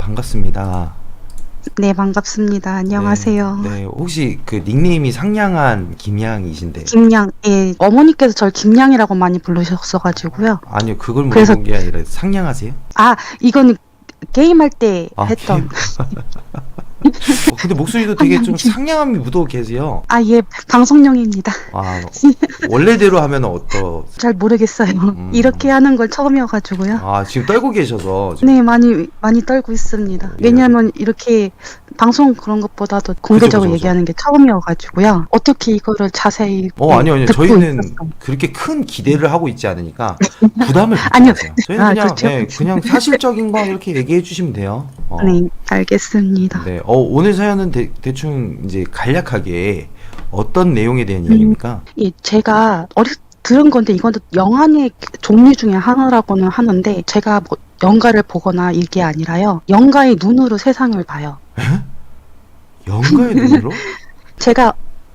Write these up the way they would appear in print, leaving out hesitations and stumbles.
반갑습니다. 네, 반갑습니다. 네, 안녕하세요. 네, 혹시 그 닉네임이 상냥한 김양이신데, 김양, 예, 어머니께서 절 김양이라고 많이 부르셨어가지고요. 아니요, 그걸 그래서, 물어본 게 아니라 상냥하세요? 이거는 게임할 때 아, 했던, 근데 목소리도 되게 좀 상냥함이 묻어 계세요. 예, 방송용입니다. 아, 원래대로 하면 잘 모르겠어요. 이렇게 음, 하는 걸 처음이어가지고요. 지금 떨고 계셔서, 지금, 네, 많이 떨고 있습니다. 예, 왜냐하면 이렇게 방송 그런 것보다도 그죠, 그죠, 공개적으로 그죠. 얘기하는 게 처음이어가지고요. 어떻게 이거를 자세히 아니요. 듣고 저희는 있었어요. 그렇게 큰 기대를 하고 있지 않으니까 부담을 갖지 아니요, 마세요. 저희는 그냥, 그렇죠. 네, 그냥 사실적인 거 이렇게 얘기해 주시면 돼요. 네, 알겠습니다. 네. 오늘 사연은 대충 이제 간략하게 어떤 내용에 대한 음, 이야기입니까? 제가 들은 건데 이건 영화의 종류 중에 하나라고는 하는데 제가 뭐 영화를 보거나 이게 아니라요. 영화의 눈으로 세상을 봐요. 연가의 눈으로? 제가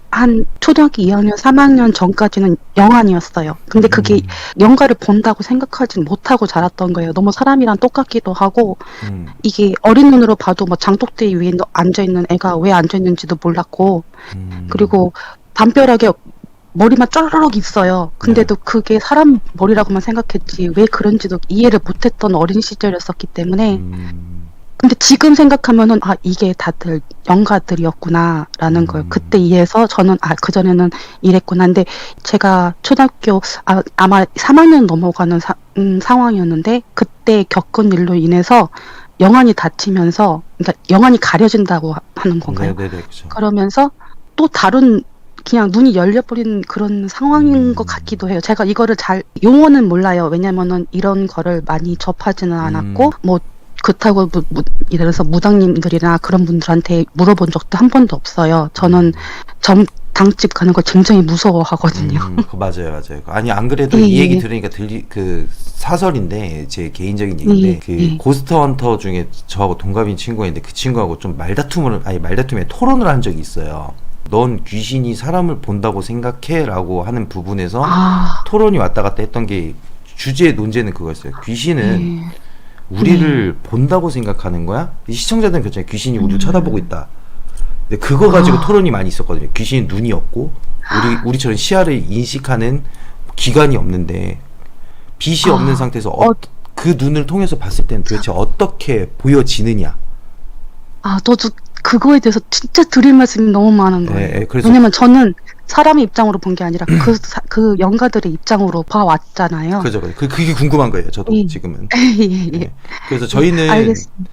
한 초등학교 2학년, 3학년 전까지는 영안이었어요. 근데 그게 음, 영화를 본다고 생각하진 못하고 자랐던 거예요. 너무 사람이랑 똑같기도 하고 음, 이게 어린 눈으로 봐도 뭐 장독대 위에 앉아있는 애가 왜 앉아있는지도 몰랐고 음, 그리고 담벼락에 머리만 쩌르륵 있어요. 네. 근데도 그게 사람 머리라고만 생각했지 왜 그런지도 이해를 못했던 어린 시절이었었기 때문에 음, 근데 지금 생각하면은 이게 다들 영가들이었구나라는 걸 그때 음, 이해해서 저는 그전에는 이랬구나. 근데 제가 초등학교 아마 3학년 넘어가는 상황이었는데 그때 겪은 일로 인해서 영안이 다치면서 그러니까 영안이 가려진다고 하는 건가요? 네네네, 그죠. 그러면서 또 다른 그냥 눈이 열려버린 그런 상황인 것 음, 같기도 해요. 제가 이거를 잘 용어는 몰라요. 왜냐면은 이런 거를 많이 접하지는 않았고 음, 뭐 그렇다고 예를 들어서 무당님들이나 그런 분들한테 물어본 적도 한 번도 없어요. 저는 음, 당집 가는 걸 굉장히 무서워하거든요. 맞아요, 맞아요. 아니, 안 그래도 예, 이 얘기 예, 들으니까 그 사설인데, 제 개인적인 예, 얘기인데, 그 예. 고스트 헌터 중에 저하고 동갑인 친구가 있는데, 그 친구하고 좀 말다툼에 토론을 한 적이 있어요. 넌 귀신이 사람을 본다고 생각해? 라고 하는 부분에서 아, 토론이 왔다 갔다 했던 게, 주제의 논제는 그거였어요. 귀신은 예, 네. 우리를 본다고 생각하는 거야? 이 시청자들은 그렇잖아요. 귀신이 우리를 쳐다보고 음, 있다. 근데 그거 가지고 아, 토론이 많이 있었거든요. 귀신이 눈이 없고 우리처럼 시야를 인식하는 기관이 없는데 빛이 없는 아, 상태에서 어, 그 눈을 통해서 봤을 때는 도대체 어떻게 보여지느냐. 저도 그거에 대해서 진짜 드릴 말씀이 너무 많은 예, 거예요. 예, 그래서 왜냐면 저는 사람의 입장으로 본 게 아니라 그 영가들의 입장으로 봐왔잖아요. 그죠. 그게 궁금한 거예요. 저도 예. 지금은. 예, 예. 예. 그래서 저희는 알겠습니다.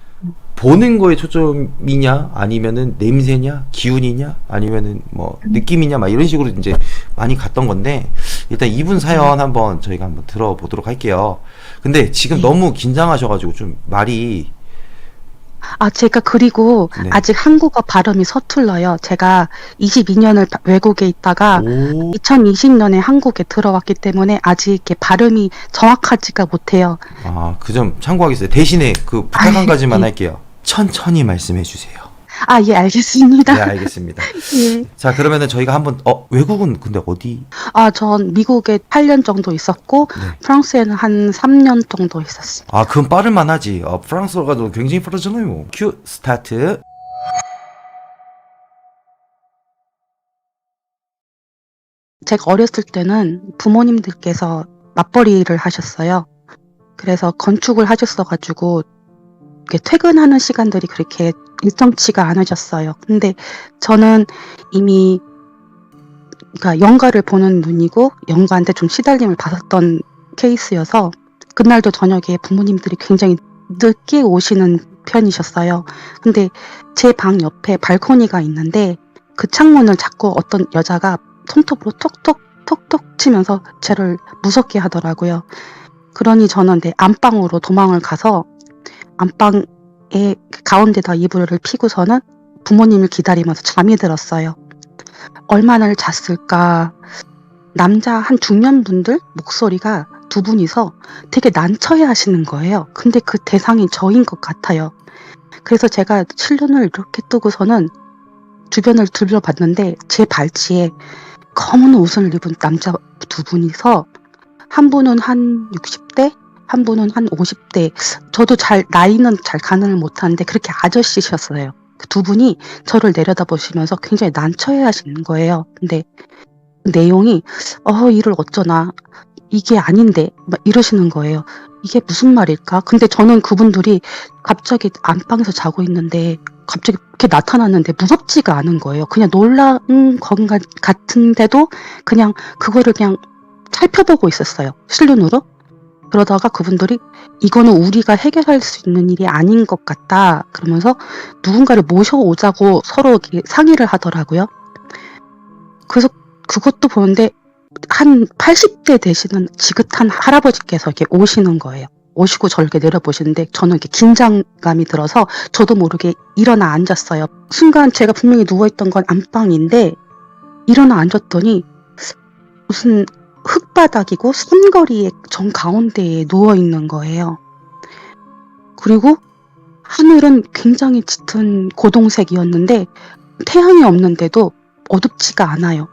보는 거에 초점이냐 아니면은 냄새냐 기운이냐 아니면은 뭐 느낌이냐 막 이런 식으로 이제 많이 갔던 건데 일단 이분 사연 한번 저희가 한번 들어보도록 할게요. 근데 지금 예. 너무 긴장하셔가지고 좀 말이 제가 그리고 네. 아직 한국어 발음이 서툴러요. 제가 22년을 외국에 있다가 오, 2020년에 한국에 들어왔기 때문에 아직 이렇게 발음이 정확하지가 못해요. 그 점 참고하겠어요. 대신에 그 부탁 한 가지만 예. 할게요. 천천히 말씀해 주세요. 예, 알겠습니다. 네, 알겠습니다. 예. 자, 그러면은 저희가 한번 외국은 근데 어디? 전 미국에 8년 정도 있었고 네. 프랑스에는 한 3년 정도 있었어요. 그건 빠를만 하지. 프랑스어가 너 굉장히 빠르잖아요. 큐 스타트. 제가 어렸을 때는 부모님들께서 맞벌이를 하셨어요. 그래서 건축을 하셨어가지고 이렇게 퇴근하는 시간들이 그렇게 일정치가 않으셨어요. 근데 저는 이미 그러니까 영가를 보는 눈이고 영가한테 좀 시달림을 받았던 케이스여서 그날도 저녁에 부모님들이 굉장히 늦게 오시는 편이셨어요. 근데 제 방 옆에 발코니가 있는데 그 창문을 자꾸 어떤 여자가 손톱으로 톡톡 톡톡 치면서 저를 무섭게 하더라고요. 그러니 저는 내 안방으로 도망을 가서 안방에 가운데다 이불을 피고서는 부모님을 기다리면서 잠이 들었어요. 얼마나 잤을까. 남자 한 중년분들 목소리가 두 분이서 되게 난처해 하시는 거예요. 근데 그 대상이 저인 것 같아요. 그래서 제가 실눈을 이렇게 뜨고서는 주변을 둘러봤는데 제 발치에 검은 옷을 입은 남자 두 분이서 한 분은 한 60대, 한 분은 한 50대, 저도 나이는 잘 가늠을 못하는데 그렇게 아저씨셨어요. 그 두 분이 저를 내려다보시면서 굉장히 난처해 하시는 거예요. 근데 그 내용이, 일을 어쩌나, 이게 아닌데, 막 이러시는 거예요. 이게 무슨 말일까? 근데 저는 그분들이 갑자기 안방에서 자고 있는데, 갑자기 이렇게 나타났는데 무섭지가 않은 거예요. 그냥 놀란 것 같은데도 그냥 그거를 그냥 살펴보고 있었어요. 실눈으로. 그러다가 그분들이 이거는 우리가 해결할 수 있는 일이 아닌 것 같다. 그러면서 누군가를 모셔오자고 서로 이렇게 상의를 하더라고요. 그래서 그것도 보는데 한 80대 되시는 지긋한 할아버지께서 이렇게 오시는 거예요. 오시고 저를 이렇게 내려보시는데 저는 이렇게 긴장감이 들어서 저도 모르게 일어나 앉았어요. 순간 제가 분명히 누워있던 건 안방인데 일어나 앉았더니 무슨 흙바닥이고 삼거리의 정가운데에 누워있는 거예요. 그리고 하늘은 굉장히 짙은 고동색이었는데 태양이 없는데도 어둡지가 않아요.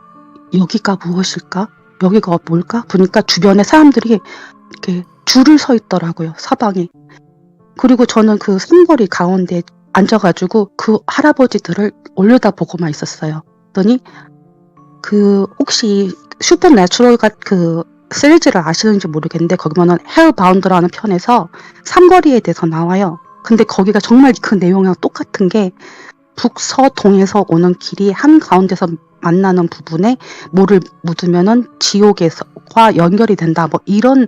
여기가 무엇일까? 여기가 뭘까? 보니까 주변에 사람들이 이렇게 줄을 서 있더라고요. 사방에. 그리고 저는 그 삼거리 가운데 앉아가지고 그 할아버지들을 올려다보고만 있었어요. 그랬더니 혹시 슈퍼내추럴가 그 시리즈를 아시는지 모르겠는데 거기 보면 헬바운드라는 편에서 삼거리에 대해서 나와요. 근데 거기가 정말 그 내용이랑 똑같은 게 북서동에서 오는 길이 한 가운데서 만나는 부분에 뭐를 묻으면은 지옥에서과 연결이 된다. 뭐 이런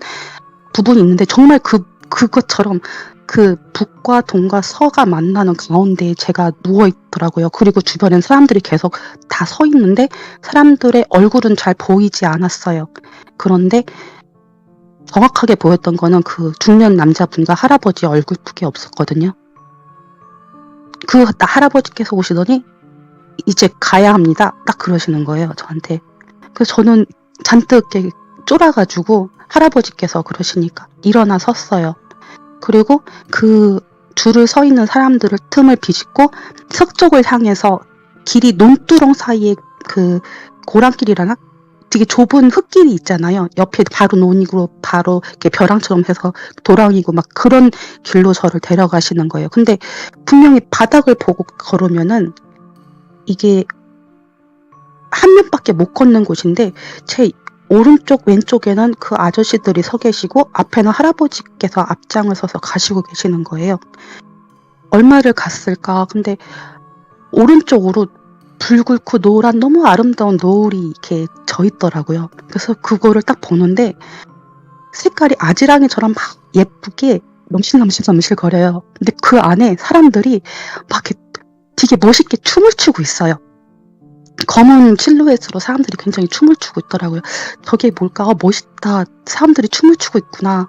부분이 있는데 정말 그것처럼 그 북과 동과 서가 만나는 가운데에 제가 누워 있더라고요. 그리고 주변엔 사람들이 계속 다 서 있는데 사람들의 얼굴은 잘 보이지 않았어요. 그런데 정확하게 보였던 거는 그 중년 남자분과 할아버지 얼굴밖에 없었거든요. 그 할아버지께서 오시더니 이제 가야 합니다. 딱 그러시는 거예요, 저한테. 그래서 저는 잔뜩 이렇게 쫄아가지고 할아버지께서 그러시니까 일어나 섰어요. 그리고 그 줄을 서 있는 사람들을 틈을 비집고 서쪽을 향해서 길이 논두렁 사이에 그 고랑길이라나 되게 좁은 흙길이 있잖아요. 옆에 바로 논이고 바로 이렇게 벼랑처럼 해서 도랑이고 막 그런 길로 저를 데려가시는 거예요. 근데 분명히 바닥을 보고 걸으면은 이게 한 면밖에 못 걷는 곳인데 제 오른쪽 왼쪽에는 그 아저씨들이 서 계시고 앞에는 할아버지께서 앞장을 서서 가시고 계시는 거예요. 얼마를 갔을까? 근데 오른쪽으로 붉고 노란 너무 아름다운 노을이 이렇게 져 있더라고요. 그래서 그거를 딱 보는데 색깔이 아지랑이처럼 막 예쁘게 넘실넘실 거려요. 근데 그 안에 사람들이 막 이렇게 되게 멋있게 춤을 추고 있어요. 검은 실루엣으로 사람들이 굉장히 춤을 추고 있더라고요. 저게 뭘까? 멋있다. 사람들이 춤을 추고 있구나.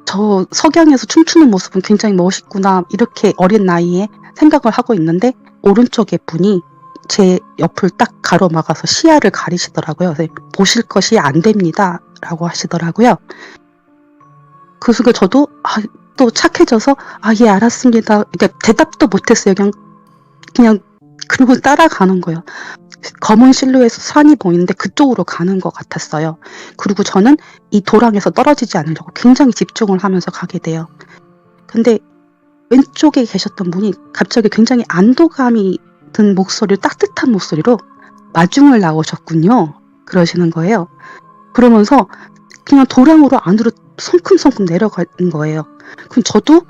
저 석양에서 춤추는 모습은 굉장히 멋있구나. 이렇게 어린 나이에 생각을 하고 있는데 오른쪽에 분이 제 옆을 딱 가로막아서 시야를 가리시더라고요. 그래서 보실 것이 안 됩니다. 라고 하시더라고요. 그 순간 저도 또 착해져서 예 알았습니다. 그러니까 대답도 못했어요. 그냥 그리고 따라가는 거예요. 검은 실루엣 산이 보이는데 그쪽으로 가는 것 같았어요. 그리고 저는 이 도랑에서 떨어지지 않으려고 굉장히 집중을 하면서 가게 돼요. 근데 왼쪽에 계셨던 분이 갑자기 굉장히 안도감이 든 목소리로 따뜻한 목소리로 마중을 나오셨군요. 그러시는 거예요. 그러면서 그냥 도랑으로 안으로 성큼성큼 내려가는 거예요. 그럼 저도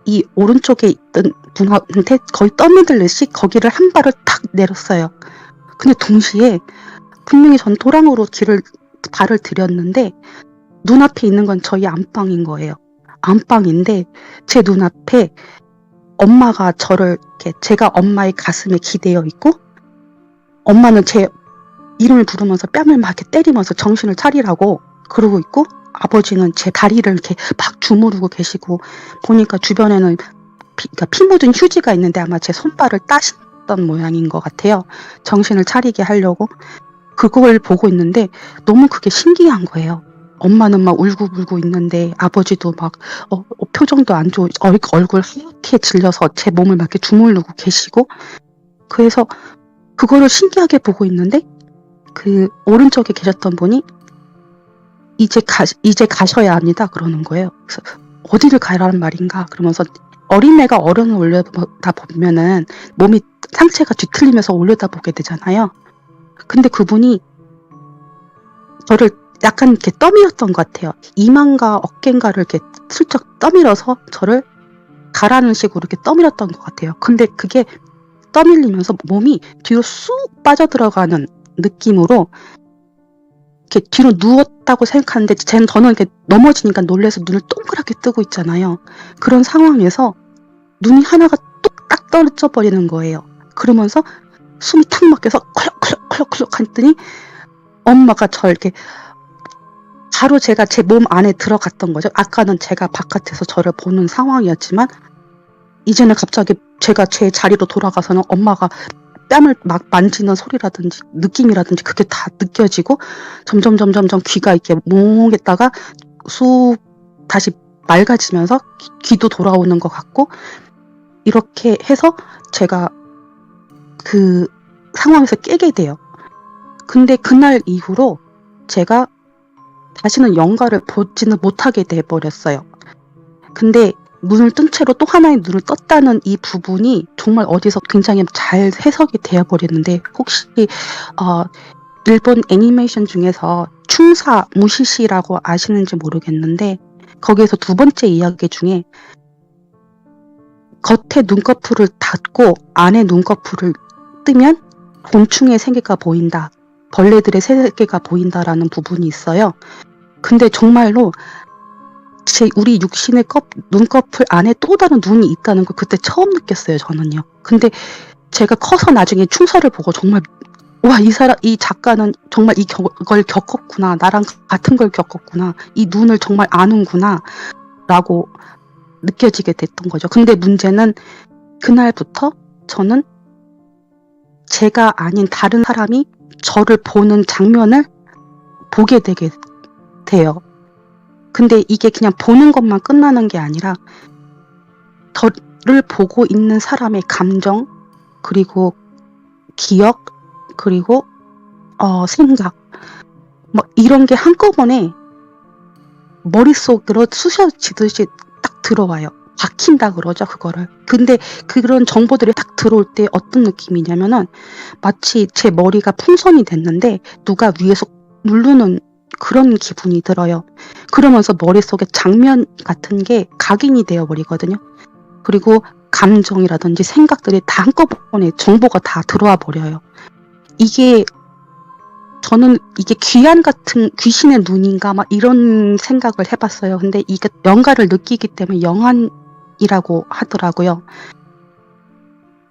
이 오른쪽에 있던 분한테 거의 떠밀듯이 거기를 한 발을 탁 내렸어요. 근데 동시에 분명히 전 도랑으로 발을 들였는데 눈앞에 있는 건 저희 안방인 거예요. 안방인데 제 눈앞에 엄마가 저를 이렇게 제가 엄마의 가슴에 기대어 있고 엄마는 제 이름을 부르면서 뺨을 막 이렇게 때리면서 정신을 차리라고 그러고 있고 아버지는 제 다리를 이렇게 막 주무르고 계시고 보니까 주변에는 피 묻은 휴지가 있는데 아마 제 손발을 따셨던 모양인 것 같아요. 정신을 차리게 하려고 그걸 보고 있는데 너무 그게 신기한 거예요. 엄마는 막 울고불고 있는데 아버지도 막 표정도 안 좋고 얼굴 하얗게 질려서 제 몸을 막 이렇게 주물르고 계시고 그래서 그거를 신기하게 보고 있는데 그 오른쪽에 계셨던 분이 이제 가셔야 합니다. 그러는 거예요. 그래서 어디를 가라는 말인가? 그러면서 어린애가 어른을 올려다 보면은 몸이 상체가 뒤틀리면서 올려다보게 되잖아요. 근데 그분이 저를 약간 이렇게 떠밀었던 것 같아요. 이마인가 어깨인가를 이렇게 슬쩍 떠밀어서 저를 가라는 식으로 이렇게 떠밀었던 것 같아요. 근데 그게 떠밀리면서 몸이 뒤로 쑥 빠져들어가는 느낌으로 이렇게 뒤로 누웠다고 생각하는데 저는 이렇게 넘어지니까 놀라서 눈을 동그랗게 뜨고 있잖아요. 그런 상황에서 눈이 하나가 뚝딱 떨어져 버리는 거예요. 그러면서 숨이 탁 막혀서 컬럭컬럭 했더니 엄마가 저를 이렇게 바로 제가 제 몸 안에 들어갔던 거죠. 아까는 제가 바깥에서 저를 보는 상황이었지만 이제는 갑자기 제가 제 자리로 돌아가서는 엄마가 뺨을 막 만지는 소리라든지 느낌이라든지 그게 다 느껴지고 점점 귀가 이렇게 몽했다가 쑥 다시 맑아지면서 귀도 돌아오는 것 같고 이렇게 해서 제가 그 상황에서 깨게 돼요. 근데 그날 이후로 제가 다시는 영가를 보지는 못하게 돼버렸어요. 근데 눈을 뜬 채로 또 하나의 눈을 떴다는 이 부분이 정말 어디서 굉장히 잘 해석이 되어버리는데 혹시 일본 애니메이션 중에서 충사 무시시라고 아시는지 모르겠는데 거기에서 두 번째 이야기 중에 겉에 눈꺼풀을 닫고 안에 눈꺼풀을 뜨면 곤충의 세계가 보인다. 벌레들의 세계가 보인다라는 부분이 있어요. 근데 정말로 우리 육신의 눈꺼풀 안에 또 다른 눈이 있다는 걸 그때 처음 느꼈어요, 저는요. 근데 제가 커서 나중에 충서를 보고 정말 와, 이 작가는 정말 이걸 겪었구나. 나랑 같은 걸 겪었구나. 이 눈을 정말 아는구나. 라고 느껴지게 됐던 거죠. 근데 문제는 그날부터 저는 제가 아닌 다른 사람이 저를 보는 장면을 보게 되게 돼요. 근데 이게 그냥 보는 것만 끝나는 게 아니라 저를 보고 있는 사람의 감정 그리고 기억 그리고 생각 뭐 이런 게 한꺼번에 머릿속으로 쑤셔지듯이 딱 들어와요. 박힌다 그러죠, 그거를. 근데 그런 정보들이 딱 들어올 때 어떤 느낌이냐면은 마치 제 머리가 풍선이 됐는데 누가 위에서 누르는 그런 기분이 들어요. 그러면서 머릿속에 장면 같은 게 각인이 되어버리거든요. 그리고 감정이라든지 생각들이 다 한꺼번에 정보가 다 들어와 버려요. 저는 이게 귀한 같은 귀신의 눈인가 막 이런 생각을 해봤어요. 근데 이게 영가를 느끼기 때문에 영안이라고 하더라고요.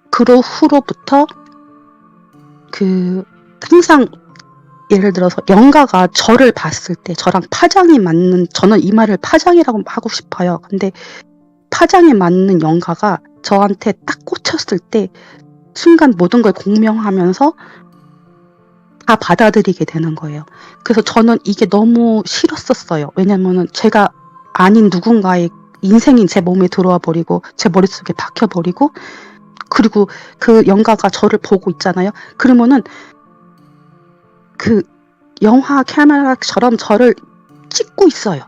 그 후로부터 항상 예를 들어서 영가가 저를 봤을 때 저랑 파장이 맞는 저는 이 말을 파장이라고 하고 싶어요. 근데 파장에 맞는 영가가 저한테 딱 꽂혔을 때 순간 모든 걸 공명하면서 다 받아들이게 되는 거예요. 그래서 저는 이게 너무 싫었었어요. 왜냐면은 제가 아닌 누군가의 인생이 제 몸에 들어와 버리고 제 머릿속에 박혀 버리고 그리고 그 영가가 저를 보고 있잖아요. 그러면은 그 영화 카메라처럼 저를 찍고 있어요.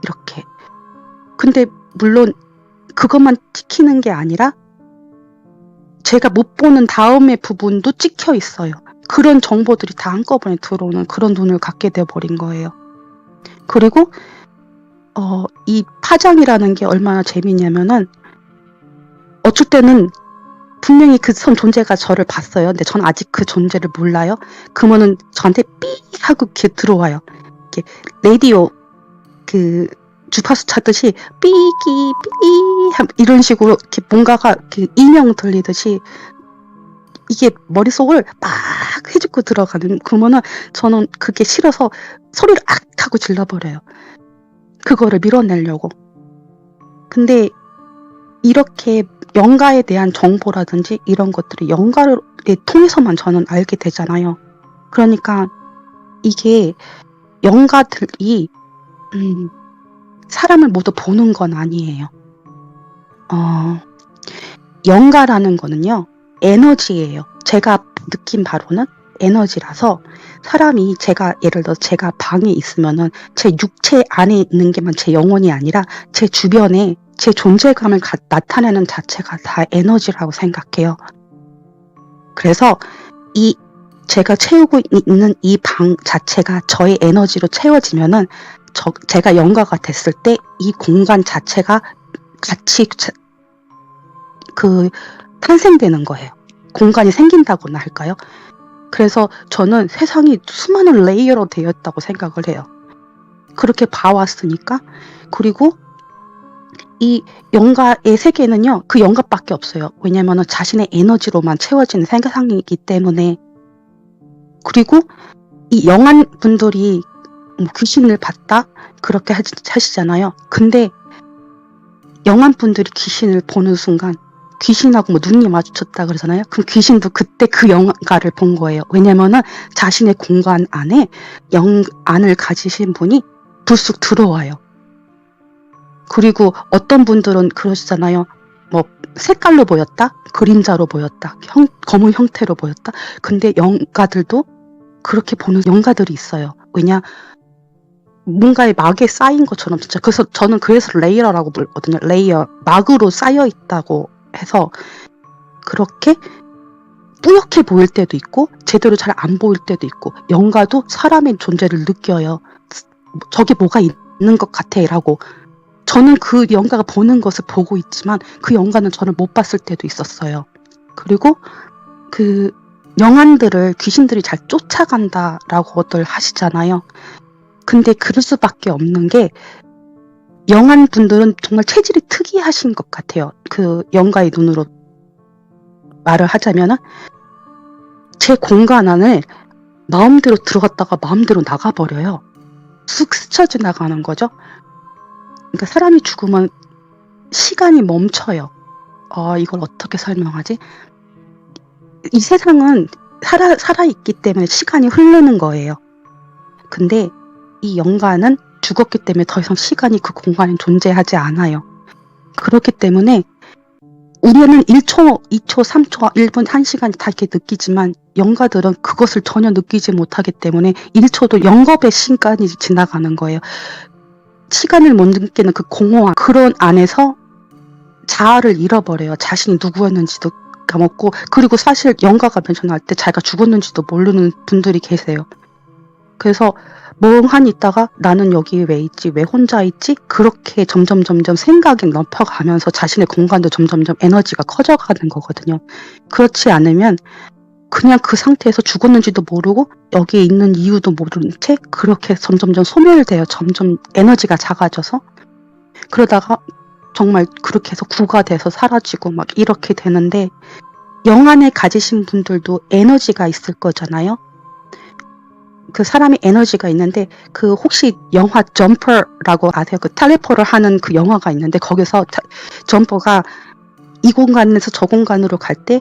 이렇게. 근데 물론 그것만 찍히는 게 아니라 제가 못 보는 다음의 부분도 찍혀 있어요. 그런 정보들이 다 한꺼번에 들어오는 그런 눈을 갖게 돼버린 거예요. 그리고 이 파장이라는 게 얼마나 재미냐면은 어쩔 때는 분명히 그 존재가 저를 봤어요. 근데 전 아직 그 존재를 몰라요. 그러면은 저한테 삐 하고 이렇게 들어와요. 이렇게 라디오 주파수 찾듯이 삐끼 삐 이런 식으로 이렇게 뭔가가 이렇게 인형 들리듯이 이게 머릿속을 막 해주고 들어가는. 그러면은 저는 그게 싫어서 소리를 악 하고 질러버려요. 그거를 밀어내려고. 근데 이렇게 영가에 대한 정보라든지 이런 것들이 영가를 통해서만 저는 알게 되잖아요. 그러니까 이게 영가들이 사람을 모두 보는 건 아니에요. 영가라는 거는요 에너지예요. 제가 느낀 바로는 에너지라서 사람이 예를 들어 제가 방에 있으면은 제 육체 안에 있는 게만 제 영혼이 아니라 제 주변에 제 존재감을 나타내는 자체가 다 에너지라고 생각해요. 그래서 제가 채우고 있는 이 방 자체가 저의 에너지로 채워지면은 제가 영가가 됐을 때 이 공간 자체가 같이 탄생되는 거예요. 공간이 생긴다고나 할까요? 그래서 저는 세상이 수많은 레이어로 되어 있다고 생각을 해요. 그렇게 봐왔으니까. 그리고 이 영가의 세계는요, 그 영가밖에 없어요. 왜냐면은 자신의 에너지로만 채워지는 세상이기 때문에. 그리고 이 영한 분들이 귀신을 봤다? 그렇게 하시잖아요. 근데 영한 분들이 귀신을 보는 순간 귀신하고 눈이 마주쳤다 그러잖아요. 그럼 귀신도 그때 그 영가를 본 거예요. 왜냐면은 자신의 공간 안에 영안을 가지신 분이 불쑥 들어와요. 그리고 어떤 분들은 그러시잖아요. 색깔로 보였다? 그림자로 보였다? 검은 형태로 보였다? 근데 영가들도 그렇게 보는 영가들이 있어요. 뭔가에 막에 쌓인 것처럼 진짜. 그래서 저는 레이어라고 부르거든요. 레이어. 막으로 쌓여 있다고 해서 그렇게 뿌옇게 보일 때도 있고 제대로 잘 안 보일 때도 있고 영가도 사람의 존재를 느껴요. 저기 뭐가 있는 것 같아 라고. 저는 그 영가가 보는 것을 보고 있지만 그 영가는 저를 못 봤을 때도 있었어요. 그리고 영안들을 귀신들이 잘 쫓아간다라고들 하시잖아요. 근데 그럴 수밖에 없는 게 영한 분들은 정말 체질이 특이하신 것 같아요. 그 영가의 눈으로 말을 하자면은 제 공간 안을 마음대로 들어갔다가 마음대로 나가버려요. 쑥 스쳐 지나가는 거죠. 그러니까 사람이 죽으면 시간이 멈춰요. 이걸 어떻게 설명하지? 이 세상은 살아있기 때문에 시간이 흐르는 거예요. 근데 이 영가는 죽었기 때문에 더 이상 시간이 그 공간에 존재하지 않아요. 그렇기 때문에 우리는 1초, 2초, 3초, 1분, 1시간 다 이렇게 느끼지만 영가들은 그것을 전혀 느끼지 못하기 때문에 1초도 영겁의 시간이 지나가는 거예요. 시간을 못 느끼는 그 공허함, 그런 안에서 자아를 잃어버려요. 자신이 누구였는지도 까먹고. 그리고 사실 영가가 변천할 때 자기가 죽었는지도 모르는 분들이 계세요. 그래서 멍하니 있다가 나는 여기 왜 있지? 왜 혼자 있지? 그렇게 점점 생각이 넓혀가면서 자신의 공간도 점점 에너지가 커져가는 거거든요. 그렇지 않으면 그냥 그 상태에서 죽었는지도 모르고 여기에 있는 이유도 모르는 채 그렇게 점점 소멸돼요. 점점 에너지가 작아져서. 그러다가 정말 그렇게 해서 구가 돼서 사라지고 막 이렇게 되는데, 영안에 가지신 분들도 에너지가 있을 거잖아요. 그 사람이 에너지가 있는데, 혹시 영화 점퍼라고 아세요? 텔레포를 하는 그 영화가 있는데, 거기서 점퍼가 이 공간에서 저 공간으로 갈 때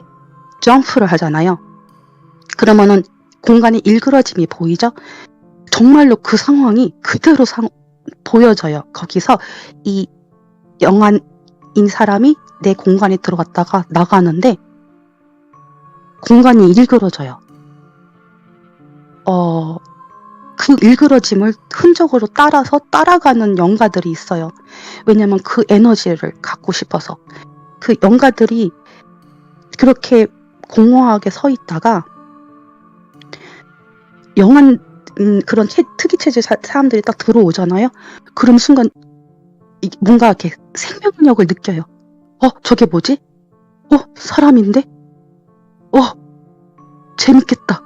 점프를 하잖아요. 그러면은 공간의 일그러짐이 보이죠? 정말로 그 상황이 그대로 보여져요. 거기서 이 영안인 사람이 내 공간에 들어갔다가 나가는데 공간이 일그러져요. 그 일그러짐을 흔적으로 따라가는 영가들이 있어요. 왜냐면 그 에너지를 갖고 싶어서. 그 영가들이 그렇게 공허하게 서 있다가 영한 그런 특이 체질 사람들이 딱 들어오잖아요. 그럼 순간 뭔가 이렇게 생명력을 느껴요. 저게 뭐지? 사람인데? 재밌겠다.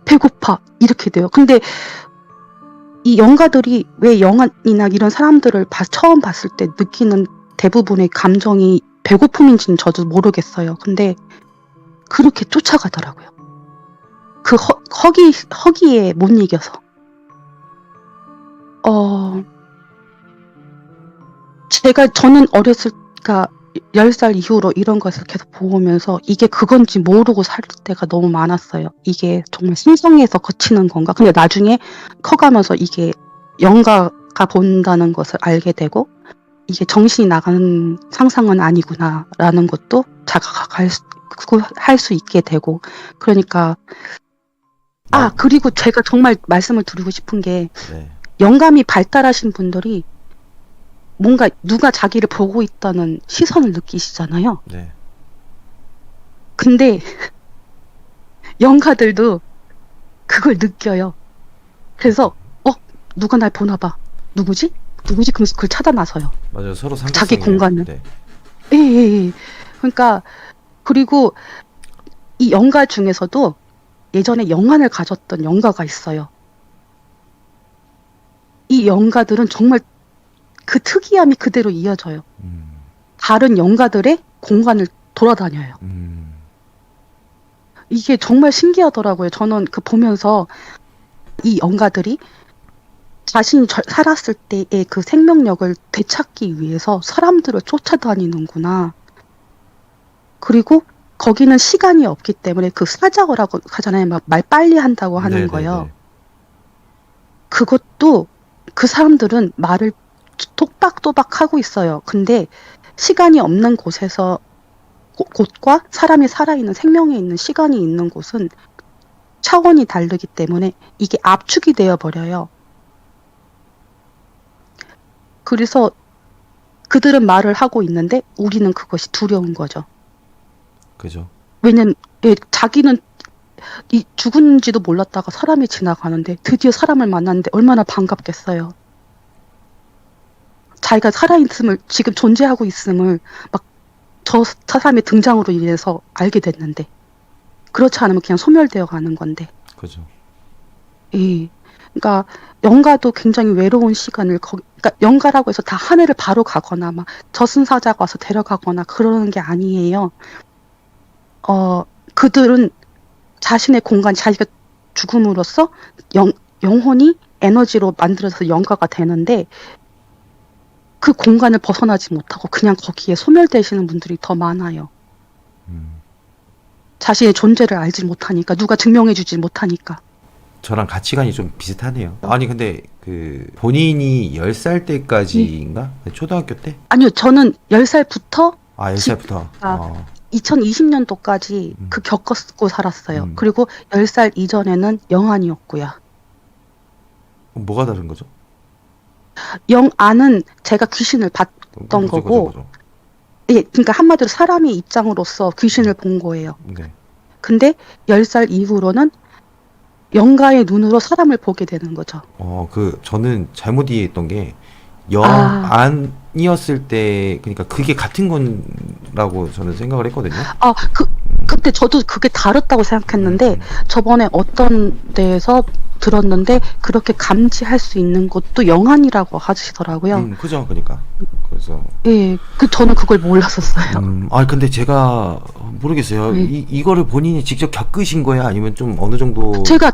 배고파. 이렇게 돼요. 근데 이 영가들이 왜 영안이나 이런 사람들을 처음 봤을 때 느끼는 대부분의 감정이 배고픔인지는 저도 모르겠어요. 근데 그렇게 쫓아가더라고요. 그 허기에 못 이겨서. 저는 그러니까 10살 이후로 이런 것을 계속 보면서 이게 그건지 모르고 살 때가 너무 많았어요. 이게 정말 신성에서 거치는 건가? 근데 나중에 커가면서 이게 영가가 본다는 것을 알게 되고, 이게 정신이 나가는 상상은 아니구나라는 것도 자각할 수 있게 되고, 그러니까 아, 그리고 제가 정말 말씀을 드리고 싶은 게 네. 영감이 발달하신 분들이 뭔가 누가 자기를 보고 있다는 시선을 느끼시잖아요. 네. 근데 영가들도 그걸 느껴요. 그래서 누가 날 보나 봐. 누구지? 누구지? 그러면서 그걸 찾아 나서요. 맞아요. 서로 상대성이. 자기 공간을. 네. 예, 예, 예. 그러니까 그리고 이 영가 중에서도 예전에 영안을 가졌던 영가가 있어요. 이 영가들은 정말 그 특이함이 그대로 이어져요. 다른 영가들의 공간을 돌아다녀요. 이게 정말 신기하더라고요. 저는 그 보면서 이 영가들이 자신이 살았을 때의 그 생명력을 되찾기 위해서 사람들을 쫓아다니는구나. 그리고 거기는 시간이 없기 때문에 그 사자어라고 하잖아요. 막 말 빨리 한다고 하는 네네네. 거요. 그것도 그 사람들은 말을 똑박또박 하고 있어요. 근데 시간이 없는 곳에서 곳과 사람이 살아있는 생명이 있는 시간이 있는 곳은 차원이 다르기 때문에 이게 압축이 되어버려요. 그래서 그들은 말을 하고 있는데 우리는 그것이 두려운 거죠. 그죠. 왜냐면 자기는 죽은지도 몰랐다가 사람이 지나가는데 드디어 사람을 만났는데 얼마나 반갑겠어요. 자기가 살아있음을 지금 존재하고 있음을 막 저 사람의 등장으로 인해서 알게 됐는데 그렇지 않으면 그냥 소멸되어 가는 건데. 그죠. 예. 그러니까 영가도 굉장히 외로운 시간을 그러니까 영가라고 해서 다 하늘을 바로 가거나 막 저승사자가 와서 데려가거나 그러는 게 아니에요. 그들은 자신의 공간, 자기가 죽음으로써 영혼이 에너지로 만들어져서 영가가 되는데 그 공간을 벗어나지 못하고 그냥 거기에 소멸되시는 분들이 더 많아요. 자신의 존재를 알지 못하니까, 누가 증명해주지 못하니까. 저랑 가치관이 좀 비슷하네요. 아니 근데 그 본인이 10살 때까지인가? 초등학교 때? 아니요, 저는 10살부터 10살부터. 2020년도까지 그 겪었고 살았어요. 그리고 10살 이전에는 영안이었고요. 뭐가 다른 거죠? 영안은 제가 귀신을 봤던 거고, 그죠. 예, 그러니까 한마디로 사람의 입장으로서 귀신을 본 거예요. 네. 근데 10살 이후로는 영가의 눈으로 사람을 보게 되는 거죠. 저는 잘못 이해했던 게 영안이었을 때, 그러니까 그게 같은 거라고 저는 생각을 했거든요. 그때 저도 그게 다르다고 생각했는데 저번에 어떤 데에서 들었는데 그렇게 감지할 수 있는 것도 영안이라고 하시더라고요. 그죠. 그러니까. 그래서. 예, 저는 그걸 몰랐었어요. 근데 제가 모르겠어요. 네. 이거를 본인이 직접 겪으신 거예요? 아니면 좀 어느 정도. 제가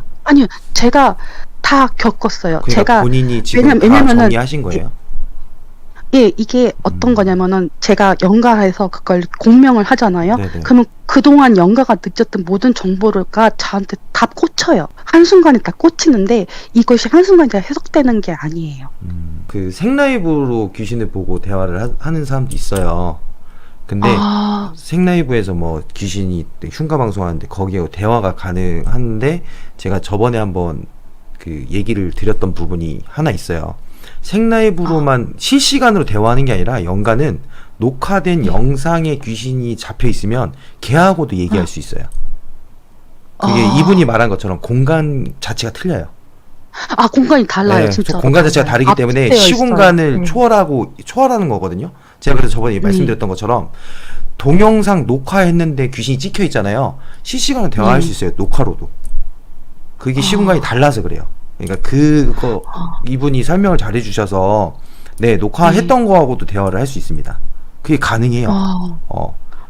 다 겪었어요. 그러니까 제가 본인이 지금 다 왜냐면은 정리하신 거예요? 예, 이게 어떤 거냐면은 제가 영가에서 그걸 공명을 하잖아요. 네네. 그러면 그동안 영가가 느꼈던 모든 정보가 저한테 다 꽂혀요. 한순간에 다 꽂히는데 이것이 한순간에 다 해석되는 게 아니에요. 그 생라이브로 귀신을 보고 대화를 하는 사람도 있어요. 근데 생라이브에서 뭐 귀신이 흉가 방송하는데 거기에 대화가 가능한데, 제가 저번에 한번 그 얘기를 드렸던 부분이 하나 있어요. 생라이브로만 실시간으로 대화하는 게 아니라 영가는 녹화된 영상에 귀신이 잡혀 있으면 걔하고도 얘기할 수 있어요. 그게 이분이 말한 것처럼 공간 자체가 틀려요. 공간이 달라요, 진짜. 공간 자체가 다르기 때문에 시공간을 초월하는 거거든요. 제가 그래서 저번에 말씀드렸던 것처럼 동영상 녹화했는데 귀신이 찍혀 있잖아요. 실시간으로 대화할 수 있어요, 녹화로도. 그게 시공간이 달라서 그래요. 그러니까 그거 이분이 설명을 잘 해주셔서 녹화했던 거하고도 대화를 할 수 있습니다. 그게 가능해요.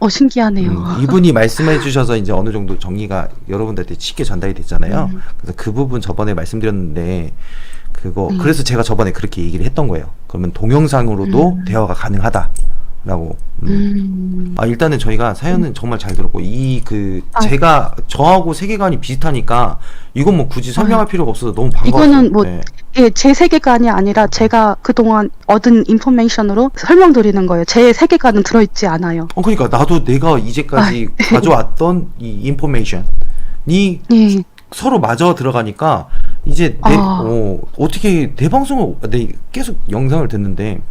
신기하네요. 이분이 말씀해 주셔서 이제 어느 정도 정리가 여러분들한테 쉽게 전달이 됐잖아요. 그래서 그 부분 저번에 말씀드렸는데 그래서 제가 저번에 그렇게 얘기를 했던 거예요. 그러면 동영상으로도 대화가 가능하다라고. 일단은 저희가 사연은 정말 잘 들었고 제가 저하고 세계관이 비슷하니까 이건 뭐 굳이 설명할 필요가 없어서 너무 반가워요. 이거는 제 세계관이 아니라 제가 그동안 얻은 인포메이션으로 설명드리는 거예요. 제 세계관은 들어있지 않아요. 그러니까 나도 내가 이제까지 가져왔던 이 인포메이션이 서로 맞아 들어가니까 이제 아, 어떻게 내 방송을 계속 영상을 듣는데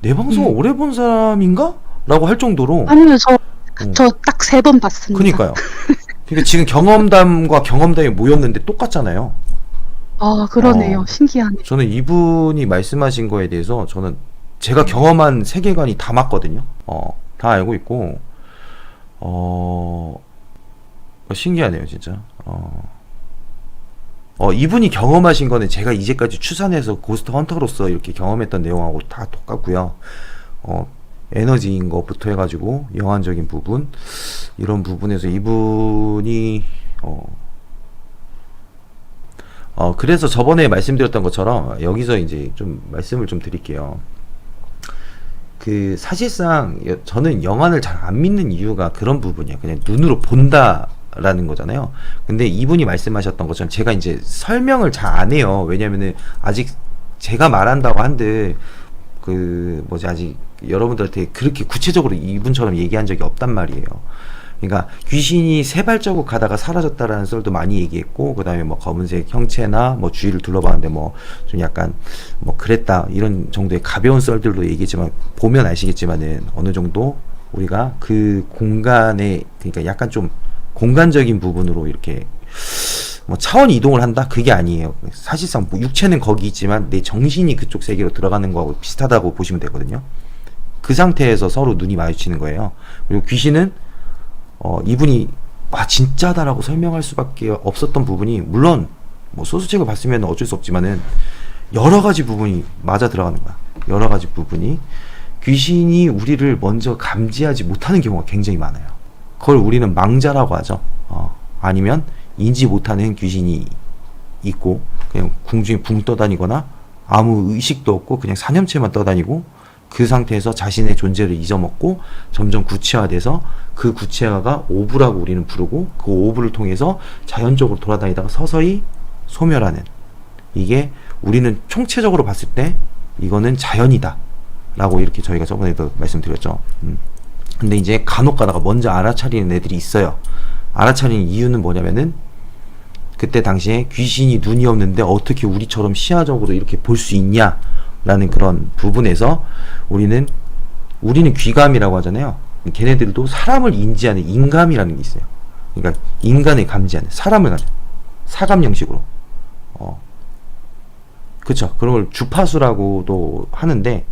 내 방송을 예. 오래 본 사람인가? 라고 할 정도로 아니요, 어, 저 딱 3번 봤습니다. 그니까요. 그러니까 지금 경험담과 경험담이 모였는데 똑같잖아요. 아, 그러네요. 어, 신기하네. 저는 이분이 말씀하신 거에 대해서 저는 제가 경험한 세계관이 다 맞거든요. 다 알고 있고, 어, 신기하네요, 진짜. 이분이 경험하신 거는 제가 이제까지 추산해서 고스트 헌터로서 이렇게 경험했던 내용하고 다 똑같고요. 어, 에너지인 것부터 해가지고 영환적인 부분, 이런 부분에서 이분이 그래서 저번에 말씀드렸던 것처럼 여기서 이제 좀 말씀을 좀 드릴게요. 그 사실상 저는 영화를 잘 안 믿는 이유가 그런 부분이에요. 그냥 눈으로 본다라는 거잖아요. 근데 이분이 말씀하셨던 것처럼 제가 이제 설명을 잘 안 해요. 왜냐면은 아직 제가 말한다고 한들 그 뭐지 아직 여러분들한테 그렇게 구체적으로 이분처럼 얘기한 적이 없단 말이에요. 그러니까 귀신이 세 발자국 가다가 사라졌다라는 썰도 많이 얘기했고, 그 다음에 뭐 검은색 형체나 뭐 주위를 둘러봤는데 뭐 좀 약간 뭐 그랬다 이런 정도의 가벼운 썰들도 얘기했지만 보면 아시겠지만은 어느 정도 우리가 그 공간에 그러니까 약간 좀 공간적인 부분으로 이렇게 뭐 차원 이동을 한다? 그게 아니에요. 사실상 뭐 육체는 거기 있지만 내 정신이 그쪽 세계로 들어가는 거하고 비슷하다고 보시면 되거든요. 그 상태에서 서로 눈이 마주치는 거예요. 그리고 귀신은 이분이 와 진짜다라고 설명할 수밖에 없었던 부분이 물론 뭐 소수책을 봤으면 어쩔 수 없지만은 여러 가지 부분이 맞아 들어가는 거야. 여러 가지 부분이 귀신이 우리를 먼저 감지하지 못하는 경우가 굉장히 많아요. 그걸 우리는 망자라고 하죠. 아니면 인지 못하는 귀신이 있고 그냥 궁중에 붕 떠다니거나 아무 의식도 없고 그냥 사념체만 떠다니고 그 상태에서 자신의 존재를 잊어먹고 점점 구체화돼서 그 구체화가 오브라고 우리는 부르고 그 오브를 통해서 자연적으로 돌아다니다가 서서히 소멸하는, 이게 우리는 총체적으로 봤을 때 이거는 자연이다 라고 이렇게 저희가 저번에도 말씀드렸죠. 근데 이제 간혹 가다가 먼저 알아차리는 애들이 있어요. 알아차리는 이유는 뭐냐면은 그때 당시에 귀신이 눈이 없는데 어떻게 우리처럼 시야적으로 이렇게 볼 수 있냐 라는 그런 부분에서 우리는 귀감이라고 하잖아요. 걔네들도 사람을 인지하는 인감이라는 게 있어요. 그러니까 인간을 감지하는, 사람을 가져 사감 형식으로. 그쵸. 그런 걸 주파수라고도 하는데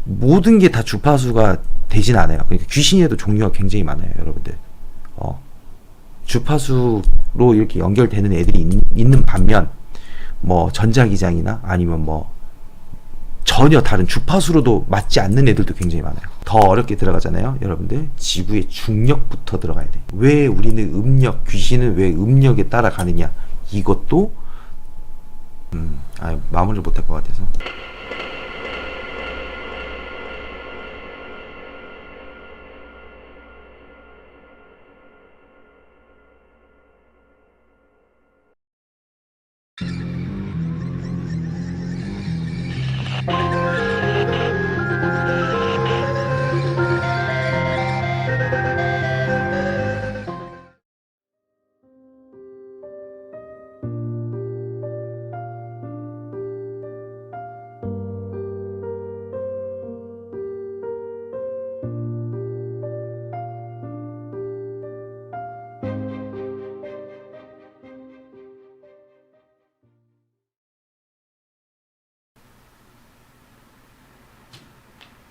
모든 게 다 주파수가 되진 않아요. 그러니까 귀신에도 종류가 굉장히 많아요, 여러분들. 주파수로 이렇게 연결되는 애들이 있는 반면 뭐 전자기장이나 아니면 뭐 전혀 다른 주파수로도 맞지 않는 애들도 굉장히 많아요. 더 어렵게 들어가잖아요, 여러분들. 지구의 중력부터 들어가야 돼. 왜 우리는 음력, 귀신은 왜 음력에 따라가느냐, 이것도 마무리를 못할 것 같아서.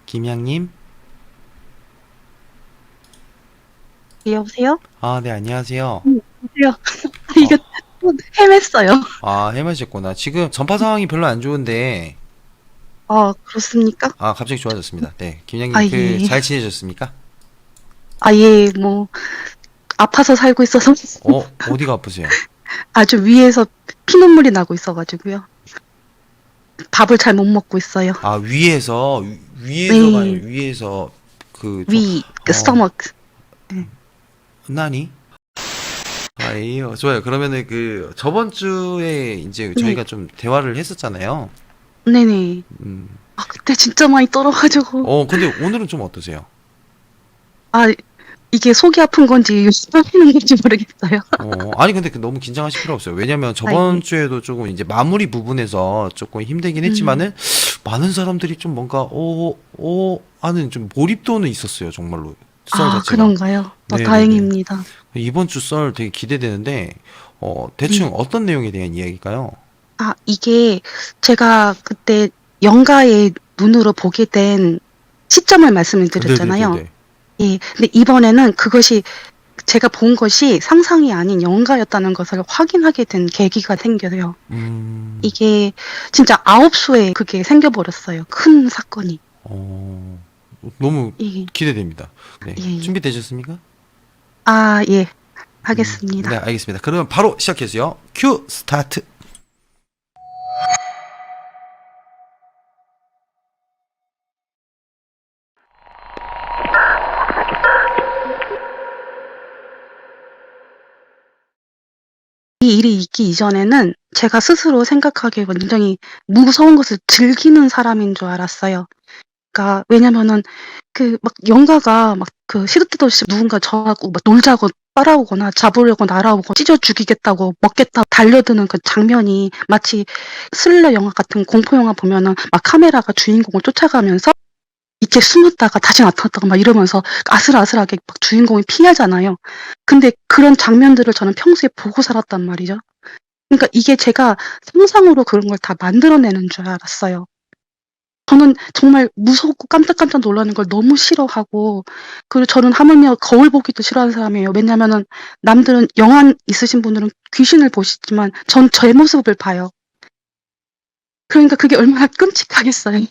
김양님? 여보세요? 네, 안녕하세요. 여보세요? 어, 이거 또 헤맸어요. 해마셨구나. 지금 전파 상황이 별로 안 좋은데, 그렇습니까? 갑자기 좋아졌습니다. 네, 아, 김양님, 예. 잘 지내셨습니까? 아, 예, 뭐, 아파서 살고 있어서 어디가 아프세요? 아주 위에서 피눈물이 나고 있어가지고요. 밥을 잘 못 먹고 있어요. 위에서가 네, 아니라 위에서, 그 스토머크. 네. 나니? 예요. 좋아요. 그러면은 저번 주에 이제 네, 저희가 좀 대화를 했었잖아요. 네네. 음, 그때 진짜 많이 떨어가지고. 근데 오늘은 좀 어떠세요? 아, 이게 속이 아픈 건지 하는 건지 모르겠어요. 아니 근데 너무 긴장하실 필요 없어요. 왜냐면 아, 저번 예. 주에도 조금 이제 마무리 부분에서 조금 힘들긴 음. 했지만은 많은 사람들이 좀 뭔가 하는 좀 몰입도는 있었어요. 정말로 썰 아, 자체가. 그런가요? 네네네. 다행입니다. 이번 주 썰 되게 기대되는데 대충 네. 어떤 내용에 대한 이야기일까요? 아, 이게 제가 그때 영가의 눈으로 보게 된 시점을 말씀을 드렸잖아요. 네네네네. 예. 근데 이번에는 그것이 제가 본 것이 상상이 아닌 영가였다는 것을 확인하게 된 계기가 생겨요. 음, 이게 진짜 9수에 그게 생겨버렸어요. 큰 사건이. 어, 너무 예, 기대됩니다. 네. 예, 예. 준비되셨습니까? 아, 예. 네, 하겠습니다. 알겠습니다. 그러면 바로 시작해주세요. 큐 스타트. 이 일이 있기 이전에는 제가 스스로 생각하기에 굉장히 무서운 것을 즐기는 사람인 줄 알았어요. 그러니까 왜냐면은 그 막 영가가 막 그 시도 때도 없이 누군가 저하고 막 놀자고 따라오거나 잡으려고 날아오고 찢어 죽이겠다고 먹겠다 달려드는 그 장면이 마치 스릴러 영화 같은 공포 영화 보면은 막 카메라가 주인공을 쫓아가면서 이렇게 숨었다가 다시 나타났다가 막 이러면서 아슬아슬하게 막 주인공이 피하잖아요. 근데 그런 장면들을 저는 평소에 보고 살았단 말이죠. 그러니까 이게 제가 상상으로 그런 걸 다 만들어내는 줄 알았어요. 저는 정말 무섭고 깜짝깜짝 놀라는 걸 너무 싫어하고, 그리고 저는 하물며 거울 보기도 싫어하는 사람이에요. 왜냐면은 남들은 영안 있으신 분들은 귀신을 보시지만 전 제 모습을 봐요. 그러니까 그게 얼마나 끔찍하겠어요.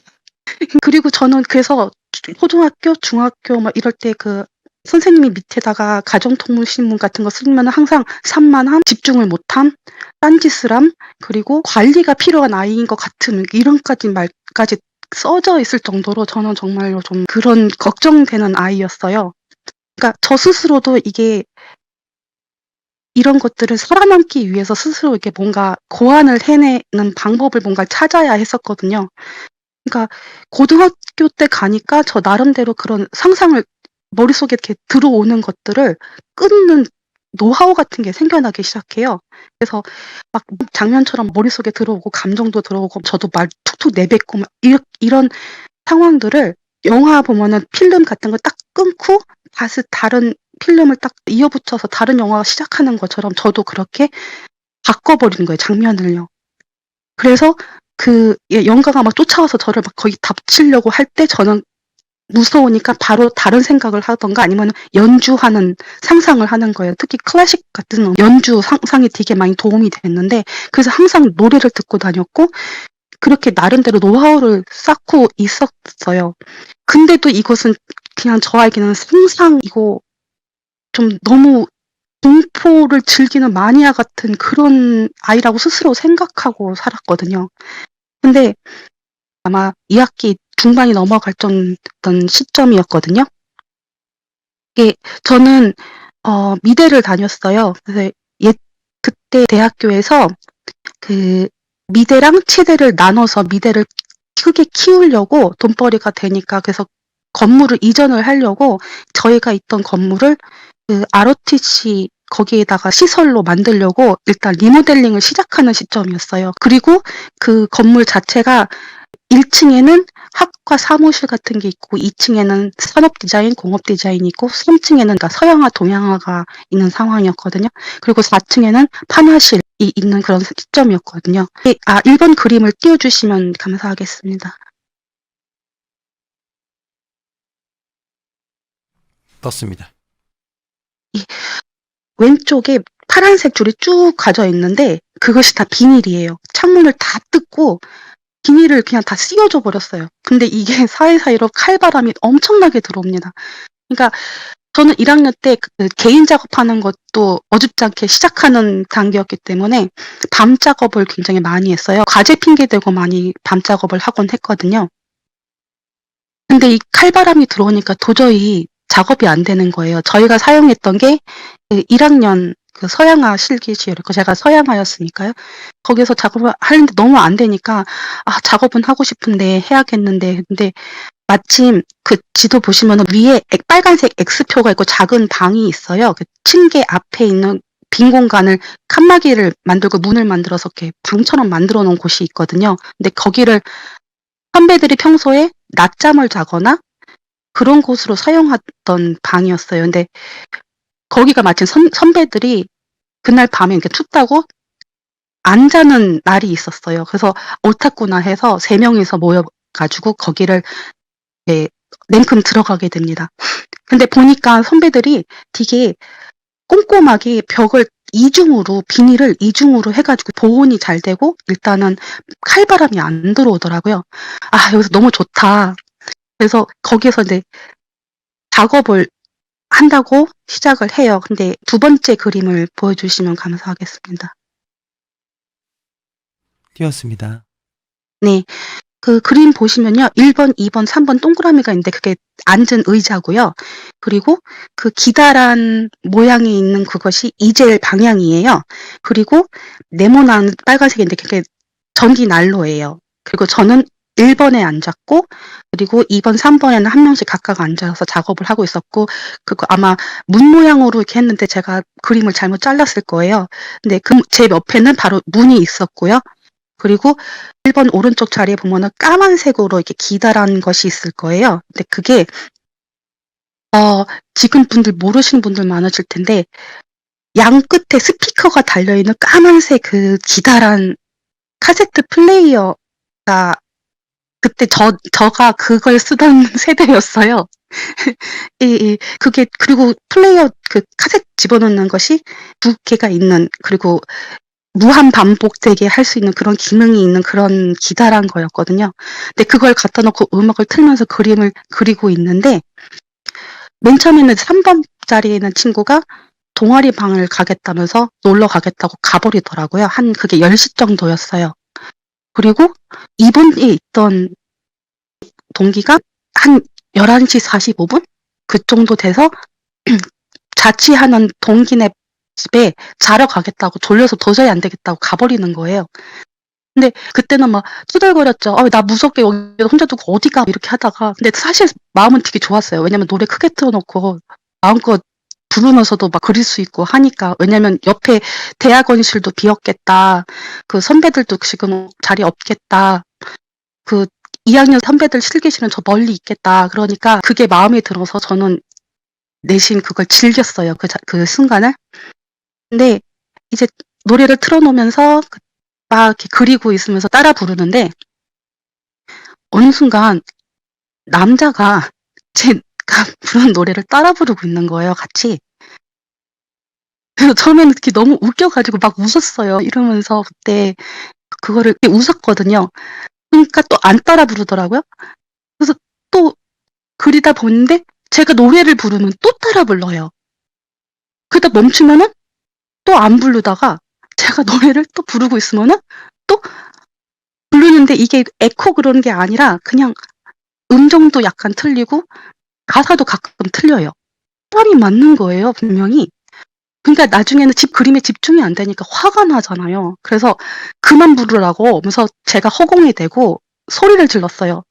그리고 저는 그래서 초등학교, 중학교 막 이럴 때 그 선생님이 밑에다가 가정통물 신문 같은 거 쓰면은 항상 산만함, 집중을 못함, 딴짓을함, 그리고 관리가 필요한 아이인 것 같은 이런까지 말까지 써져 있을 정도로 저는 정말로 좀 그런 걱정되는 아이였어요. 그러니까 저 스스로도 이게 이런 것들을 살아남기 위해서 스스로 이렇게 뭔가 고안을 해내는 방법을 뭔가 찾아야 했었거든요. 그러니까 고등학교 때 가니까 저 나름대로 그런 상상을 머릿속에 이렇게 들어오는 것들을 끊는 노하우 같은 게 생겨나기 시작해요. 그래서 막 장면처럼 머릿속에 들어오고 감정도 들어오고 저도 말 툭툭 내뱉고 막 이런 상황들을 영화 보면은 필름 같은 거 딱 끊고 다시 다른 필름을 딱 이어붙여서 다른 영화가 시작하는 것처럼 저도 그렇게 바꿔버리는 거예요, 장면을요. 그래서 영가가 막 쫓아와서 저를 막 거의 덮치려고 할 때 저는 무서우니까 바로 다른 생각을 하던가 아니면은 연주하는 상상을 하는 거예요. 특히 클래식 같은 연주 상상이 되게 많이 도움이 됐는데, 그래서 항상 노래를 듣고 다녔고 그렇게 나름대로 노하우를 쌓고 있었어요. 근데도 이것은 그냥 저에게는 상상이고 좀 너무 공포를 즐기는 마니아 같은 그런 아이라고 스스로 생각하고 살았거든요. 근데 아마 2학기 중반이 넘어갈 정도였던 시점이었거든요. 이게 저는 미대를 다녔어요. 그래서 그때 대학교에서 그 미대랑 치대를 나눠서 미대를 크게 키우려고 돈벌이가 되니까, 그래서 건물을 이전을 하려고 저희가 있던 건물을 그 ROTC 거기에다가 시설로 만들려고 일단 리모델링을 시작하는 시점이었어요. 그리고 그 건물 자체가 1층에는 학과 사무실 같은 게 있고 2층에는 산업 디자인, 공업 디자인이 있고 3층에는 그러니까 서양화, 동양화가 있는 상황이었거든요. 그리고 4층에는 판화실이 있는 그런 시점이었거든요. 1번 그림을 띄워주시면 감사하겠습니다. 떴습니다. 왼쪽에 파란색 줄이 쭉 가져 있는데 그것이 다 비닐이에요. 창문을 다 뜯고 비닐을 그냥 다 씌워줘 버렸어요. 근데 이게 사이사이로 칼바람이 엄청나게 들어옵니다. 그러니까 저는 1학년 때 그 개인 작업하는 것도 어줍지 않게 시작하는 단계였기 때문에 밤 작업을 굉장히 많이 했어요. 과제 핑계 대고 많이 밤 작업을 하곤 했거든요. 근데 이 칼바람이 들어오니까 도저히 작업이 안 되는 거예요. 저희가 사용했던 게 그 1학년 그 서양화 실기시였고 제가 서양화였으니까요. 거기서 작업을 하는데 너무 안 되니까 작업은 하고 싶은데 해야겠는데 근데 마침 그 지도 보시면은 위에 빨간색 X표가 있고 작은 방이 있어요. 그 층계 앞에 있는 빈 공간을 칸막이를 만들고 문을 만들어서 이렇게 방처럼 만들어 놓은 곳이 있거든요. 근데 거기를 선배들이 평소에 낮잠을 자거나 그런 곳으로 사용하던 방이었어요. 근데 거기가 마침 선배들이 그날 밤에 이렇게 춥다고 안 자는 날이 있었어요. 그래서 옳았구나 해서 3명이서 모여가지고 거기를 예, 냉큼 들어가게 됩니다. 근데 보니까 선배들이 되게 꼼꼼하게 벽을 비닐을 이중으로 해가지고 보온이 잘 되고 일단은 칼바람이 안 들어오더라고요. 아, 여기서 너무 좋다. 그래서 거기에서 이제 작업을 한다고 시작을 해요. 근데 두 번째 그림을 보여주시면 감사하겠습니다. 띄웠습니다. 네. 그 그림 보시면요. 1번, 2번, 3번 동그라미가 있는데 그게 앉은 의자고요. 그리고 그 기다란 모양이 있는 그것이 이젤 방향이에요. 그리고 네모난 빨간색인데 그게 전기 난로예요. 그리고 저는 1번에 앉았고 그리고 2번, 3번에는 한 명씩 각각 앉아서 작업을 하고 있었고 그거 아마 문 모양으로 이렇게 했는데 제가 그림을 잘못 잘랐을 거예요. 근데 제 옆에는 바로 문이 있었고요. 그리고 1번 오른쪽 자리에 보면은 까만색으로 이렇게 기다란 것이 있을 거예요. 근데 그게 지금 분들 모르시는 분들 많으실 텐데 양 끝에 스피커가 달려 있는 까만색 그 기다란 카세트 플레이어가 그때 저가 그걸 쓰던 세대였어요. 그게 그리고 플레이어 그 카세트 집어넣는 것이 2개가 있는 그리고 무한 반복되게 할 수 있는 그런 기능이 있는 그런 기다란 거였거든요. 근데 그걸 갖다 놓고 음악을 틀면서 그림을 그리고 있는데 맨 처음에는 3번 자리에 있는 친구가 동아리 방을 가겠다면서 놀러 가겠다고 가버리더라고요. 그게 10시 정도였어요. 그리고 2번에 있던 동기가 한 11시 45분? 그 정도 돼서 자취하는 동기네 집에 자러 가겠다고 졸려서 도저히 안 되겠다고 가버리는 거예요. 근데 그때는 막 투덜거렸죠. 나 무섭게 여기 혼자 두고 어디 가 이렇게 하다가 근데 사실 마음은 되게 좋았어요. 왜냐면 노래 크게 틀어놓고 마음껏 부르면서도 막 그릴 수 있고 하니까 왜냐면 옆에 대학원실도 비었겠다. 그 선배들도 지금 자리 없겠다. 그 2학년 선배들 실기실은 저 멀리 있겠다. 그러니까 그게 마음에 들어서 저는 내심 그걸 즐겼어요. 그 순간을. 근데 이제 노래를 틀어놓으면서 막 이렇게 그리고 있으면서 따라 부르는데 어느 순간 남자가 제가 부른 노래를 따라 부르고 있는 거예요, 같이. 그래서 처음에는 그게 너무 웃겨가지고 막 웃었어요. 이러면서 그때 그거를 이렇게 웃었거든요. 그러니까 또 안 따라 부르더라고요. 그래서 또 그리다 보는데 제가 노래를 부르면 또 따라 불러요. 그러다 멈추면은 또 안 부르다가 제가 노래를 또 부르고 있으면은 또 부르는데 이게 에코 그런 게 아니라 그냥 음정도 약간 틀리고 가사도 가끔 틀려요. 사람이 맞는 거예요, 분명히. 그러니까 나중에는 그림에 집중이 안 되니까 화가 나잖아요. 그래서 그만 부르라고 하면서 제가 허공에 대고 소리를 질렀어요.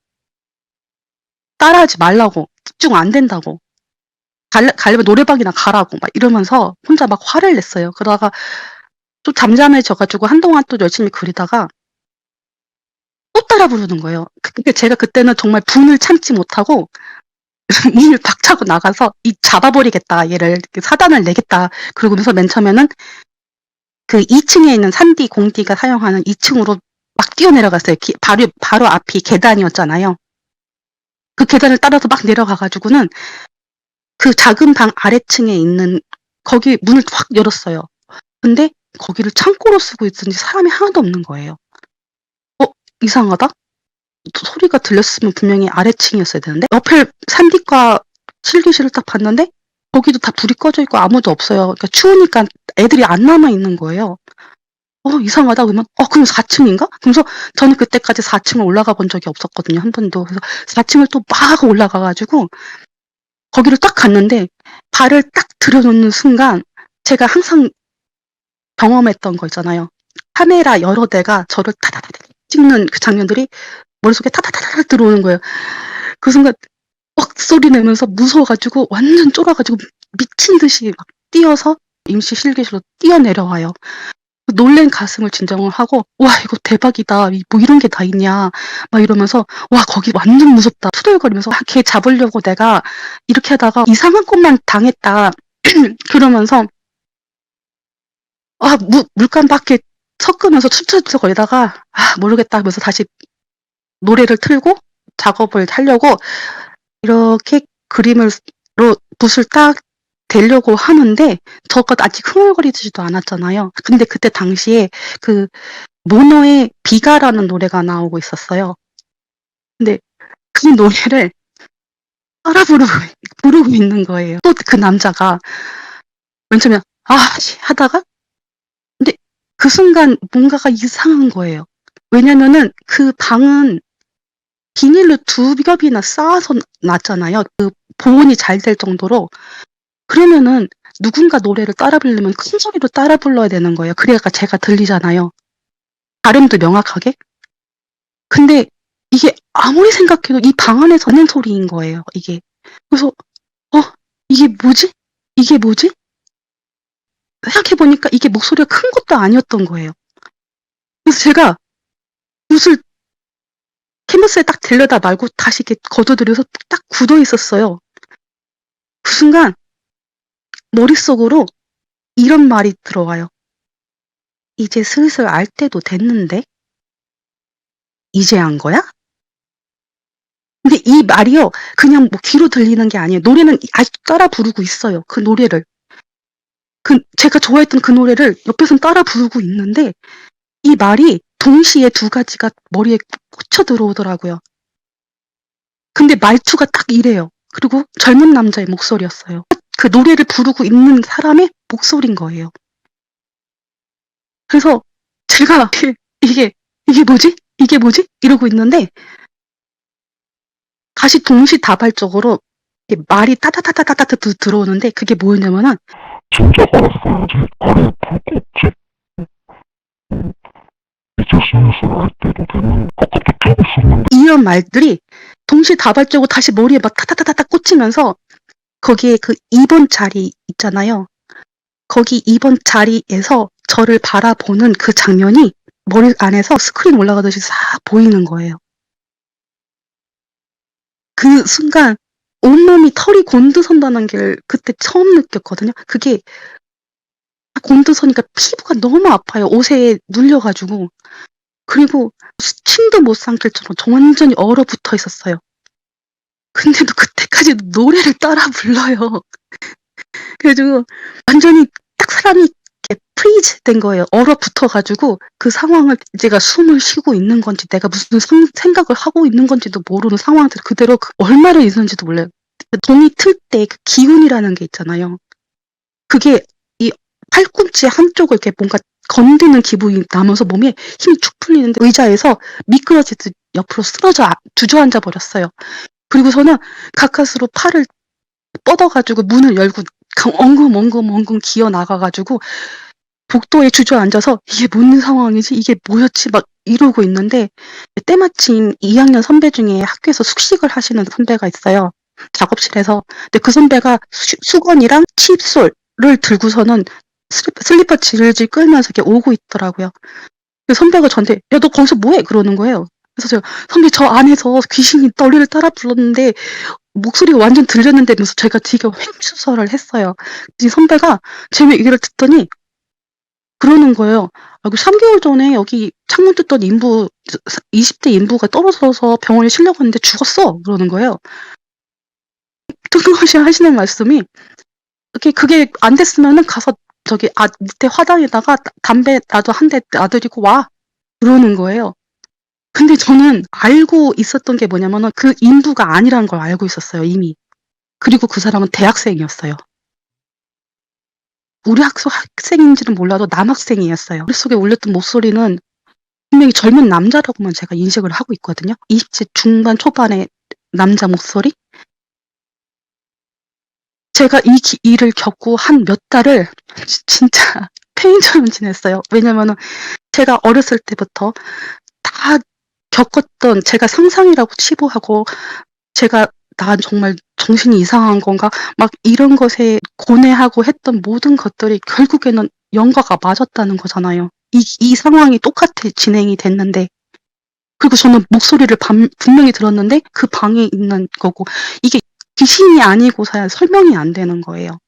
따라하지 말라고. 집중 안 된다고. 가려면 노래방이나 가라고 막 이러면서 혼자 막 화를 냈어요. 그러다가 또 잠잠해져 가지고 한동안 또 열심히 그리다가 또 따라 부르는 거예요. 근데 제가 그때는 정말 분을 참지 못하고 문을 박차고 나가서 잡아버리겠다. 얘를 사단을 내겠다. 그러면서 맨 처음에는 그 2층에 있는 산디 공디가 사용하는 2층으로 막 뛰어내려갔어요. 바로 앞이 계단이었잖아요. 그 계단을 따라서 막 내려가 가지고는 그 작은 방 아래층에 있는 거기 문을 확 열었어요. 근데 거기를 창고로 쓰고 있는지 사람이 하나도 없는 거예요. 이상하다? 소리가 들렸으면 분명히 아래층이었어야 되는데 옆에 산디과 실기실을 딱 봤는데 거기도 다 불이 꺼져 있고 아무도 없어요. 그러니까 추우니까 애들이 안 남아 있는 거예요. 이상하다 그러면 그럼 4층인가? 그러면서 저는 그때까지 4층을 올라가 본 적이 없었거든요, 한 번도. 그래서 4층을 또 막 올라가 가지고 거기를 딱 갔는데 발을 딱 들여놓는 순간 제가 항상 경험했던 거 있잖아요. 카메라 여러 대가 저를 타다다다 찍는 그 장면들이 머릿속에 타다다다 들어오는 거예요. 그 순간 억 소리 내면서 무서워가지고 완전 쫄아가지고 미친 듯이 막 뛰어서 임시 실기실로 뛰어내려와요. 놀란 가슴을 진정을 하고 와 이거 대박이다. 뭐 이런 게 다 있냐 막 이러면서 와 거기 완전 무섭다. 투덜거리면서 걔 잡으려고 내가 이렇게 하다가 이상한 것만 당했다. 그러면서 물감 밖에 섞으면서 투덜거리다가 모르겠다 하면서 다시 노래를 틀고 작업을 하려고 이렇게 붓을 딱 대려고 하는데 저가 아직 흥얼거리지도 않았잖아요. 근데 그때 당시에 그 모노의 비가라는 노래가 나오고 있었어요. 근데 그 노래를 따라 부르고 있는 거예요. 또 그 남자가 맨 처음에 하다가 근데 그 순간 뭔가가 이상한 거예요. 왜냐면은 그 방은 비닐로 2겹이나 쌓아서 놨잖아요. 그 보온이 잘 될 정도로. 그러면은 누군가 노래를 따라 부르려면 큰 소리로 따라 불러야 되는 거예요. 그래야 제가 들리잖아요. 발음도 명확하게. 근데 이게 아무리 생각해도 이 방 안에서 나는 소리인 거예요, 이게. 그래서 이게 뭐지? 이게 뭐지? 생각해 보니까 이게 목소리가 큰 것도 아니었던 거예요. 그래서 제가 붓을 캔버스에 딱 대려다 말고 다시 이렇게 걷어들여서 딱 굳어 있었어요. 그 순간 머릿속으로 이런 말이 들어와요. 이제 슬슬 알 때도 됐는데? 이제 안 거야? 근데 이 말이요, 그냥 뭐 귀로 들리는 게 아니에요. 노래는 아직도 따라 부르고 있어요. 그 노래를. 제가 좋아했던 그 노래를 옆에서 따라 부르고 있는데, 이 말이 동시에 2가지가 머리에 꽂혀 들어오더라고요. 근데 말투가 딱 이래요. 그리고 젊은 남자의 목소리였어요. 그 노래를 부르고 있는 사람의 목소리인 거예요. 그래서 제가 이게 뭐지? 이게 뭐지? 이러고 있는데 다시 동시다발적으로 이렇게 말이 따다다다다다 들어오는데 그게 뭐였냐면은 진짜 알았어야지. 아니, 볼거 없지. 이제 슬슬 알 때도 됐는데 아까도 뛰고 있었는데. 이런 말들이 동시다발적으로 다시 머리에 막 타타타타타 꽂히면서 거기에 그 2번 자리 있잖아요. 거기 2번 자리에서 저를 바라보는 그 장면이 머리 안에서 스크린 올라가듯이 싹 보이는 거예요. 그 순간 온몸이 털이 곤두선다는 게 그때 처음 느꼈거든요. 그게 곤두서니까 피부가 너무 아파요. 옷에 눌려가지고. 그리고 침도 못 삼킬 정도로 완전히 얼어붙어 있었어요. 근데도 그때까지도 노래를 따라 불러요. 그래가지고 완전히 딱 사람이 이렇게 프리즈 된 거예요. 얼어붙어가지고 그 상황을 제가 숨을 쉬고 있는 건지 내가 무슨 생각을 하고 있는 건지도 모르는 상황들 그대로 얼마를 있었는지도 몰라요. 그 동이 틀 때 그 기운이라는 게 있잖아요. 그게 이 팔꿈치 한쪽을 이렇게 뭔가 건드는 기분이 나면서 몸에 힘이 축 풀리는데 의자에서 미끄러지듯 옆으로 쓰러져 주저앉아 버렸어요. 그리고서는 가까스로 팔을 뻗어가지고 문을 열고 엉금엉금 기어 나가가지고 복도에 주저앉아서 이게 뭔 상황이지? 이게 뭐였지? 막 이러고 있는데 때마침 2학년 선배 중에 학교에서 숙식을 하시는 선배가 있어요. 작업실에서. 근데 그 선배가 수건이랑 칫솔을 들고서는 슬리퍼 질질 끌면서 이렇게 오고 있더라고요. 선배가 저한테 야 너 거기서 뭐해? 그러는 거예요. 그래서 제가 선배 저 안에서 귀신이 노래를 따라 불렀는데 목소리가 완전 들렸는데 하면서 제가 되게 횡추설을 했어요. 이 선배가 제 얘기를 듣더니 그러는 거예요. 그 3개월 전에 여기 창문 뜯던 20대 인부가 떨어져서 병원에 실려갔는데 죽었어. 그러는 거예요. 뜬금없이 하시는 말씀이 그게 안 됐으면은 가서 저기 밑에 화단에다가 담배 나도 한 대 놔드리고 와. 그러는 거예요. 근데 저는 알고 있었던 게 뭐냐면은 그 인부가 아니라는 걸 알고 있었어요, 이미. 그리고 그 사람은 대학생이었어요. 우리 학생인지는 몰라도 남학생이었어요. 머릿속에 울렸던 목소리는 분명히 젊은 남자라고만 제가 인식을 하고 있거든요. 20대 중반 초반의 남자 목소리? 제가 이 일을 겪고 한 몇 달을 진짜 폐인처럼 지냈어요. 왜냐면은 제가 어렸을 때부터 다 겪었던 제가 상상이라고 치부하고 제가 '난 정말 정신이 이상한 건가?' 막 이런 것에 고뇌하고 했던 모든 것들이 결국에는 영과가 맞았다는 거잖아요. 이 상황이 똑같이 진행이 됐는데, 그리고 저는 목소리를 분명히 들었는데 그 방에 있는 거고, 이게 귀신이 아니고서야 설명이 안 되는 거예요.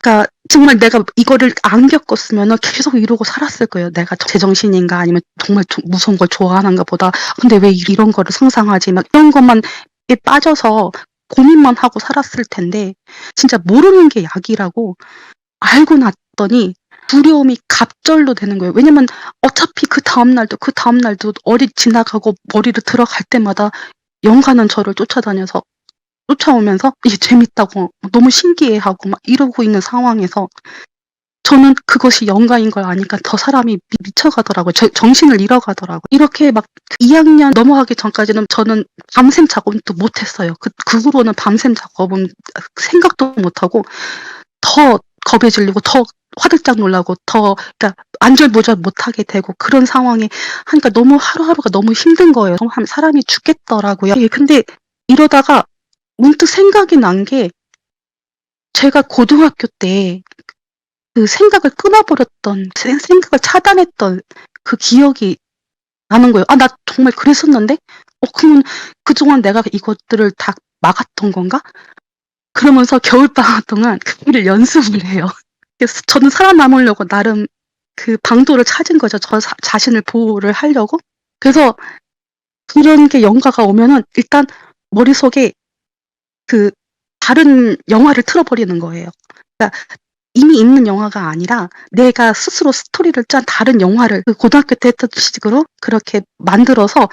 그러니까 정말 내가 이거를 안 겪었으면은 계속 이러고 살았을 거예요. '내가 제정신인가? 아니면 정말 무서운 걸 좋아하는가 보다. 근데 왜 이런 거를 상상하지?' 막 이런 것만 에 빠져서 고민만 하고 살았을 텐데, 진짜 모르는 게 약이라고 알고 났더니 두려움이 갑절로 되는 거예요. 왜냐면 어차피 그다음 날도 어디 지나가고 머리로 들어갈 때마다 영가는 저를 쫓아오면서 이게 재밌다고 너무 신기해하고 막 이러고 있는 상황에서 저는 그것이 영가인 걸 아니까 더 사람이 미쳐가더라고요. 정신을 잃어가더라고요. 이렇게 막 2학년 넘어가기 전까지는 저는 밤샘 작업은 또 못했어요. 그 후로는 밤샘 작업은 생각도 못하고 더 겁에 질리고 더 화들짝 놀라고 더, 그러니까 안절부절 못하게 되고 그런 상황에 하니까 너무 하루하루가 너무 힘든 거예요. 정말 사람이 죽겠더라고요. 예, 근데 이러다가 문득 생각이 난 게, 제가 고등학교 때 그 생각을 끊어버렸던, 생각을 차단했던 그 기억이 나는 거예요. '아, 나 정말 그랬었는데? 그러면 그동안 내가 이것들을 다 막았던 건가?' 그러면서 겨울방학 동안 그거를 연습을 해요. 그래서 저는 살아남으려고 나름 그 방도를 찾은 거죠. 저 자신을 보호를 하려고. 그래서 그런 게 영가가 오면은 일단 머릿속에 그 다른 영화를 틀어 버리는 거예요. 그러니까 이미 있는 영화가 아니라 내가 스스로 스토리를 짠 다른 영화를 그 고등학교 때 했던 식으로 그렇게 만들어서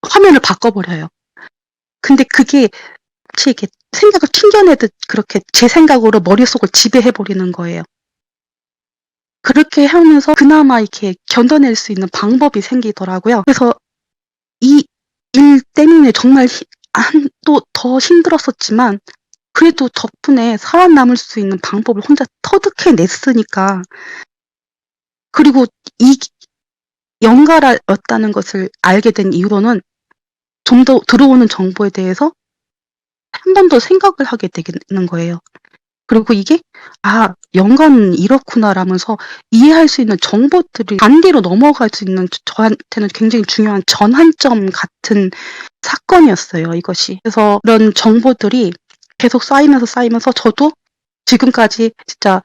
화면을 바꿔 버려요. 근데 그게 마치 이렇게 생각을 튕겨내듯 그렇게 제 생각으로 머릿속을 지배해 버리는 거예요. 그렇게 하면서 그나마 이렇게 견뎌낼 수 있는 방법이 생기더라고요. 그래서 이 일 때문에 정말 또 더 힘들었었지만 그래도 덕분에 살아남을 수 있는 방법을 혼자 터득해 냈으니까, 그리고 이 연가라였다는 것을 알게 된 이후로는 좀 더 들어오는 정보에 대해서 한 번 더 생각을 하게 되는 거예요. 그리고 이게 '아, 연가는 이렇구나.'라면서 이해할 수 있는 정보들이 단계로 넘어갈 수 있는, 저한테는 굉장히 중요한 전환점 같은 사건이었어요, 이것이. 그래서 이런 정보들이 계속 쌓이면서 저도 지금까지 진짜,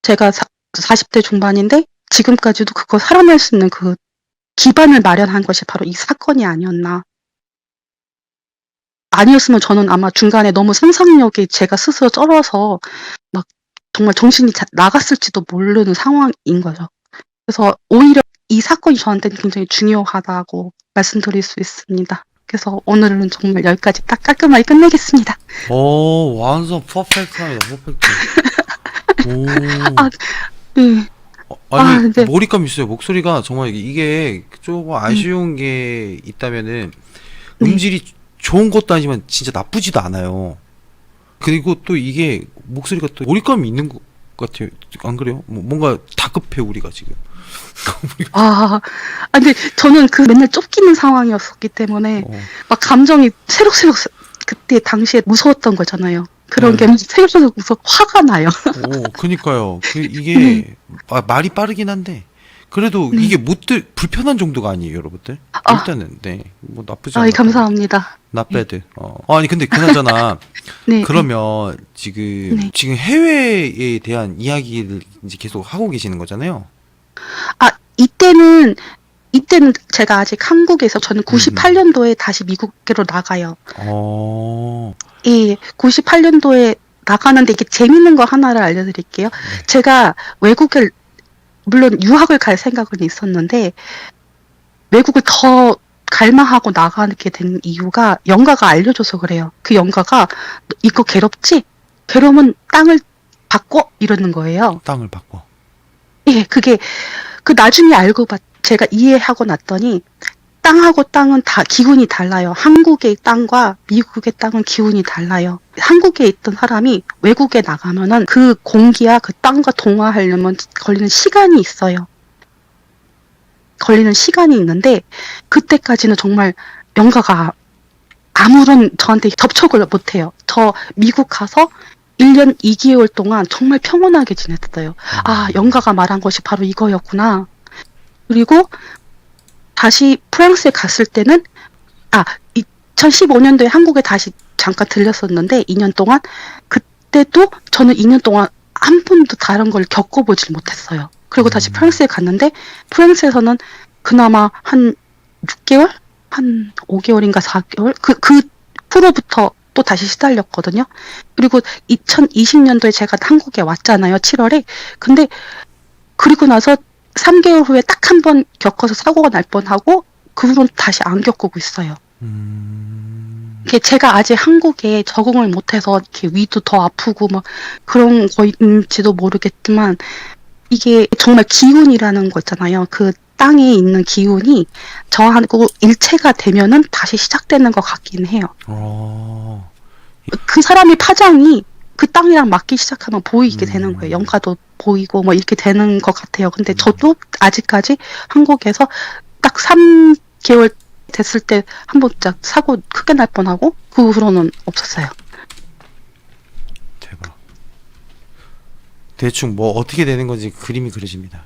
제가 40대 중반인데 지금까지도 그거 살아낼 수 있는 그 기반을 마련한 것이 바로 이 사건이 아니었나. 아니었으면 저는 아마 중간에 너무 상상력이 제가 스스로 쩔어서 막 정말 정신이 나갔을지도 모르는 상황인 거죠. 그래서 오히려 이 사건이 저한테는 굉장히 중요하다고 말씀드릴 수 있습니다. 그래서 오늘은 정말 여기까지 딱 깔끔하게 끝내겠습니다. 완전 퍼펙트합니다. 퍼펙트. 오. 아, 네. 아니, 네. 몰입감 있어요. 목소리가 정말 이게 조금 아쉬운 게 있다면은 네. 음질이 좋은 것도 아니지만 진짜 나쁘지도 않아요. 그리고 또 이게 목소리가 또 몰입감이 있는 것 같아요. 안 그래요? 뭔가 다급해 우리가 지금. 근데 저는 그 맨날 쫓기는 상황이었었기 때문에 어. 막 감정이 새록새록, 그때 당시에 무서웠던 거잖아요. 그런 게 네. 새록새록 화가 나요. 그니까요. 이게 네. 말이 빠르긴 한데 그래도 네. 이게 불편한 정도가 아니에요, 여러분들. 일단은 네, 뭐 나쁘지 예, 않아요. 감사합니다. 나빼드. 아니 근데 그나저나 네. 그러면 지금 네. 해외에 대한 이야기를 이제 계속 하고 계시는 거잖아요. 이때는 제가 아직 한국에서, 저는 98년도에 다시 미국으로 나가요. 예, 98년도에 나가는데 이게 재밌는 거 하나를 알려드릴게요. 네. 제가 외국을, 물론 유학을 갈 생각은 있었는데 외국을 더 갈망하고 나가게 된 이유가 영가가 알려줘서 그래요. 그 영가가 "너 이거 괴롭지? 괴로우면 땅을 바꿔." 이러는 거예요. 땅을 바꿔. 예, 그게 나중에 제가 이해하고 났더니 땅하고 땅은 다 기운이 달라요. 한국의 땅과 미국의 땅은 기운이 달라요. 한국에 있던 사람이 외국에 나가면은 그 공기와 그 땅과 동화하려면 걸리는 시간이 있어요. 걸리는 시간이 있는데 그때까지는 정말 영가가 아무런 저한테 접촉을 못 해요. 저 미국 가서 1년 2개월 동안 정말 평온하게 지냈어요. 아, 영가가 말한 것이 바로 이거였구나. 그리고 다시 프랑스에 갔을 때는 2015년도에 한국에 다시 잠깐 들렸었는데 2년 동안 그때도 저는 2년 동안 한 번도 다른 걸 겪어보질 못했어요. 그리고 다시 프랑스에 갔는데 프랑스에서는 그나마 한 6개월? 한 5개월인가 4개월? 그 후로부터 또 다시 시달렸거든요. 그리고 2020년도에 제가 한국에 왔잖아요. 7월에. 근데 그리고 나서 3개월 후에 딱 한 번 겪어서 사고가 날 뻔하고 그 후로는 다시 안 겪고 있어요. 이게 제가 아직 한국에 적응을 못해서 이렇게 위도 더 아프고 막 그런 거인지도 모르겠지만 이게 정말 기운이라는 거 있잖아요. 그 땅에 있는 기운이 저하고 일체가 되면은 다시 시작되는 것 같긴 해요. 그 사람의 파장이 그 땅이랑 맞기 시작하면 보이게 되는 거예요. 영가도 보이고 뭐 이렇게 되는 것 같아요. 근데 저도 아직까지 한국에서 딱 3개월 됐을 때 한 번 딱 사고 크게 날 뻔하고 그 후로는 없었어요. 대박. 대충 뭐 어떻게 되는 건지 그림이 그려집니다.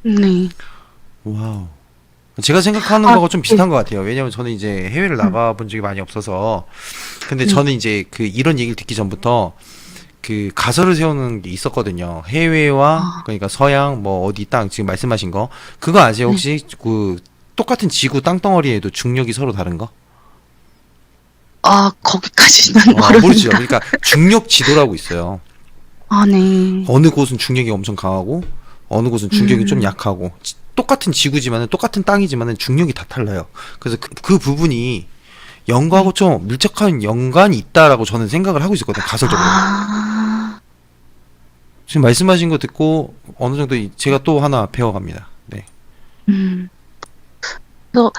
네. 와우. 제가 생각하는 거가 좀 비슷한 것 같아요. 왜냐면 저는 이제 해외를 나가본 적이 많이 없어서. 근데 저는 이제 이런 얘기를 듣기 전부터 그 가설을 세우는 게 있었거든요. 해외와 그러니까 서양 뭐 어디 땅 지금 말씀하신 거 그거 아세요? 혹시 그 똑같은 지구 땅덩어리에도 중력이 서로 다른 거? 거기까지는 모르죠. 모릅니다. 그러니까 중력 지도라고 있어요. 네. 어느 곳은 중력이 엄청 강하고 어느 곳은 중력이 좀 약하고 똑같은 지구지만은 똑같은 땅이지만은 중력이 다 달라요. 그래서 그 부분이 영과하고 좀 밀접한 연관이 있다라고 저는 생각을 하고 있었거든요. 가설적으로. 지금 말씀하신 거 듣고 어느 정도 제가 또 하나 배워갑니다. 네. 그래서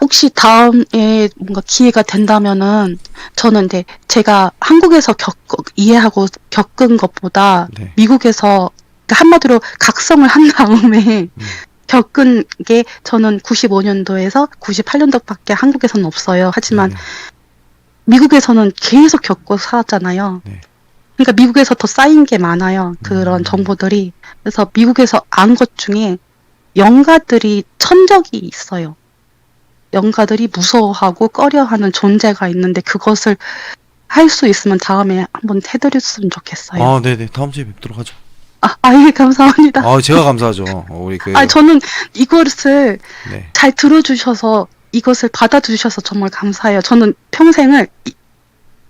혹시 다음에 뭔가 기회가 된다면은 저는 이제 제가 한국에서 이해하고 겪은 것보다 네. 미국에서 한마디로 각성을 한 다음에 겪은 게 저는 95년도에서 98년도밖에 한국에서는 없어요. 하지만 네. 미국에서는 계속 겪고 살았잖아요. 네. 그러니까 미국에서 더 쌓인 게 많아요. 그런 정보들이. 그래서 미국에서 안 것 중에 영가들이 천적이 있어요. 영가들이 무서워하고 꺼려하는 존재가 있는데 그것을 할 수 있으면 다음에 한번 해드렸으면 좋겠어요. 네네. 다음 주에 뵙도록 하죠. 예, 감사합니다. 제가 감사하죠. 우리 저는 이것을 네. 잘 들어주셔서 이것을 받아주셔서 정말 감사해요. 저는 평생을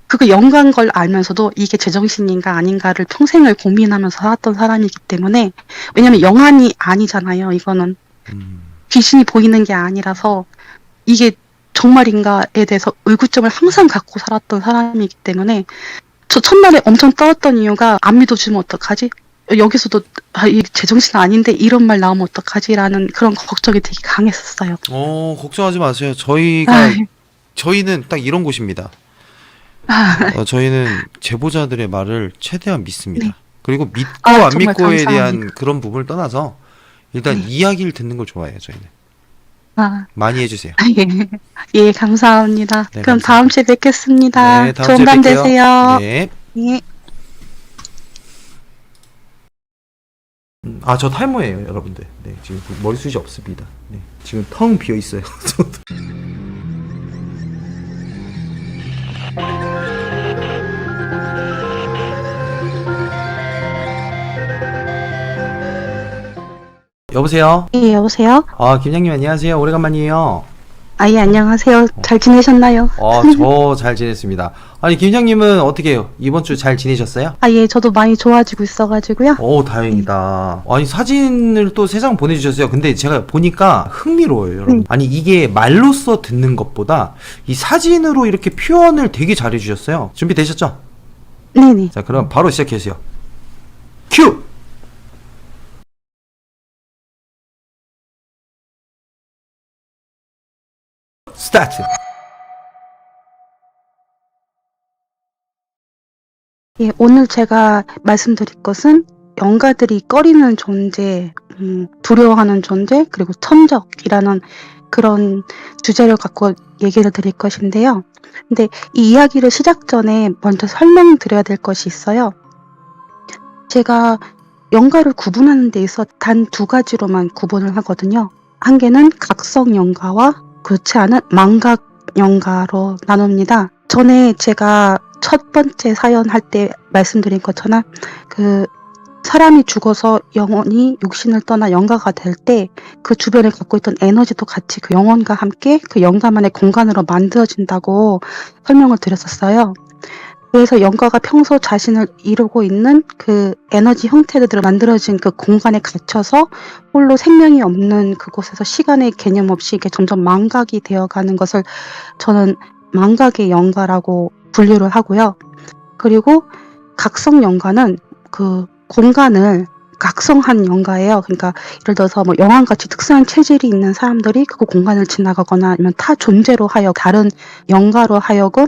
그거 영가인 걸 알면서도 이게 제정신인가 아닌가를 평생을 고민하면서 살았던 사람이기 때문에 왜냐면 영안이 아니잖아요. 이거는 귀신이 보이는 게 아니라서 이게 정말인가에 대해서 의구점을 항상 갖고 살았던 사람이기 때문에 저 첫날에 엄청 떨었던 이유가 안 믿어주면 어떡하지? 여기서도 이 제정신 아닌데 이런 말 나오면 어떡하지라는 그런 걱정이 되게 강했었어요. 걱정하지 마세요. 저희는 딱 이런 곳입니다. 저희는 제보자들의 말을 최대한 믿습니다. 네. 그리고 믿고 안 정말 믿고에 대한 감사합니다. 그런 부분을 떠나서 일단 이야기를 듣는 걸 좋아해요. 저희는 많이 해주세요. 예, 감사합니다. 네, 그럼 감사합니다. 다음 주에 뵙겠습니다. 네, 다음 좋은 주에 밤 뵐게요. 되세요. 네. 예. 저 탈모예요, 여러분들. 네, 지금 머리숱이 없습니다. 네, 지금 텅 비어 있어요. 여보세요? 예, 여보세요? 김장님 안녕하세요. 오래간만이에요. 예, 안녕하세요. 잘 지내셨나요? 저 잘 지냈습니다. 아니, 김장님은 어떻게 해요? 이번 주 잘 지내셨어요? 예, 저도 많이 좋아지고 있어가지고요. 다행이다. 아니, 사진을 또 3장 보내주셨어요. 근데 제가 보니까 흥미로워요, 여러분. 아니, 이게 말로써 듣는 것보다 이 사진으로 이렇게 표현을 되게 잘해주셨어요. 준비되셨죠? 네네. 자, 그럼 바로 시작해주세요. 큐! 스타트! 예, 오늘 제가 말씀드릴 것은 영가들이 꺼리는 존재, 두려워하는 존재, 그리고 천적이라는 그런 주제를 갖고 얘기를 드릴 것인데요. 근데 이 이야기를 시작 전에 먼저 설명드려야 될 것이 있어요. 제가 영가를 구분하는 데 있어 단 두 가지로만 구분을 하거든요. 한 개는 각성 영가와 그렇지 않은 망각 영가로 나눕니다. 전에 제가 첫 번째 사연 할 때 말씀드린 것처럼 사람이 죽어서 영혼이 육신을 떠나 영가가 될 때 그 주변에 갖고 있던 에너지도 같이 그 영혼과 함께 그 영가만의 공간으로 만들어진다고 설명을 드렸었어요. 그래서 영가가 평소 자신을 이루고 있는 그 에너지 형태들로 만들어진 그 공간에 갇혀서 홀로 생명이 없는 그곳에서 시간의 개념 없이 이게 점점 망각이 되어가는 것을 저는 망각의 영가라고 분류를 하고요. 그리고 각성 영가는 그 공간을 각성한 영가예요. 그러니까 예를 들어서 뭐 여왕같이 특수한 체질이 있는 사람들이 그 공간을 지나가거나 아니면 타 존재로 하여 다른 영가로 하여금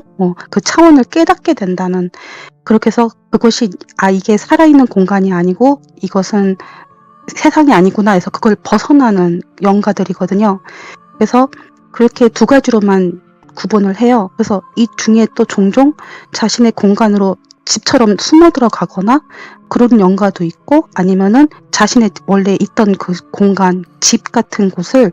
그 차원을 깨닫게 된다는, 그렇게 해서 그것이 이게 살아있는 공간이 아니고 이것은 세상이 아니구나 해서 그걸 벗어나는 영가들이거든요. 그래서 그렇게 두 가지로만 구분을 해요. 그래서 이 중에 또 종종 자신의 공간으로 집처럼 숨어 들어가거나 그런 영가도 있고, 아니면은 자신의 원래 있던 그 공간, 집 같은 곳을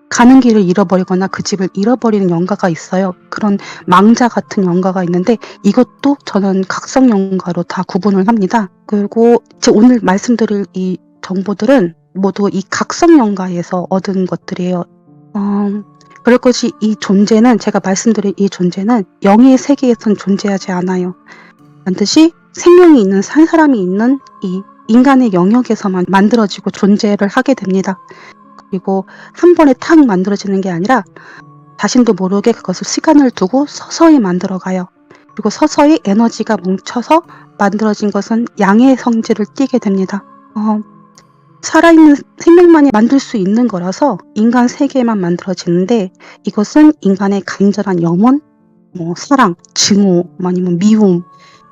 가는 길을 잃어버리거나 그 집을 잃어버리는 영가가 있어요. 그런 망자 같은 영가가 있는데 이것도 저는 각성 영가로 다 구분을 합니다. 그리고 오늘 말씀드릴 이 정보들은 모두 이 각성 영가에서 얻은 것들이에요. 그럴 것이 이 존재는, 제가 말씀드린 이 존재는 영의 세계에선 존재하지 않아요. 반드시 생명이 있는 한 사람이 있는 이 인간의 영역에서만 만들어지고 존재를 하게 됩니다. 그리고 한 번에 탁 만들어지는 게 아니라 자신도 모르게 그것을 시간을 두고 서서히 만들어가요. 그리고 서서히 에너지가 뭉쳐서 만들어진 것은 양의 성질을 띠게 됩니다. 살아있는 생명만이 만들 수 있는 거라서 인간 세계만 만들어지는데, 이것은 인간의 간절한 염원, 사랑, 증오, 아니면 미움,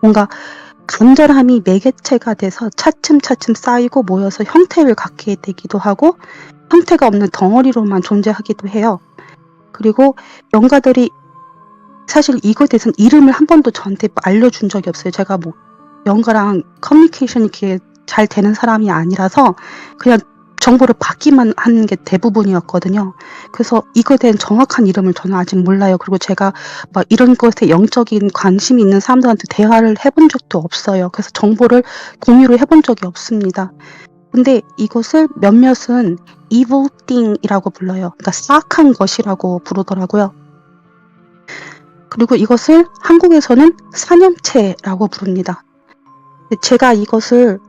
뭔가 간절함이 매개체가 돼서 차츰차츰 쌓이고 모여서 형태를 갖게 되기도 하고 형태가 없는 덩어리로만 존재하기도 해요. 그리고 영가들이 사실 이거에 대해서는 이름을 한 번도 저한테 알려준 적이 없어요. 제가 영가랑 커뮤니케이션이 이렇게 잘 되는 사람이 아니라서 그냥 정보를 받기만 하는 게 대부분이었거든요. 그래서 이거에 대한 정확한 이름을 저는 아직 몰라요. 그리고 제가 막 이런 것에 영적인 관심이 있는 사람들한테 대화를 해본 적도 없어요. 그래서 정보를 공유를 해본 적이 없습니다. 근데 이것을 몇몇은 evil thing이라고 불러요. 그러니까 사악한 것이라고 부르더라고요. 그리고 이것을 한국에서는 사념체라고 부릅니다. 제가 이것을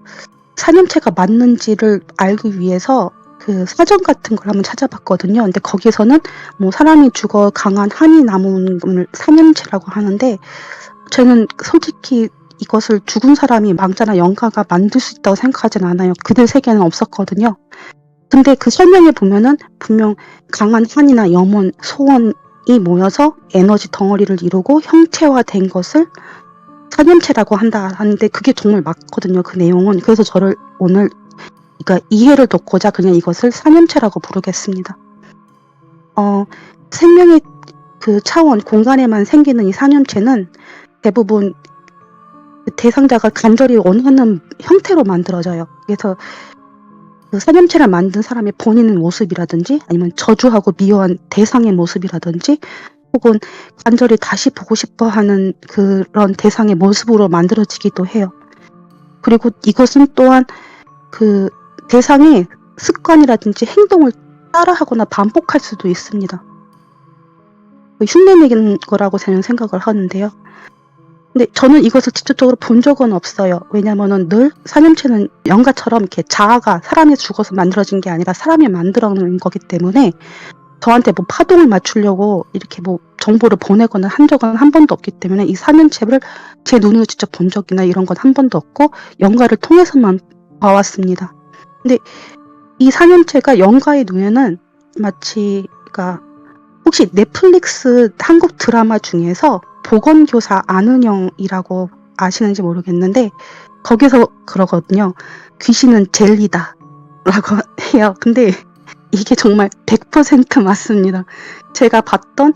사념체가 맞는지를 알기 위해서 그 사전 같은 걸 한번 찾아봤거든요. 근데 거기에서는 사람이 죽어 강한 한이 남은 걸 사념체라고 하는데, 저는 솔직히 이것을 죽은 사람이 망자나 영가가 만들 수 있다고 생각하진 않아요. 그들 세계는 없었거든요. 근데 그 설명에 보면은 분명 강한 한이나 염원, 소원이 모여서 에너지 덩어리를 이루고 형체화된 것을 사념체라고 한다 하는데, 그게 정말 맞거든요. 그 내용은. 그래서 저를 오늘 이해를 돕고자 그냥 이것을 사념체라고 부르겠습니다. 생명의 그 차원, 공간에만 생기는 이 사념체는 대부분 대상자가 간절히 원하는 형태로 만들어져요. 그래서 그 사념체를 만든 사람의 본인의 모습이라든지, 아니면 저주하고 미워한 대상의 모습이라든지, 혹은 간절히 다시 보고 싶어 하는 그런 대상의 모습으로 만들어지기도 해요. 그리고 이것은 또한 그 대상의 습관이라든지 행동을 따라하거나 반복할 수도 있습니다. 흉내내는 거라고 저는 생각을 하는데요. 근데 저는 이것을 직접적으로 본 적은 없어요. 왜냐면은 늘 사념체는 영가처럼 이렇게 자아가 사람이 죽어서 만들어진 게 아니라 사람이 만들어낸 거기 때문에 저한테 파동을 맞추려고 이렇게 정보를 보내거나 한 적은 한 번도 없기 때문에 이 사념체를 제 눈으로 직접 본 적이나 이런 건 한 번도 없고 영가를 통해서만 봐왔습니다. 근데 이 사념체가 영가의 눈에는 마치, 그러니까 혹시 넷플릭스 한국 드라마 중에서 보건교사 안은영이라고 아시는지 모르겠는데 거기서 그러거든요. 귀신은 젤리다 라고 해요. 근데 이게 정말 100% 맞습니다. 제가 봤던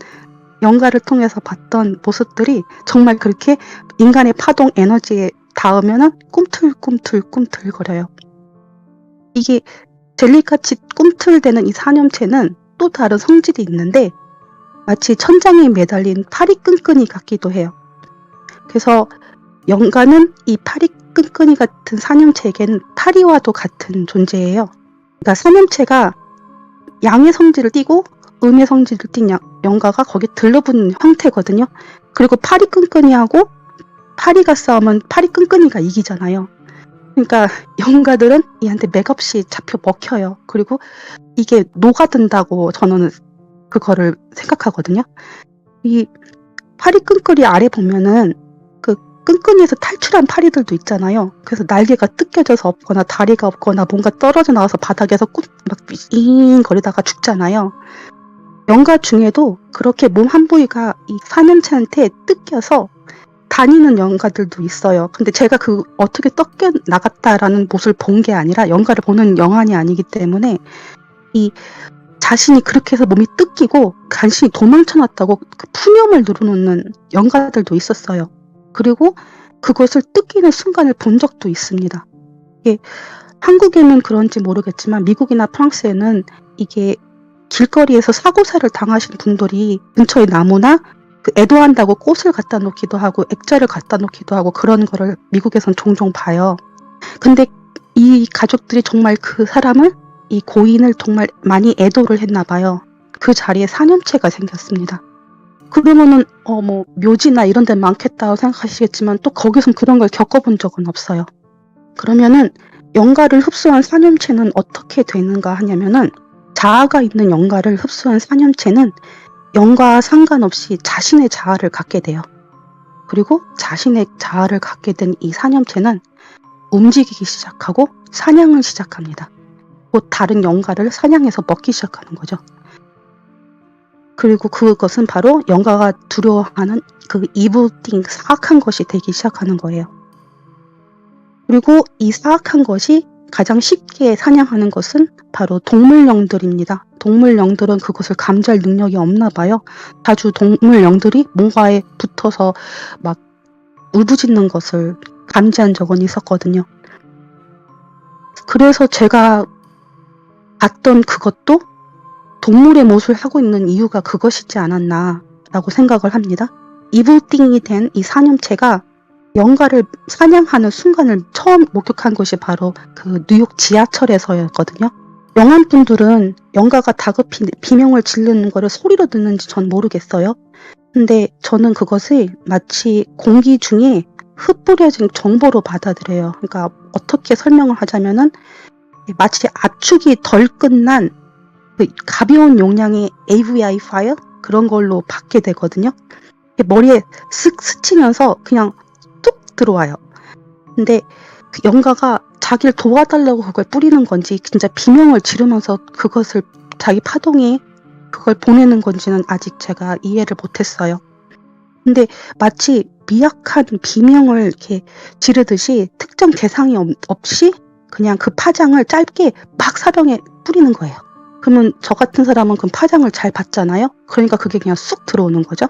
연가를 통해서 봤던 모습들이 정말 그렇게 인간의 파동 에너지에 닿으면은 꿈틀꿈틀꿈틀거려요. 이게 젤리같이 꿈틀대는 이 사념체는 또 다른 성질이 있는데 마치 천장에 매달린 파리 끈끈이 같기도 해요. 그래서 연가는 이 파리 끈끈이 같은 사념체에게는 파리와도 같은 존재예요. 그러니까 사념체가 양의 성질을 띠고 음의 성질을 띤 연가가 거기 들러붙는 형태거든요. 그리고 파리 끈끈이하고 파리가 싸우면 파리 끈끈이가 이기잖아요. 그러니까 연가들은 얘한테 맥없이 잡혀 먹혀요. 그리고 이게 녹아든다고 저는 그거를 생각하거든요. 이 파리 끈끈이 아래 보면은 그 끈끈이에서 탈출한 파리들도 있잖아요. 그래서 날개가 뜯겨져서 없거나 다리가 없거나 뭔가 떨어져 나와서 바닥에서 막 잉 거리다가 죽잖아요. 연가 중에도 그렇게 몸 한 부위가 이 사념체한테 뜯겨서 다니는 연가들도 있어요. 근데 제가 그 어떻게 뜯겨 나갔다라는 모습을 본 게 아니라 연가를 보는 영안이 아니기 때문에 이 자신이 그렇게 해서 몸이 뜯기고 간신히 도망쳐놨다고 그 푸념을 누르는 연가들도 있었어요. 그리고 그것을 뜯기는 순간을 본 적도 있습니다. 이게 한국에는 그런지 모르겠지만 미국이나 프랑스에는 이게 길거리에서 사고사를 당하신 분들이 근처에 나무나 그 애도한다고 꽃을 갖다 놓기도 하고 액자를 갖다 놓기도 하고 그런 거를 미국에선 종종 봐요. 근데 이 가족들이 정말 그 사람을 이 고인을 정말 많이 애도를 했나 봐요. 그 자리에 사념체가 생겼습니다. 그러면은 뭐 묘지나 이런 데 많겠다고 생각하시겠지만 또 거기선 그런 걸 겪어본 적은 없어요. 그러면은 연가를 흡수한 사념체는 어떻게 되는가 하냐면은 자아가 있는 연가를 흡수한 사념체는 연가와 상관없이 자신의 자아를 갖게 돼요. 그리고 자신의 자아를 갖게 된 이 사념체는 움직이기 시작하고 사냥을 시작합니다. 곧 다른 연가를 사냥해서 먹기 시작하는 거죠. 그리고 그것은 바로 연가가 두려워하는 그 이브띵 사악한 것이 되기 시작하는 거예요. 그리고 이 사악한 것이 가장 쉽게 사냥하는 것은 바로 동물령들입니다. 동물령들은 그것을 감지할 능력이 없나 봐요. 자주 동물령들이 뭔가에 붙어서 막 울부짖는 것을 감지한 적은 있었거든요. 그래서 제가 봤던 그것도 동물의 모습을 하고 있는 이유가 그것이지 않았나라고 생각을 합니다. 이불띵이 된 이 사념체가 연가를 사냥하는 순간을 처음 목격한 것이 바로 그 뉴욕 지하철에서였거든요. 영암분들은 연가가 다급히 비명을 지르는 거를 소리로 듣는지 전 모르겠어요. 근데 저는 그것을 마치 공기 중에 흩뿌려진 정보로 받아들여요. 그러니까 어떻게 설명을 하자면은 마치 압축이 덜 끝난 그 가벼운 용량의 AVI 파일 그런 걸로 받게 되거든요. 머리에 쓱 스치면서 그냥 뚝 들어와요. 근데 그 연가가 자기를 도와달라고 그걸 뿌리는 건지 진짜 비명을 지르면서 그것을 자기 파동에 그걸 보내는 건지는 아직 제가 이해를 못했어요. 근데 마치 미약한 비명을 이렇게 지르듯이 특정 대상이 없이 그냥 그 파장을 짧게 막 사방에 뿌리는 거예요. 그러면 저 같은 사람은 그 파장을 잘 받잖아요. 그러니까 그게 그냥 쑥 들어오는 거죠.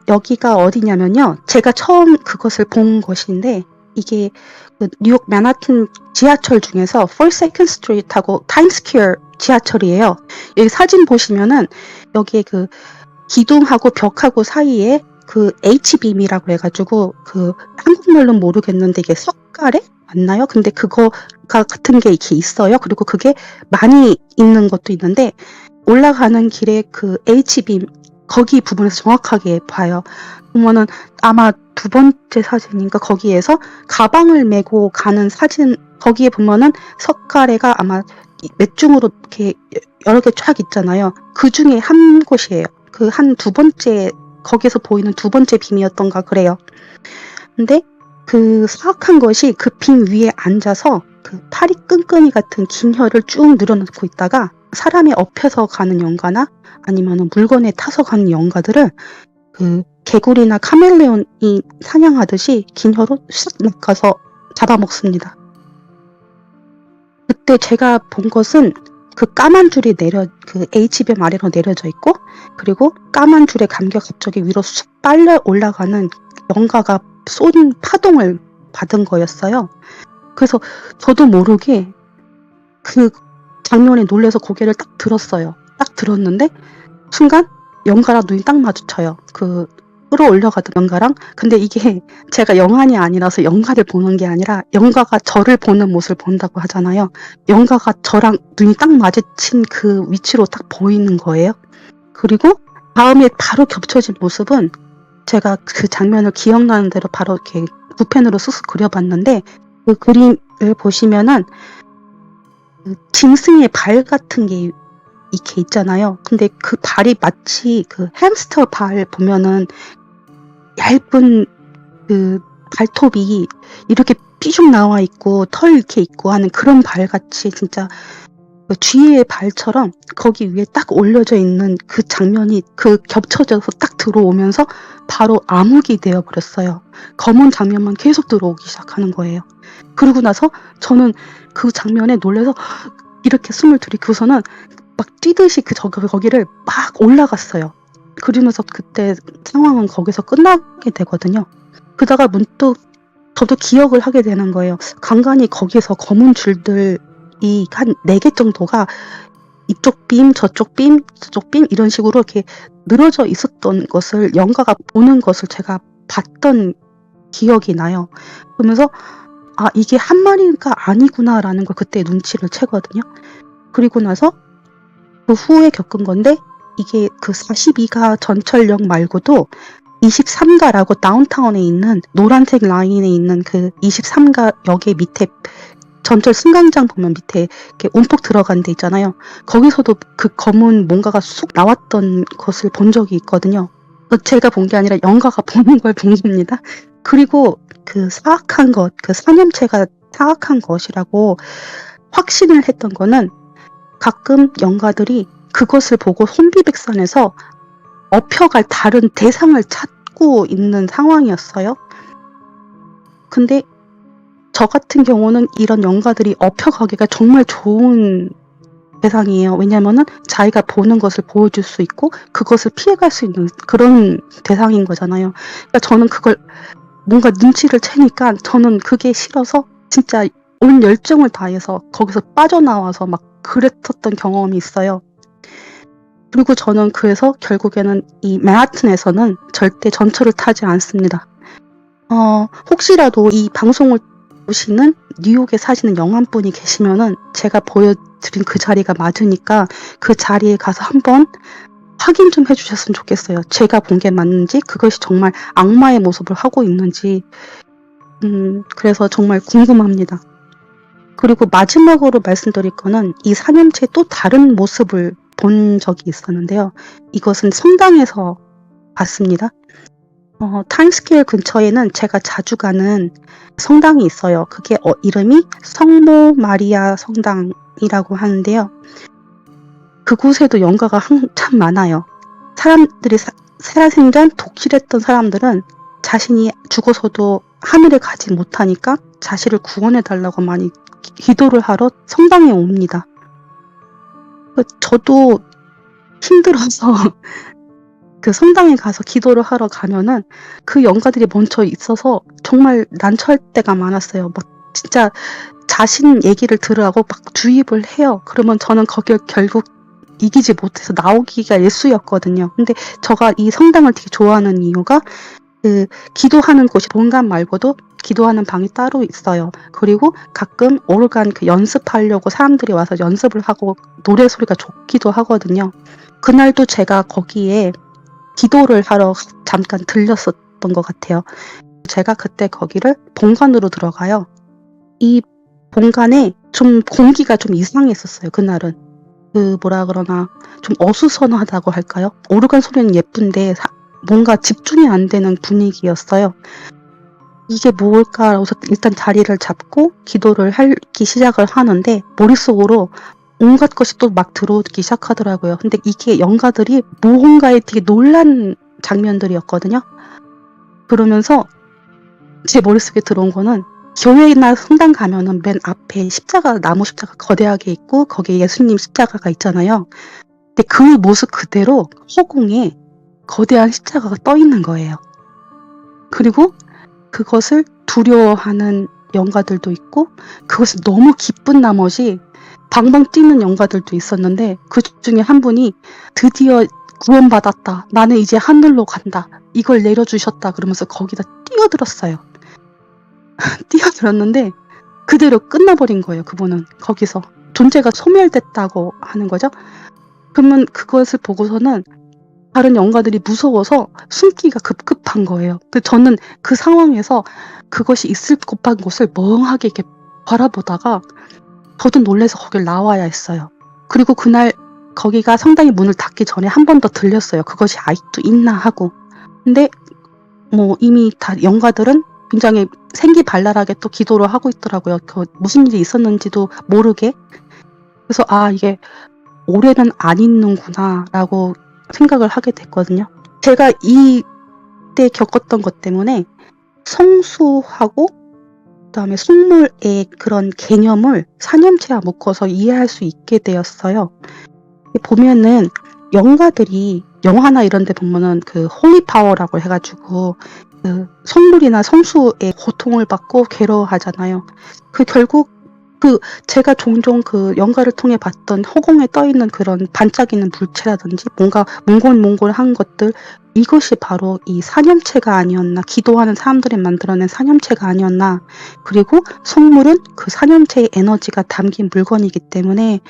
여기가 어디냐면요. 제가 처음 그것을 본 것인데 이게 그 뉴욕 맨하튼 지하철 중에서 42nd Street하고 타임스퀘어 지하철이에요. 여기 사진 보시면은 여기에 그 기둥하고 벽하고 사이에 그 H빔이라고 해가지고 그 한국말로는 모르겠는데 이게 석가래? 맞나요? 근데 그거가 같은 게 이렇게 있어요. 그리고 그게 많이 있는 것도 있는데 올라가는 길에 그 H빔 거기 부분에서 정확하게 봐요. 보면은 아마 두 번째 사진인가 거기에서 가방을 메고 가는 사진 거기에 보면은 석가래가 아마 몇 중으로 이렇게 여러 개 쫙 있잖아요. 그 중에 한 곳이에요. 그 한 두 번째 거기서 보이는 두 번째 빔이었던가 그래요. 근데 그 사악한 것이 그 빔 위에 앉아서 그 파리 끈끈이 같은 긴 혀를 쭉 늘어놓고 있다가 사람이 엎혀서 가는 연가나 아니면 물건에 타서 가는 연가들을 그 개구리나 카멜레온이 사냥하듯이 긴 혀로 쓱 낚아서 잡아먹습니다. 그때 제가 본 것은 그 까만 줄이 그 H변 아래로 내려져 있고, 그리고 까만 줄의 감겨 갑자기 위로 쑥 빨려 올라가는 영가가 쏜 파동을 받은 거였어요. 그래서 저도 모르게 그 장면에 놀라서 고개를 딱 들었어요. 딱 들었는데 순간 영가랑 눈이 딱 마주쳐요. 그 끌어올려가던 영가랑. 근데 이게 제가 영안이 아니라서 영가를 보는 게 아니라 영가가 저를 보는 모습을 본다고 하잖아요. 영가가 저랑 눈이 딱 마주친 그 위치로 딱 보이는 거예요. 그리고 다음에 바로 겹쳐진 모습은 제가 그 장면을 기억나는 대로 바로 이렇게 붓펜으로 쓱쓱 그려봤는데, 그 그림을 보시면은 그 짐승의 발 같은 게 이렇게 있잖아요. 근데 그 발이 마치 그 햄스터 발 보면은 얇은 그 발톱이 이렇게 삐죽 나와 있고 털 이렇게 있고 하는 그런 발 같이 진짜 그 쥐의 발처럼 거기 위에 딱 올려져 있는 그 장면이 그 겹쳐져서 딱 들어오면서 바로 암흑이 되어 버렸어요. 검은 장면만 계속 들어오기 시작하는 거예요. 그러고 나서 저는 그 장면에 놀라서 이렇게 숨을 들이고서는 막 뛰듯이 거기를 막 올라갔어요. 그러면서 그때 상황은 거기서 끝나게 되거든요. 그러다가 문득 저도 기억을 하게 되는 거예요. 간간히 거기서 검은 줄들이 한 4개 정도가 이쪽 빔, 저쪽 빔, 저쪽 빔 이런 식으로 이렇게 늘어져 있었던 것을 영가가 보는 것을 제가 봤던 기억이 나요. 그러면서 아, 이게 한 마리가 아니구나라는 걸 그때 눈치를 채거든요. 그리고 나서 그 후에 겪은 건데, 이게 그 42가 전철역 말고도 23가라고 다운타운에 있는 노란색 라인에 있는 그 23가 역의 밑에 전철 승강장 보면 밑에 이렇게 움푹 들어간 데 있잖아요. 거기서도 그 검은 뭔가가 쑥 나왔던 것을 본 적이 있거든요. 제가 본 게 아니라 영가가 보는 걸 본 겁니다. 그리고 그 사악한 것, 그 사념체가 사악한 것이라고 확신을 했던 거는 가끔 영가들이 그것을 보고 혼비백산해서 업혀갈 다른 대상을 찾고 있는 상황이었어요. 근데 저 같은 경우는 이런 영가들이 업혀가기가 정말 좋은 대상이에요. 왜냐면은 자기가 보는 것을 보여줄 수 있고 그것을 피해갈 수 있는 그런 대상인 거잖아요. 그러니까 저는 그걸 뭔가 눈치를 채니까 저는 그게 싫어서 진짜 온 열정을 다해서 거기서 빠져나와서 막 그랬었던 경험이 있어요. 그리고 저는 그래서 결국에는 이 맨하튼에서는 절대 전철을 타지 않습니다. 혹시라도 이 방송을 보시는 뉴욕에 사시는 영안분이 계시면은 제가 보여드린 그 자리가 맞으니까 그 자리에 가서 한번 확인 좀 해주셨으면 좋겠어요. 제가 본 게 맞는지, 그것이 정말 악마의 모습을 하고 있는지. 그래서 정말 궁금합니다. 그리고 마지막으로 말씀드릴 거는 이 사념체의 또 다른 모습을 본 적이 있었는데요. 이것은 성당에서 봤습니다. 타임스퀘어 근처에는 제가 자주 가는 성당이 있어요. 그게 이름이 성모 마리아 성당이라고 하는데요. 그곳에도 영가가 참 많아요. 사람들이 살아생전 독실했던 사람들은 자신이 죽어서도 하늘에 가지 못하니까 자신을 구원해달라고 많이 기도를 하러 성당에 옵니다. 저도 힘들어서 그 성당에 가서 기도를 하러 가면은 그 영가들이 먼저 있어서 정말 난처할 때가 많았어요. 막 진짜 자신 얘기를 들으라고 막 주입을 해요. 그러면 저는 거길 결국 이기지 못해서 나오기가 일쑤였거든요. 근데 제가 이 성당을 되게 좋아하는 이유가 그 기도하는 곳이 본관 말고도 기도하는 방이 따로 있어요. 그리고 가끔 오르간 그 연습하려고 사람들이 와서 연습을 하고 노래 소리가 좋기도 하거든요. 그날도 제가 거기에 기도를 하러 잠깐 들렸었던 것 같아요. 제가 그때 거기를 본관으로 들어가요. 이 본관에 좀 공기가 좀 이상했었어요. 그날은. 뭐라 그러나 좀 어수선하다고 할까요? 오르간 소리는 예쁜데 뭔가 집중이 안 되는 분위기였어요. 이게 뭘까 해서 일단 자리를 잡고 기도를 하기 시작을 하는데 머릿속으로 온갖 것이 또 막 들어오기 시작하더라고요. 근데 이게 영가들이 무언가에 되게 놀란 장면들이었거든요. 그러면서 제 머릿속에 들어온 거는 교회나 성당 가면은 맨 앞에 십자가, 나무 십자가 거대하게 있고 거기에 예수님 십자가가 있잖아요. 근데 그 모습 그대로 허공에 거대한 십자가가 떠 있는 거예요. 그리고 그것을 두려워하는 영가들도 있고 그것이 너무 기쁜 나머지 방방 뛰는 영가들도 있었는데 그 중에 한 분이 드디어 구원받았다. 나는 이제 하늘로 간다. 이걸 내려주셨다. 그러면서 거기다 뛰어들었어요. 뛰어들었는데 그대로 끝나버린 거예요. 그분은 거기서 존재가 소멸됐다고 하는 거죠. 그러면 그것을 보고서는 다른 영가들이 무서워서 숨기가 급급한 거예요. 저는 그 상황에서 그것이 있을 법한 곳을 멍하게 이렇게 바라보다가 저도 놀라서 거길 나와야 했어요. 그리고 그날 거기가 성당이 문을 닫기 전에 한 번 더 들렸어요. 그것이 아직도 있나 하고. 근데 뭐 이미 다 영가들은 굉장히 생기발랄하게 또 기도를 하고 있더라고요. 무슨 일이 있었는지도 모르게. 그래서 이게 올해는 안 있는구나 라고 생각을 하게 됐거든요. 제가 이때 겪었던 것 때문에 성수하고 그다음에 속물의 그런 개념을 사념체와 묶어서 이해할 수 있게 되었어요. 보면은 영가들이 영화나 이런 데 보면은 그 홀리 파워라고 해가지고 그 속물이나 성수의 고통을 받고 괴로워하잖아요. 결국 제가 종종 그 영가를 통해 봤던 허공에 떠 있는 그런 반짝이는 물체라든지 뭔가 몽골몽골한 것들, 이것이 바로 이 사념체가 아니었나, 기도하는 사람들이 만들어낸 사념체가 아니었나. 그리고 속물은 그 사념체의 에너지가 담긴 물건이기 때문에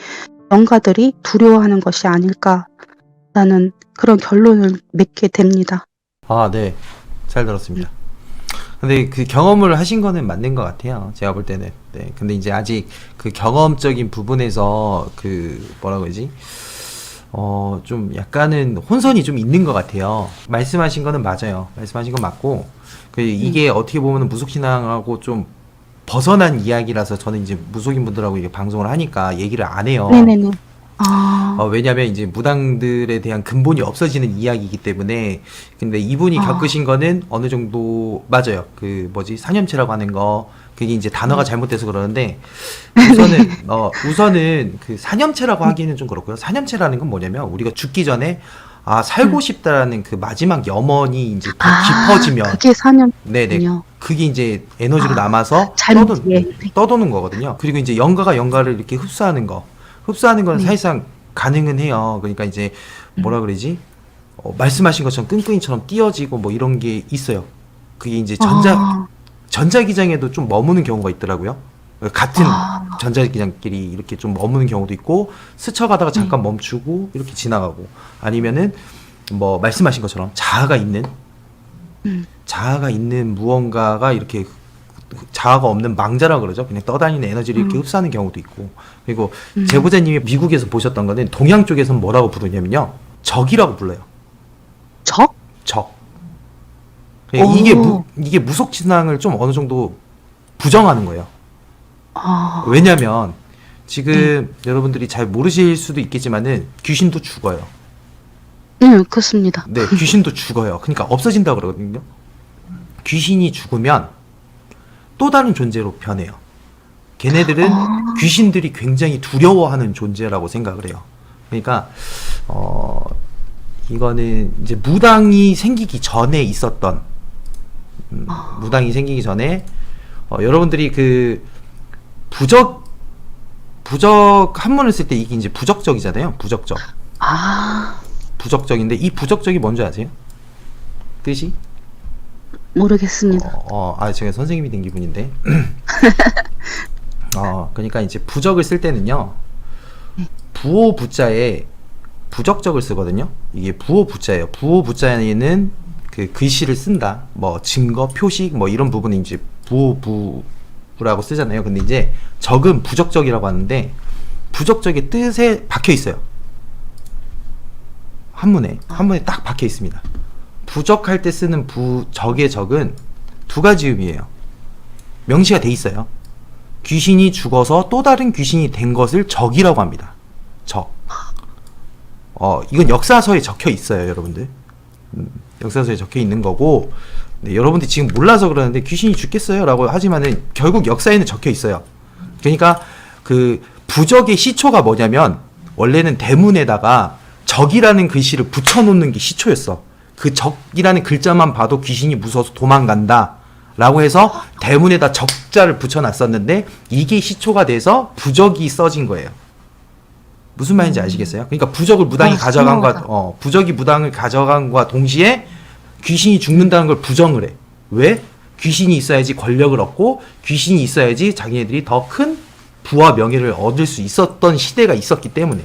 영가들이 두려워하는 것이 아닐까라는 그런 결론을 맺게 됩니다. 네. 잘 들었습니다. 근데 그 경험을 하신 거는 맞는 것 같아요. 제가 볼 때는. 네. 근데 이제 아직 그 경험적인 부분에서 뭐라 그러지? 좀 약간은 혼선이 좀 있는 것 같아요. 말씀하신 거는 맞아요. 말씀하신 건 맞고, 이게 어떻게 보면 무속신앙하고 좀 벗어난 이야기라서 저는 이제 무속인 분들하고 이게 방송을 하니까 얘기를 안 해요. 네네네. 왜냐면 이제 무당들에 대한 근본이 없어지는 이야기이기 때문에. 근데 이분이 겪으신 거는 어느 정도 맞아요. 사념체라고 하는 거, 그게 이제 단어가 잘못돼서 그러는데, 우선은 그 사념체라고 하기는 좀 그렇고요. 사념체라는 건 뭐냐면 우리가 죽기 전에 살고 싶다라는 그 마지막 염원이 이제 더 깊어지면, 그게 사념. 네네, 그게 이제 에너지로 남아서 잘못 떠도는 거거든요. 그리고 이제 영가를 이렇게 흡수하는 건 사실상 가능은 해요. 그러니까 이제 뭐라 그러지? 말씀하신 것처럼 끈끈이처럼 띄어지고 뭐 이런 게 있어요. 그게 이제 전자기장에도 좀 머무는 경우가 있더라고요. 같은 전자기장끼리 이렇게 좀 머무는 경우도 있고, 스쳐가다가 잠깐 멈추고 이렇게 지나가고, 아니면은 뭐 말씀하신 것처럼 자아가 있는 무언가가 이렇게, 자아가 없는 망자라고 그러죠. 그냥 떠다니는 에너지를 이렇게 흡수하는 경우도 있고. 그리고 제보자님이 미국에서 보셨던 거는 동양 쪽에서는 뭐라고 부르냐면요, 적이라고 불러요. 적? 적. 이게 무속신앙을 좀 어느 정도 부정하는 거예요. 왜냐면 지금 여러분들이 잘 모르실 수도 있겠지만은 귀신도 죽어요. 그렇습니다. 네, 귀신도 죽어요. 그러니까 없어진다고 그러거든요. 귀신이 죽으면 또 다른 존재로 변해요. 걔네들은 귀신들이 굉장히 두려워하는 존재라고 생각을 해요. 그러니까 이거는 이제 무당이 생기기 전에 있었던, 무당이 생기기 전에 여러분들이 그 부적 한문을 쓸 때 이게 이제 부적적이잖아요. 부적적인데 이 부적적이 뭔지 아세요? 뜻이? 모르겠습니다. 제가 선생님이 된 기분인데. 그러니까 이제 부적을 쓸 때는요, 부호 부자에 부적적을 쓰거든요. 이게 부호 부자예요. 부호 부자에는 그 글씨를 쓴다, 뭐 증거, 표식, 뭐 이런 부분이 이제 부호부라고 쓰잖아요. 근데 이제 적은 부적적이라고 하는데, 부적적의 뜻에 박혀 있어요. 한문에 딱 박혀 있습니다. 부적할 때 쓰는 적의 적은 두 가지 의미예요. 명시가 돼 있어요. 귀신이 죽어서 또 다른 귀신이 된 것을 적이라고 합니다. 적. 이건 역사서에 적혀 있어요, 여러분들. 역사서에 적혀 있는 거고, 네, 여러분들이 지금 몰라서 그러는데 귀신이 죽겠어요? 라고 하지만은 결국 역사에는 적혀 있어요. 그러니까 그 부적의 시초가 뭐냐면 원래는 대문에다가 적이라는 글씨를 붙여놓는 게 시초였어. 그 적이라는 글자만 봐도 귀신이 무서워서 도망간다 라고 해서 대문에다 적자를 붙여놨었는데 이게 시초가 돼서 부적이 써진 거예요. 무슨 말인지 아시겠어요? 그러니까 부적을 무당이 가져간과 부적이 무당을 가져간과 동시에 귀신이 죽는다는 걸 부정을 해. 왜? 귀신이 있어야지 권력을 얻고 귀신이 있어야지 자기네들이 더 큰 부와 명예를 얻을 수 있었던 시대가 있었기 때문에.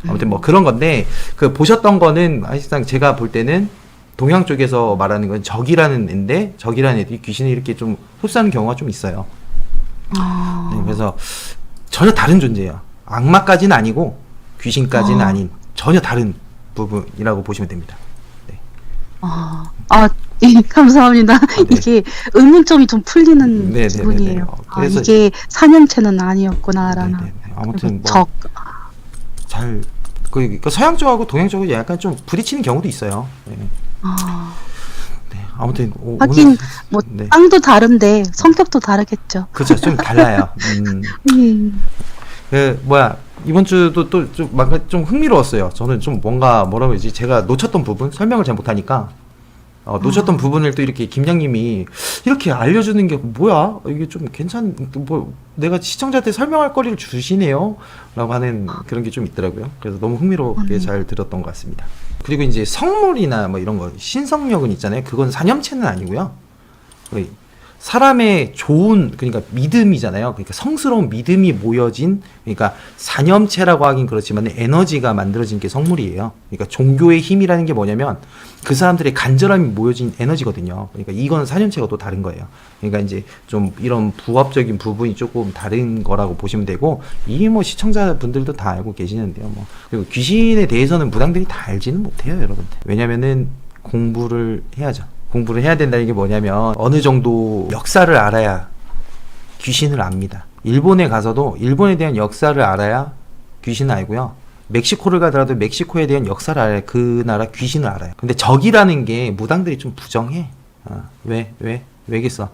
아무튼 뭐 그런 건데 그 보셨던 거는 사실상 제가 볼 때는 동양 쪽에서 말하는 건 적이라는 애인데 적이라는 애들이 귀신을 이렇게 좀 흡수하는 경우가 좀 있어요. 네, 그래서 전혀 다른 존재예요. 악마까지는 아니고 귀신까지는 아닌 전혀 다른 부분이라고 보시면 됩니다. 네. 예, 감사합니다. 네. 이게 의문점이 좀 풀리는 네네네네. 부분이에요. 그래서- 이게 사냥체는 아니었구나라는. 네네. 아무튼 뭐 적. 잘 그 서양 쪽하고 동양 쪽하고 약간 좀 부딪히는 경우도 있어요. 네. 네. 아무튼 하긴 오늘 뭐 네. 땅도 다른데 성격도 다르겠죠. 그렇죠. 좀 달라요. 그 뭐야 이번 주도 또 좀 흥미로웠어요. 저는 좀 뭔가 뭐라고 해야지 제가 놓쳤던 부분 설명을 잘 못하니까 놓쳤던 부분을 또 이렇게 김양님이 이렇게 알려주는 게 뭐야 이게 좀 뭐 내가 시청자한테 설명할 거리를 주시네요 라고 하는 그런 게 좀 있더라고요. 그래서 너무 흥미롭게 잘 들었던 것 같습니다. 그리고 이제 성물이나 뭐 이런 거 신성력은 있잖아요. 그건 사념체는 아니고요. 거의 사람의 좋은 그러니까 믿음이잖아요. 그러니까 성스러운 믿음이 모여진 그러니까 사념체라고 하긴 그렇지만 에너지가 만들어진 게 성물이에요. 그러니까 종교의 힘이라는 게 뭐냐면 그 사람들의 간절함이 모여진 에너지거든요. 그러니까 이건 사념체가 또 다른 거예요. 그러니까 이제 좀 이런 부합적인 부분이 조금 다른 거라고 보시면 되고 이 뭐 시청자분들도 다 알고 계시는데요. 뭐 그리고 귀신에 대해서는 무당들이 다 알지는 못해요, 여러분들. 왜냐면은 공부를 해야죠. 공부를 해야 된다는 게 뭐냐면 어느 정도 역사를 알아야 귀신을 압니다. 일본에 가서도 일본에 대한 역사를 알아야 귀신을 알고요. 멕시코를 가더라도 멕시코에 대한 역사를 알아야 그 나라 귀신을 알아요. 근데 적이라는 게 무당들이 좀 부정해. 왜겠어?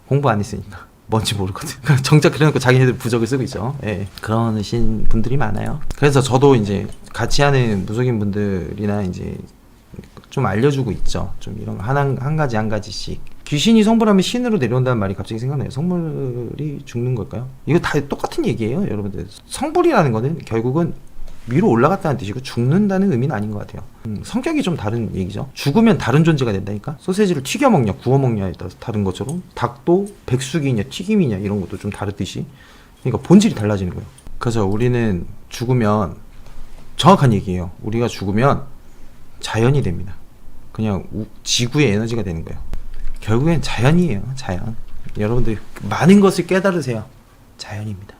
공부 안 했으니까. 뭔지 모르거든. 정작 그래놓고 자기네들 부적을 쓰고 있죠. 예. 그러신 분들이 많아요. 그래서 저도 이제 같이 하는 무속인 분들이나 이제 좀 알려주고 있죠. 좀 이런 한 가지씩. 귀신이 성불하면 신으로 내려온다는 말이 갑자기 생각나요. 성불이 죽는 걸까요? 이거 다 똑같은 얘기예요, 여러분들. 성불이라는 거는 결국은 위로 올라갔다는 뜻이고 죽는다는 의미는 아닌 것 같아요. 성격이 좀 다른 얘기죠. 죽으면 다른 존재가 된다니까. 소세지를 튀겨 먹냐, 구워 먹냐에 따라서 다른 것처럼 닭도 백숙이냐, 튀김이냐 이런 것도 좀 다르듯이. 그러니까 본질이 달라지는 거예요. 그래서 우리는 죽으면 정확한 얘기예요. 우리가 죽으면 자연이 됩니다. 그냥 지구의 에너지가 되는 거예요. 결국엔 자연이에요. 자연. 여러분들 많은 것을 깨달으세요. 자연입니다.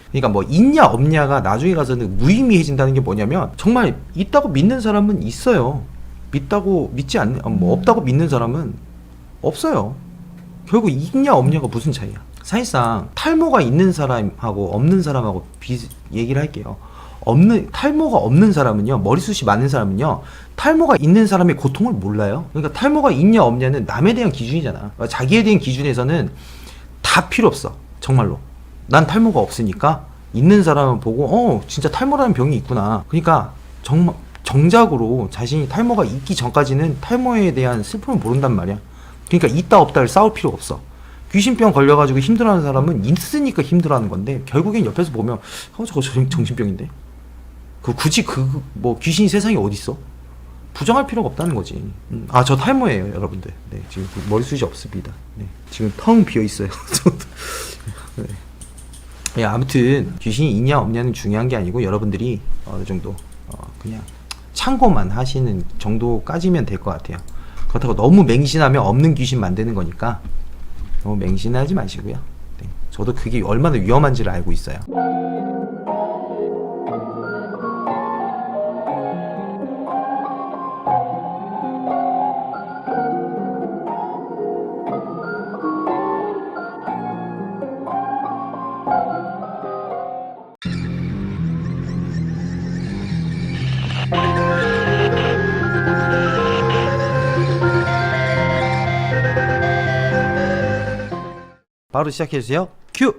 그러니까 뭐 있냐 없냐가 나중에 가서는 무의미해진다는 게 뭐냐면 정말 있다고 믿는 사람은 있어요. 믿지 않는 뭐 없다고 믿는 사람은 없어요. 결국 있냐 없냐가 무슨 차이야. 사실상 탈모가 있는 사람하고 없는 사람하고 얘기를 할게요. 탈모가 없는 사람은요, 머리숱이 많은 사람은요, 탈모가 있는 사람의 고통을 몰라요. 그러니까 탈모가 있냐 없냐는 남에 대한 기준이잖아. 자기에 대한 기준에서는 다 필요 없어. 정말로. 난 탈모가 없으니까 있는 사람을 보고 진짜 탈모라는 병이 있구나. 그러니까 정작으로 자신이 탈모가 있기 전까지는 탈모에 대한 슬픔을 모른단 말이야. 그러니까 있다 없다를 싸울 필요가 없어. 귀신병 걸려가지고 힘들어하는 사람은 있으니까 힘들어하는 건데 결국엔 옆에서 보면 저거 정신병인데 굳이 뭐 귀신이 세상에 어딨어? 부정할 필요가 없다는 거지. 저 탈모예요, 여러분들. 네, 지금 머리숱이 없습니다. 네, 지금 텅 비어 있어요. 네. 예, 아무튼 귀신이 있냐 없냐는 중요한 게 아니고 여러분들이 어느 정도 그냥 참고만 하시는 정도까지면 될 것 같아요. 그렇다고 너무 맹신하면 없는 귀신 만드는 거니까 너무 맹신하지 마시고요. 네, 저도 그게 얼마나 위험한지를 알고 있어요. 바로 시작해주세요. 큐!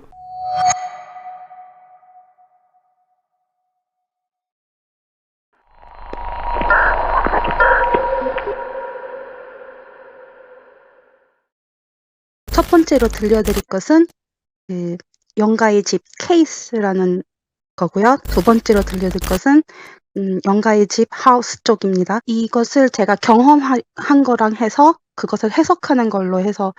첫 번째로 들려드릴 것은 그 영가의 집 케이스라는 거고요. 두 번째로 들려드릴 것은 영가의 집 하우스 쪽입니다. 이것을 제가 경험한 거랑 해서 그것을 해석하는 걸로 해서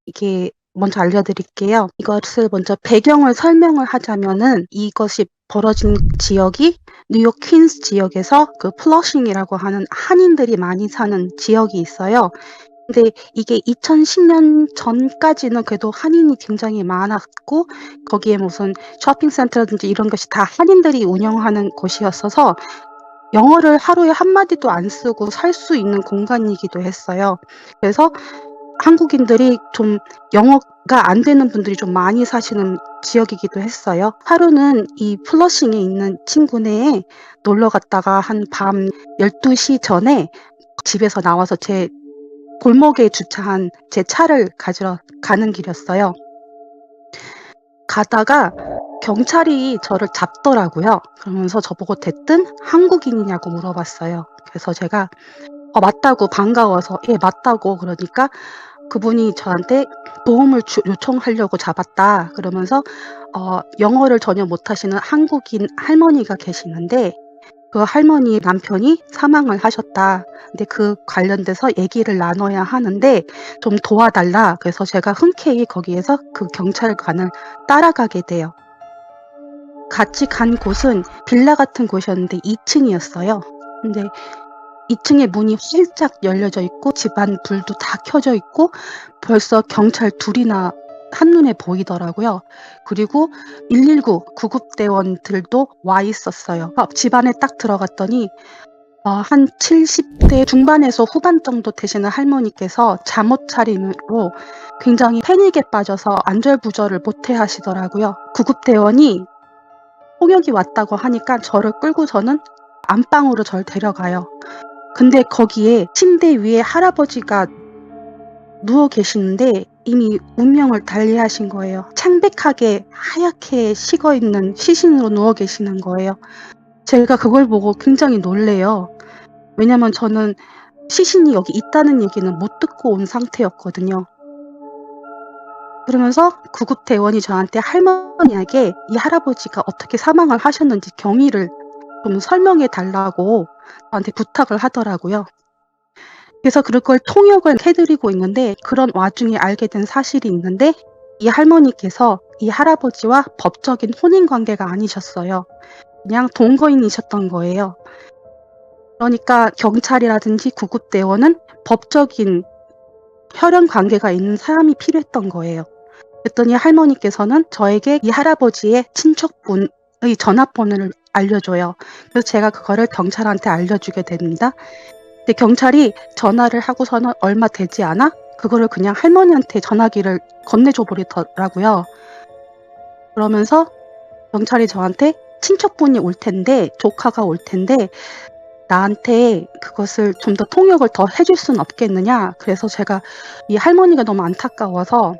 이게 먼저 알려드릴게요. 이것을 먼저 배경을 설명을 하자면은 이것이 벌어진 지역이 뉴욕 퀸스 지역에서 그 플러싱이라고 하는 한인들이 많이 사는 지역이 있어요. 근데 이게 2010년 전까지는 그래도 한인이 굉장히 많았고 거기에 무슨 쇼핑센터라든지 이런 것이 다 한인들이 운영하는 곳이었어서 영어를 하루에 한마디도 안 쓰고 살 수 있는 공간이기도 했어요. 그래서 한국인들이 좀 영어가 안 되는 분들이 좀 많이 사시는 지역이기도 했어요. 하루는 이 플러싱에 있는 친구네에 놀러 갔다가 한 밤 12시 전에 집에서 나와서 제 골목에 주차한 제 차를 가지러 가는 길이었어요. 가다가 경찰이 저를 잡더라고요. 그러면서 저보고 대뜸 한국인이냐고 물어봤어요. 그래서 제가 맞다고 반가워서 예 맞다고 그러니까 그분이 저한테 도움을 요청하려고 잡았다. 그러면서 영어를 전혀 못하시는 한국인 할머니가 계시는데 그 할머니 남편이 사망을 하셨다. 근데 그 관련돼서 얘기를 나눠야 하는데 좀 도와달라. 그래서 제가 흔쾌히 거기에서 그 경찰관을 따라가게 돼요. 같이 간 곳은 빌라 같은 곳이었는데 2층이었어요. 근데 2층에 문이 활짝 열려져 있고 집안 불도 다 켜져 있고 벌써 경찰 둘이나 한눈에 보이더라고요. 그리고 119 구급대원들도 와 있었어요. 집 안에 딱 들어갔더니 한 70대 중반에서 후반 정도 되시는 할머니께서 잠옷 차림으로 굉장히 패닉에 빠져서 안절부절을 못해 하시더라고요. 구급대원이 홍역이 왔다고 하니까 저를 끌고서는 안방으로 절 데려가요. 근데 거기에 침대 위에 할아버지가 누워 계시는데 이미 운명을 달리하신 거예요. 창백하게 하얗게 식어있는 시신으로 누워 계시는 거예요. 제가 그걸 보고 굉장히 놀래요. 왜냐면 저는 시신이 여기 있다는 얘기는 못 듣고 온 상태였거든요. 그러면서 구급대원이 저한테 할머니에게 이 할아버지가 어떻게 사망을 하셨는지 경위를 좀 설명해 달라고 저한테 부탁을 하더라고요. 그래서 그걸 통역을 해드리고 있는데 그런 와중에 알게 된 사실이 있는데 이 할머니께서 이 할아버지와 법적인 혼인관계가 아니셨어요. 그냥 동거인이셨던 거예요. 그러니까 경찰이라든지 구급대원은 법적인 혈연 관계가 있는 사람이 필요했던 거예요. 그랬더니 할머니께서는 저에게 이 할아버지의 친척분의 전화번호를 알려줘요. 그래서 제가 그거를 경찰한테 알려주게 됩니다. 근데 경찰이 전화를 하고서는 얼마 되지 않아 그거를 그냥 할머니한테 전화기를 건네줘 버리더라고요. 그러면서 경찰이 저한테 친척분이 올 텐데 조카가 올 텐데 나한테 그것을 좀 더 통역을 더 해줄 수는 없겠느냐. 그래서 제가 이 할머니가 너무 안타까워서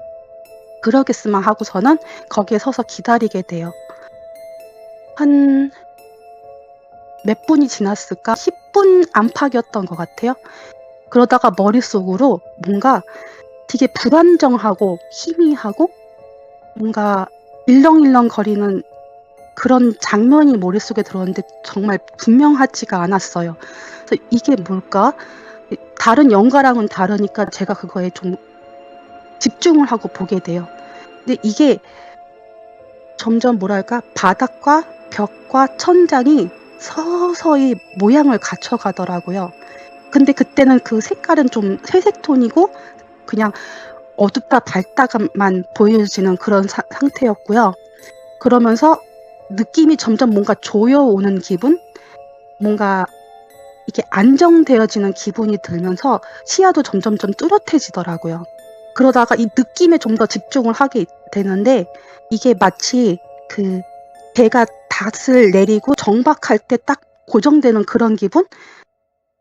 그러겠으면 하고서는 거기에 서서 기다리게 돼요. 한 몇 분이 지났을까? 10분 안팎이었던 것 같아요. 그러다가 머릿속으로 뭔가 되게 불안정하고 희미하고 뭔가 일렁일렁거리는 그런 장면이 머릿속에 들어왔는데 정말 분명하지가 않았어요. 그래서 이게 뭘까? 다른 영화랑은 다르니까 제가 그거에 좀 집중을 하고 보게 돼요. 근데 이게 점점 뭐랄까 바닥과 벽과 천장이 서서히 모양을 갖춰가더라고요. 근데 그때는 그 색깔은 좀 회색톤이고 그냥 어둡다 밝다만 보여지는 그런 상태였고요. 그러면서 느낌이 점점 뭔가 조여오는 기분? 뭔가 이게 안정되어지는 기분이 들면서 시야도 점점점 뚜렷해지더라고요. 그러다가 이 느낌에 좀 더 집중을 하게 되는데 이게 마치 그 배가 닷을 내리고 정박할 때 딱 고정되는 그런 기분?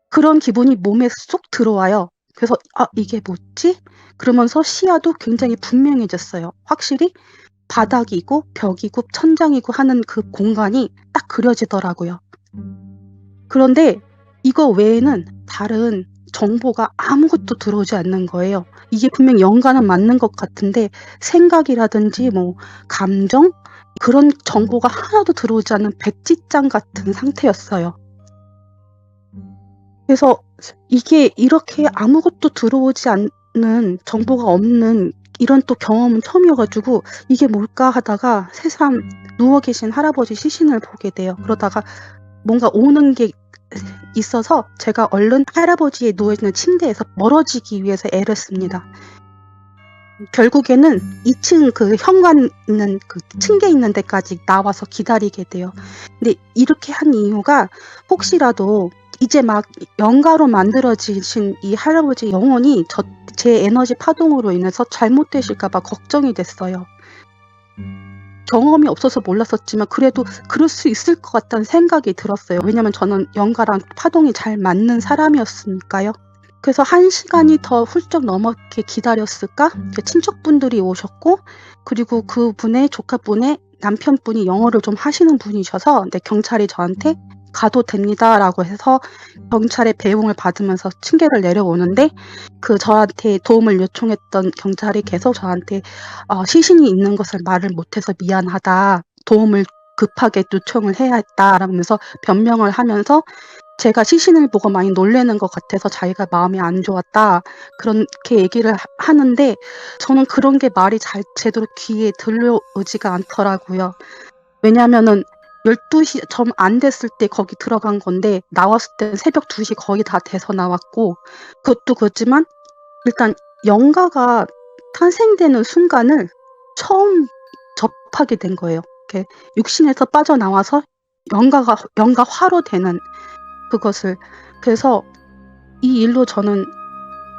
그런 기분이 몸에 쏙 들어와요. 그래서 '아 이게 뭐지?' 그러면서 시야도 굉장히 분명해졌어요. 확실히 바닥이고 벽이고 천장이고 하는 그 공간이 딱 그려지더라고요. 그런데 이거 외에는 다른 정보가 아무것도 들어오지 않는 거예요. 이게 분명 연관은 맞는 것 같은데 생각이라든지 뭐 감정 그런 정보가 하나도 들어오지 않는 백지장 같은 상태였어요. 그래서 이게 이렇게 아무것도 들어오지 않는 정보가 없는 이런 또 경험은 처음이어 가지고 '이게 뭘까?' 하다가 새삼 누워 계신 할아버지 시신을 보게 돼요. 그러다가 뭔가 오는 게 있어서 제가 얼른 할아버지의 누워 있는 침대에서 멀어지기 위해서 애를 씁니다. 결국에는 2층 그 현관 있는 그 층계 있는 데까지 나와서 기다리게 돼요. 근데 이렇게 한 이유가 혹시라도 이제 막 영가로 만들어지신 이 할아버지 영혼이 제 에너지 파동으로 인해서 잘못되실까 봐 걱정이 됐어요. 경험이 없어서 몰랐었지만 그래도 그럴 수 있을 것 같다는 생각이 들었어요. 왜냐면 저는 영가랑 파동이 잘 맞는 사람이었으니까요. 그래서 1시간이 더 훌쩍 넘게 기다렸을까? 친척분들이 오셨고 그리고 그분의 조카분의 남편분이 영어를 좀 하시는 분이셔서 경찰이 저한테 "가도 됩니다."라고 해서 경찰의 배웅을 받으면서 층계를 내려오는데 저한테 도움을 요청했던 경찰이 계속 저한테 "시신이 있는 것을 말을 못해서 미안하다. 도움을 급하게 요청을 해야 했다."라면서 변명을 하면서 제가 시신을 보고 많이 놀라는 것 같아서 자기가 마음이 안 좋았다. 그렇게 얘기를 하는데 저는 그런 게 말이 제대로 귀에 들려오지가 않더라고요. 왜냐하면은 12시 좀 안 됐을 때 거기 들어간 건데 나왔을 때는 새벽 2시 거의 다 돼서 나왔고 그것도 그렇지만 일단 영가가 탄생되는 순간을 처음 접하게 된 거예요. 이렇게 육신에서 빠져나와서 영가화로 되는 그것을. 그래서 이 일로 저는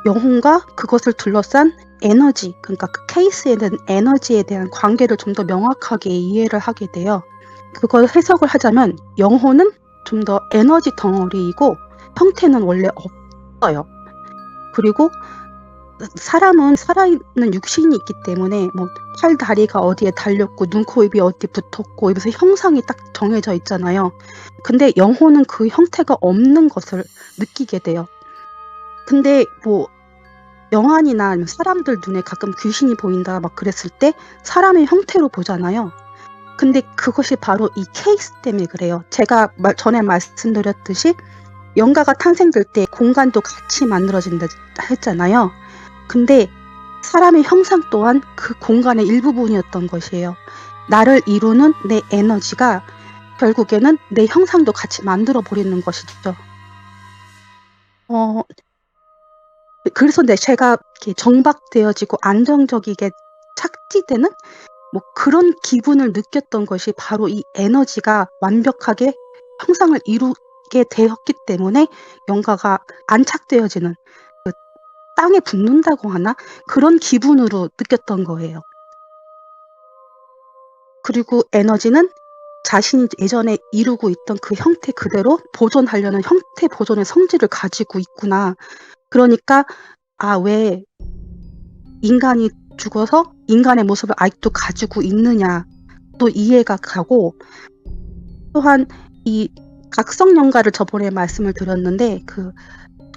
영혼과 그것을 둘러싼 에너지, 그러니까 그 케이스에 대한 에너지에 대한 관계를 좀 더 명확하게 이해를 하게 돼요. 그걸 해석을 하자면 영혼은 좀 더 에너지 덩어리이고 형태는 원래 없어요. 그리고 사람은 살아있는 육신이 있기 때문에 뭐 팔, 다리가 어디에 달렸고 눈, 코, 입이 어디 붙었고 이러면서 형상이 딱 정해져 있잖아요. 근데 영혼은 그 형태가 없는 것을 느끼게 돼요. 근데 뭐 영화나 아니면 사람들 눈에 가끔 귀신이 보인다 막 그랬을 때 사람의 형태로 보잖아요. 근데 그것이 바로 이 케이스 때문에 그래요. 제가 전에 말씀드렸듯이 영가가 탄생될 때 공간도 같이 만들어진다 했잖아요. 근데 사람의 형상 또한 그 공간의 일부분이었던 것이에요. 나를 이루는 내 에너지가 결국에는 내 형상도 같이 만들어 버리는 것이죠. 그래서 제가 이렇게 정박되어지고 안정적이게 착지되는 뭐 그런 기분을 느꼈던 것이 바로 이 에너지가 완벽하게 형상을 이루게 되었기 때문에 영가가 안착되어지는 그 땅에 붙는다고 하나? 그런 기분으로 느꼈던 거예요. 그리고 에너지는 자신이 예전에 이루고 있던 그 형태 그대로 보존하려는 형태 보존의 성질을 가지고 있구나. 그러니까 왜 인간이 죽어서 인간의 모습을 아직도 가지고 있느냐 또 이해가 가고, 또한 이 각성 영가를 저번에 말씀을 드렸는데 그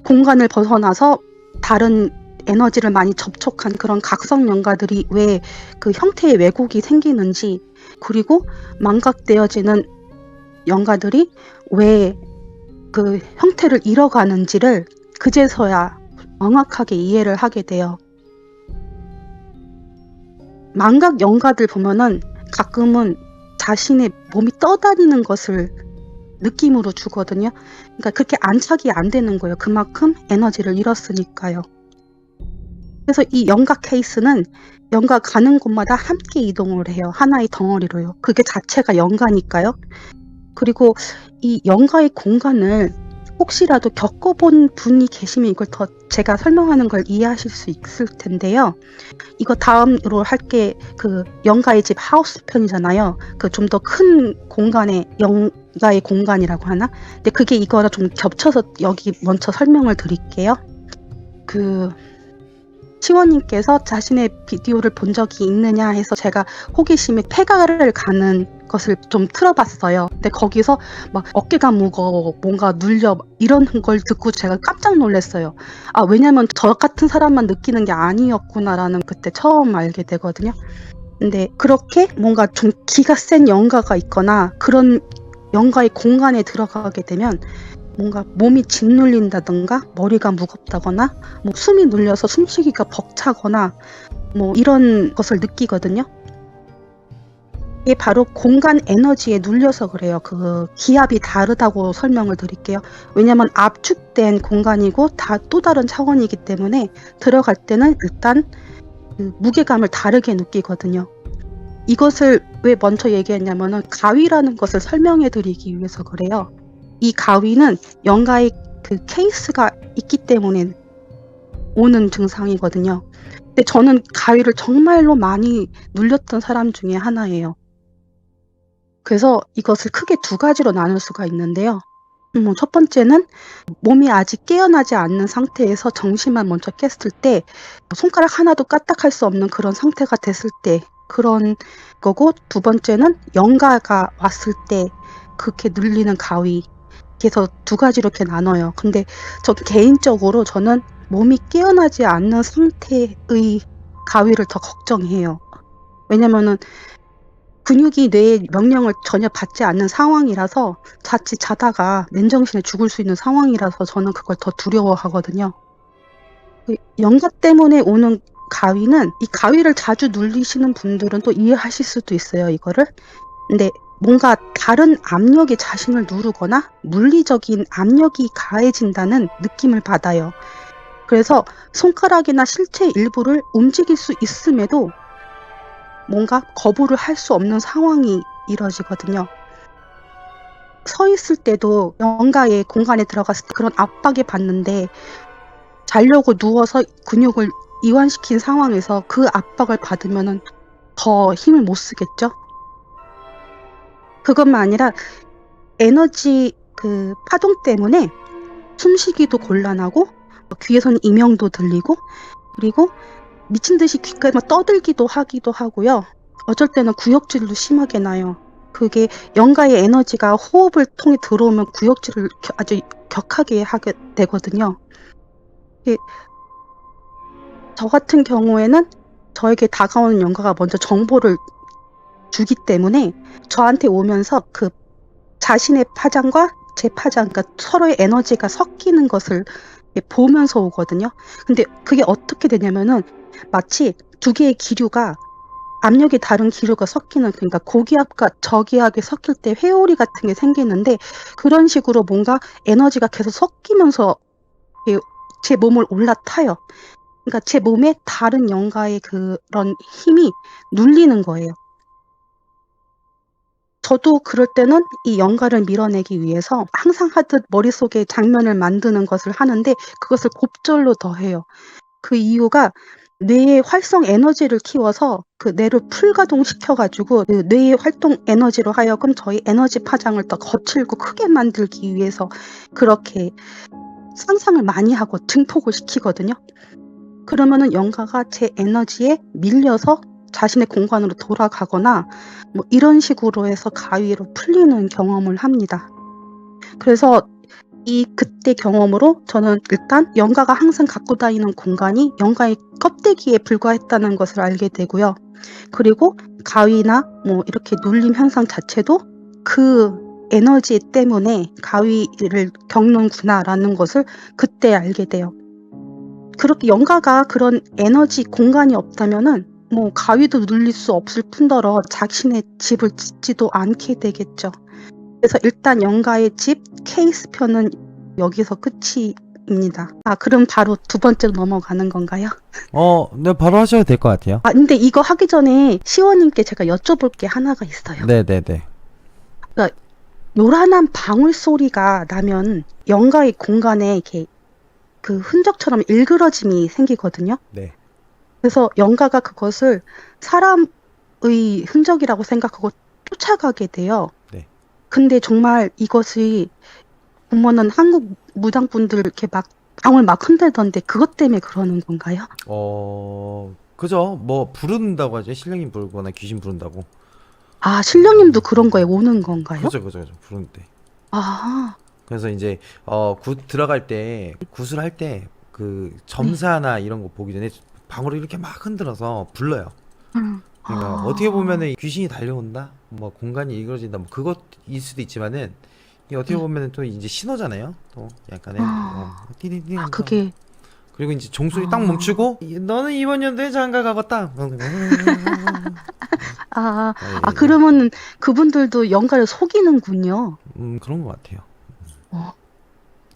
공간을 벗어나서 다른 에너지를 많이 접촉한 그런 각성 영가들이 왜 그 형태의 왜곡이 생기는지, 그리고 망각되어지는 영가들이 왜 그 형태를 잃어가는지를 그제서야 명확하게 이해를 하게 돼요. 망각 영가들 보면은 가끔은 자신의 몸이 떠다니는 것을 느낌으로 주거든요. 그러니까 그렇게 안착이 안 되는 거예요. 그만큼 에너지를 잃었으니까요. 그래서 이 영가 케이스는 영가 가는 곳마다 함께 이동을 해요. 하나의 덩어리로요. 그게 자체가 영가니까요. 그리고 이 영가의 공간을 혹시라도 겪어본 분이 계시면 이걸 더 제가 설명하는 걸 이해하실 수 있을 텐데요. 이거 다음으로 할 게 그 영가의 집 하우스 편이잖아요. 그 좀 더 큰 공간의 영가의 공간이라고 하나? 근데 그게 이거랑 좀 겹쳐서 여기 먼저 설명을 드릴게요. 그 시원님께서 자신의 비디오를 본 적이 있느냐 해서 제가 호기심에 폐가를 가는 것을 좀 틀어봤어요. 근데 거기서 막 어깨가 무거워, 뭔가 눌려 이런 걸 듣고 제가 깜짝 놀랐어요. 아, 왜냐면 저 같은 사람만 느끼는 게 아니었구나라는 그때 처음 알게 되거든요. 근데 그렇게 뭔가 좀 기가 센 영가가 있거나 그런 영가의 공간에 들어가게 되면 뭔가 몸이 짓눌린다던가 머리가 무겁다거나 뭐 숨이 눌려서 숨쉬기가 벅차거나 뭐 이런 것을 느끼거든요. 이게 바로 공간 에너지에 눌려서 그래요. 그 기압이 다르다고 설명을 드릴게요. 왜냐면 압축된 공간이고 다 또 다른 차원이기 때문에 들어갈 때는 일단 그 무게감을 다르게 느끼거든요. 이것을 왜 먼저 얘기했냐면은 가위라는 것을 설명해 드리기 위해서 그래요. 이 가위는 영가의 그 케이스가 있기 때문에 오는 증상이거든요. 근데 저는 가위를 정말로 많이 눌렸던 사람 중에 하나예요. 그래서 이것을 크게 두 가지로 나눌 수가 있는데요. 첫 번째는 몸이 아직 깨어나지 않는 상태에서 정신만 먼저 깼을 때 손가락 하나도 까딱할 수 없는 그런 상태가 됐을 때 그런 거고, 두 번째는 영가가 왔을 때 그렇게 눌리는 가위. 그래서 두 가지로 이렇게 나눠요. 근데 저 개인적으로 저는 몸이 깨어나지 않는 상태의 가위를 더 걱정해요. 왜냐면은 근육이 뇌의 명령을 전혀 받지 않는 상황이라서 자칫 자다가 맨정신에 죽을 수 있는 상황이라서 저는 그걸 더 두려워하거든요. 영가 때문에 오는 가위는 이 가위를 자주 눌리시는 분들은 또 이해하실 수도 있어요, 이거를. 근데 뭔가 다른 압력이 자신을 누르거나 물리적인 압력이 가해진다는 느낌을 받아요. 그래서 손가락이나 실체 일부를 움직일 수 있음에도 뭔가 거부를 할 수 없는 상황이 이뤄지거든요. 서 있을 때도 영가의 공간에 들어갔을 때 그런 압박에 받는데 자려고 누워서 근육을 이완시킨 상황에서 그 압박을 받으면은 더 힘을 못 쓰겠죠? 그것만 아니라 에너지 그 파동 때문에 숨쉬기도 곤란하고 귀에서는 이명도 들리고 그리고 미친 듯이 귓가에 막 떠들기도 하기도 하고요. 어쩔 때는 구역질도 심하게 나요. 그게 영가의 에너지가 호흡을 통해 들어오면 구역질을 아주 격하게 하게 되거든요. 저 같은 경우에는 저에게 다가오는 영가가 먼저 정보를 주기 때문에 저한테 오면서 그 자신의 파장과 제 파장, 그러니까 서로의 에너지가 섞이는 것을 보면서 오거든요. 근데 그게 어떻게 되냐면은 마치 두 개의 기류가 압력이 다른 기류가 섞이는, 그러니까 고기압과 저기압이 섞일 때 회오리 같은 게 생기는데 그런 식으로 뭔가 에너지가 계속 섞이면서 제 몸을 올라타요. 그러니까 제 몸에 다른 영가의 그런 힘이 눌리는 거예요. 저도 그럴 때는 이 영가를 밀어내기 위해서 항상 하듯 머릿속에 장면을 만드는 것을 하는데 그것을 곱절로 더해요. 그 이유가 뇌의 활성 에너지를 키워서 그 뇌를 풀가동시켜 가지고 그 뇌의 활동 에너지로 하여금 저희 에너지 파장을 더 거칠고 크게 만들기 위해서 그렇게 상상을 많이 하고 증폭을 시키거든요. 그러면은 영가가 제 에너지에 밀려서 자신의 공간으로 돌아가거나 뭐 이런 식으로 해서 가위로 풀리는 경험을 합니다. 그래서 그때 경험으로 저는 일단 영가가 항상 갖고 다니는 공간이 영가의 껍데기에 불과했다는 것을 알게 되고요. 그리고 가위나 뭐 이렇게 눌림 현상 자체도 그 에너지 때문에 가위를 겪는구나라는 것을 그때 알게 돼요. 그렇게 영가가 그런 에너지 공간이 없다면은 뭐 가위도 눌릴 수 없을 뿐더러 자신의 집을 짓지도 않게 되겠죠. 그래서 일단 영가의 집 케이스 편은 여기서 끝입니다. 그럼 바로 두 번째로 넘어가는 건가요? 네, 바로 하셔도 될 것 같아요. 근데 이거 하기 전에 시원님께 제가 여쭤볼 게 하나가 있어요. 네네네. 그러니까 요란한 방울 소리가 나면 영가의 공간에 이렇게 그 흔적처럼 일그러짐이 생기거든요. 네. 그래서 영가가 그것을 사람의 흔적이라고 생각하고 쫓아가게 돼요. 네. 근데 정말 이것이 보면은 한국 무당분들 이렇게 막 방울 막 흔들던데 그것 때문에 그러는 건가요? 그죠. 뭐 부른다고 하죠. 신령님 부르거나 귀신 부른다고. 아, 신령님도 그런 거에 오는 건가요? 그죠. 부르는데. 아, 그래서 이제 굿 들어갈 때 굿을 할 때 그 네. 점사나 이런 거 보기 전에 방울을 이렇게 막 흔들어서 불러요. 그러니까 아. 어떻게 보면은 귀신이 달려온다, 뭐 공간이 이그러진다, 뭐 그것일 수도 있지만은 이게 어떻게 네. 보면은 또 이제 신호잖아요. 또 약간의 띠디디 아, 하면서. 그게, 그리고 이제 종소리 딱 멈추고 너는 이번 연도에 장가 가봤다. 예. 그러면은 그분들도 영가를 속이는군요. 그런 것 같아요.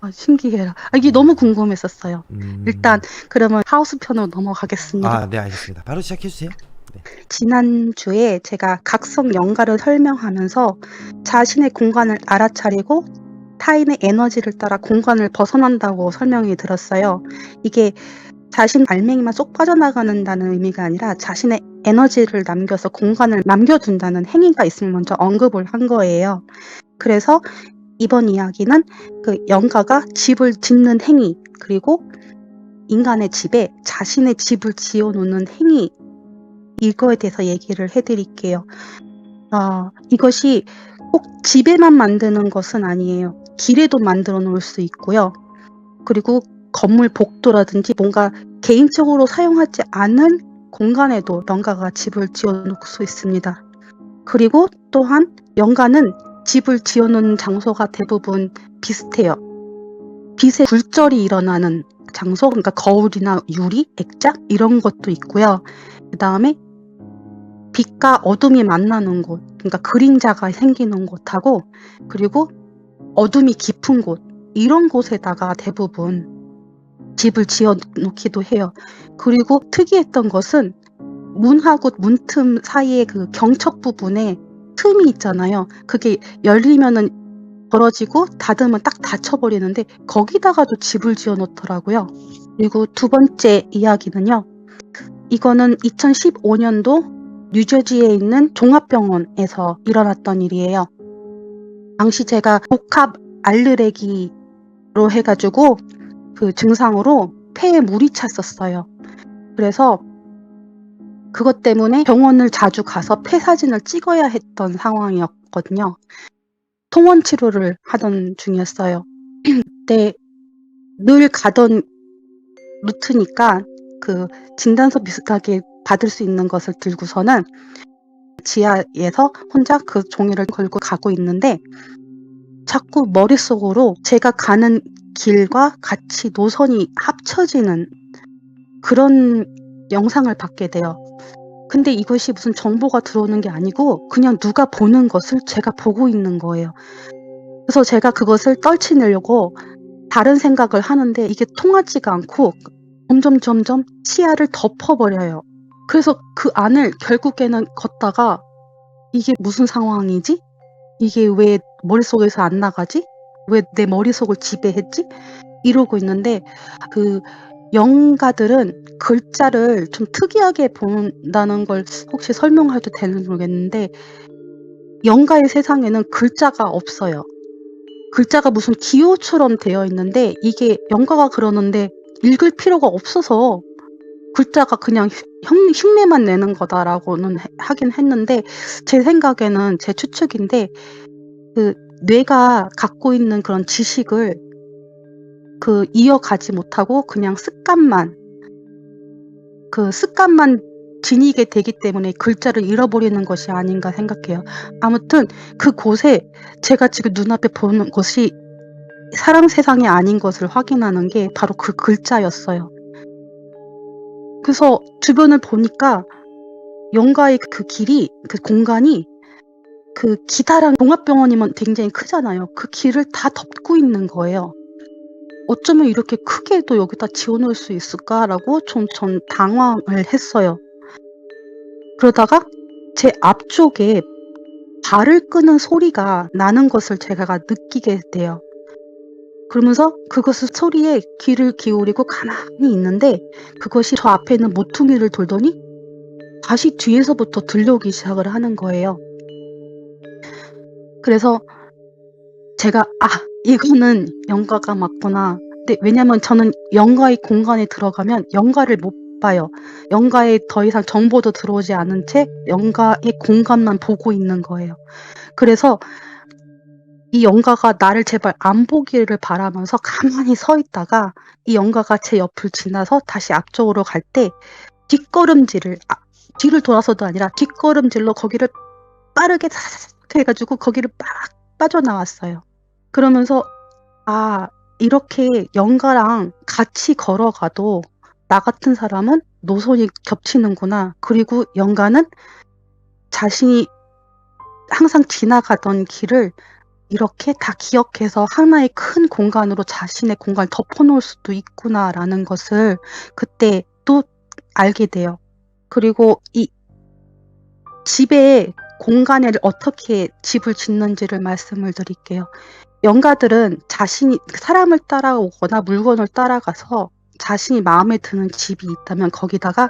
어, 신기해라. 이게 너무 궁금했었어요. 일단, 그러면 하우스 편으로 넘어가겠습니다. 네, 알겠습니다. 바로 시작해 주세요. 지난주에 제가 각성 영가를 설명하면서 자신의 공간을 알아차리고 타인의 에너지를 따라 공간을 벗어난다고 설명이 들었어요. 이게 자신 알맹이만 쏙 빠져나가는다는 의미가 아니라 자신의 에너지를 남겨서 공간을 남겨둔다는 행위가 있음을 먼저 언급을 한 거예요. 그래서 이번 이야기는 그 영가가 집을 짓는 행위, 그리고 인간의 집에 자신의 집을 지어놓는 행위, 이거에 대해서 얘기를 해드릴게요. 이것이 꼭 집에만 만드는 것은 아니에요. 길에도 만들어 놓을 수 있고요. 그리고 건물 복도라든지 뭔가 개인적으로 사용하지 않은 공간에도 영가가 집을 지어놓을 수 있습니다. 그리고 또한 영가는 집을 지어놓은 장소가 대부분 비슷해요. 빛의 굴절이 일어나는 장소, 그러니까 거울이나 유리, 액자 이런 것도 있고요. 그 다음에 빛과 어둠이 만나는 곳, 그러니까 그림자가 생기는 곳하고, 그리고 어둠이 깊은 곳, 이런 곳에다가 대부분 집을 지어 놓기도 해요. 그리고 특이했던 것은 문하고 문틈 사이에 그 경첩 부분에 틈이 있잖아요. 그게 열리면은 벌어지고 닫으면 딱 닫혀버리는데 거기다가도 집을 지어 놓더라고요. 그리고 두 번째 이야기는요. 이거는 2015년도 뉴저지에 있는 종합병원에서 일어났던 일이에요. 당시 제가 복합 알르레기로 해가지고 그 증상으로 폐에 물이 찼었어요. 그래서 그것 때문에 병원을 자주 가서 폐 사진을 찍어야 했던 상황이었거든요. 통원 치료를 하던 중이었어요. 그때 늘 가던 루트니까 그 진단서 비슷하게 받을 수 있는 것을 들고서는 지하에서 혼자 그 종이를 걸고 가고 있는데 자꾸 머릿속으로 제가 가는 길과 같이 노선이 합쳐지는 그런 영상을 받게 돼요. 근데 이것이 무슨 정보가 들어오는 게 아니고 그냥 누가 보는 것을 제가 보고 있는 거예요. 그래서 제가 그것을 떨쳐내려고 다른 생각을 하는데 이게 통하지가 않고 점점 시야를 덮어버려요. 그래서 그 안을 결국에는 걷다가 이게 무슨 상황이지? 이게 왜 머릿속에서 안 나가지? 왜 내 머릿속을 지배했지? 이러고 있는데 그 영가들은 글자를 좀 특이하게 본다는 걸 혹시 설명해도 되는지 모르겠는데 영가의 세상에는 글자가 없어요. 글자가 무슨 기호처럼 되어 있는데 이게 영가가 그러는데 읽을 필요가 없어서 글자가 그냥 흉내만 내는 거다라고는 하긴 했는데 제 생각에는 제 추측인데 그 뇌가 갖고 있는 그런 지식을 그 이어가지 못하고 그냥 습관만 지니게 되기 때문에 글자를 잃어버리는 것이 아닌가 생각해요. 아무튼 그곳에 제가 지금 눈앞에 보는 것이 사람 세상이 아닌 것을 확인하는 게 바로 그 글자였어요. 그래서 주변을 보니까 영가의 그 길이, 그 공간이 그 기다란 종합병원이면 굉장히 크잖아요. 그 길을 다 덮고 있는 거예요. 어쩌면 이렇게 크게도 여기다 지어놓을 수 있을까라고 전 당황을 했어요. 그러다가 제 앞쪽에 발을 끄는 소리가 나는 것을 제가 느끼게 돼요. 그러면서 그것을 소리에 귀를 기울이고 가만히 있는데 그것이 저 앞에 있는 모퉁이를 돌더니 다시 뒤에서부터 들려오기 시작을 하는 거예요. 그래서 제가 이거는 영가가 맞구나. 근데 왜냐면 저는 영가의 공간에 들어가면 영가를 못 봐요. 영가에 더 이상 정보도 들어오지 않은 채 영가의 공간만 보고 있는 거예요. 그래서 이 영가가 나를 제발 안 보기를 바라면서 가만히 서 있다가 이 영가가 제 옆을 지나서 다시 앞쪽으로 갈 때 뒷걸음질을 뒤를 돌아서도 아니라 뒷걸음질로 거기를 빠르게 사사삭 해가지고 거기를 막 빠져나왔어요. 그러면서 이렇게 영가랑 같이 걸어가도 나 같은 사람은 노선이 겹치는구나. 그리고 영가는 자신이 항상 지나가던 길을 이렇게 다 기억해서 하나의 큰 공간으로 자신의 공간을 덮어놓을 수도 있구나라는 것을 그때 또 알게 돼요. 그리고 이 집의 공간을 어떻게 집을 짓는지를 말씀을 드릴게요. 영가들은 자신이 사람을 따라오거나 물건을 따라가서 자신이 마음에 드는 집이 있다면 거기다가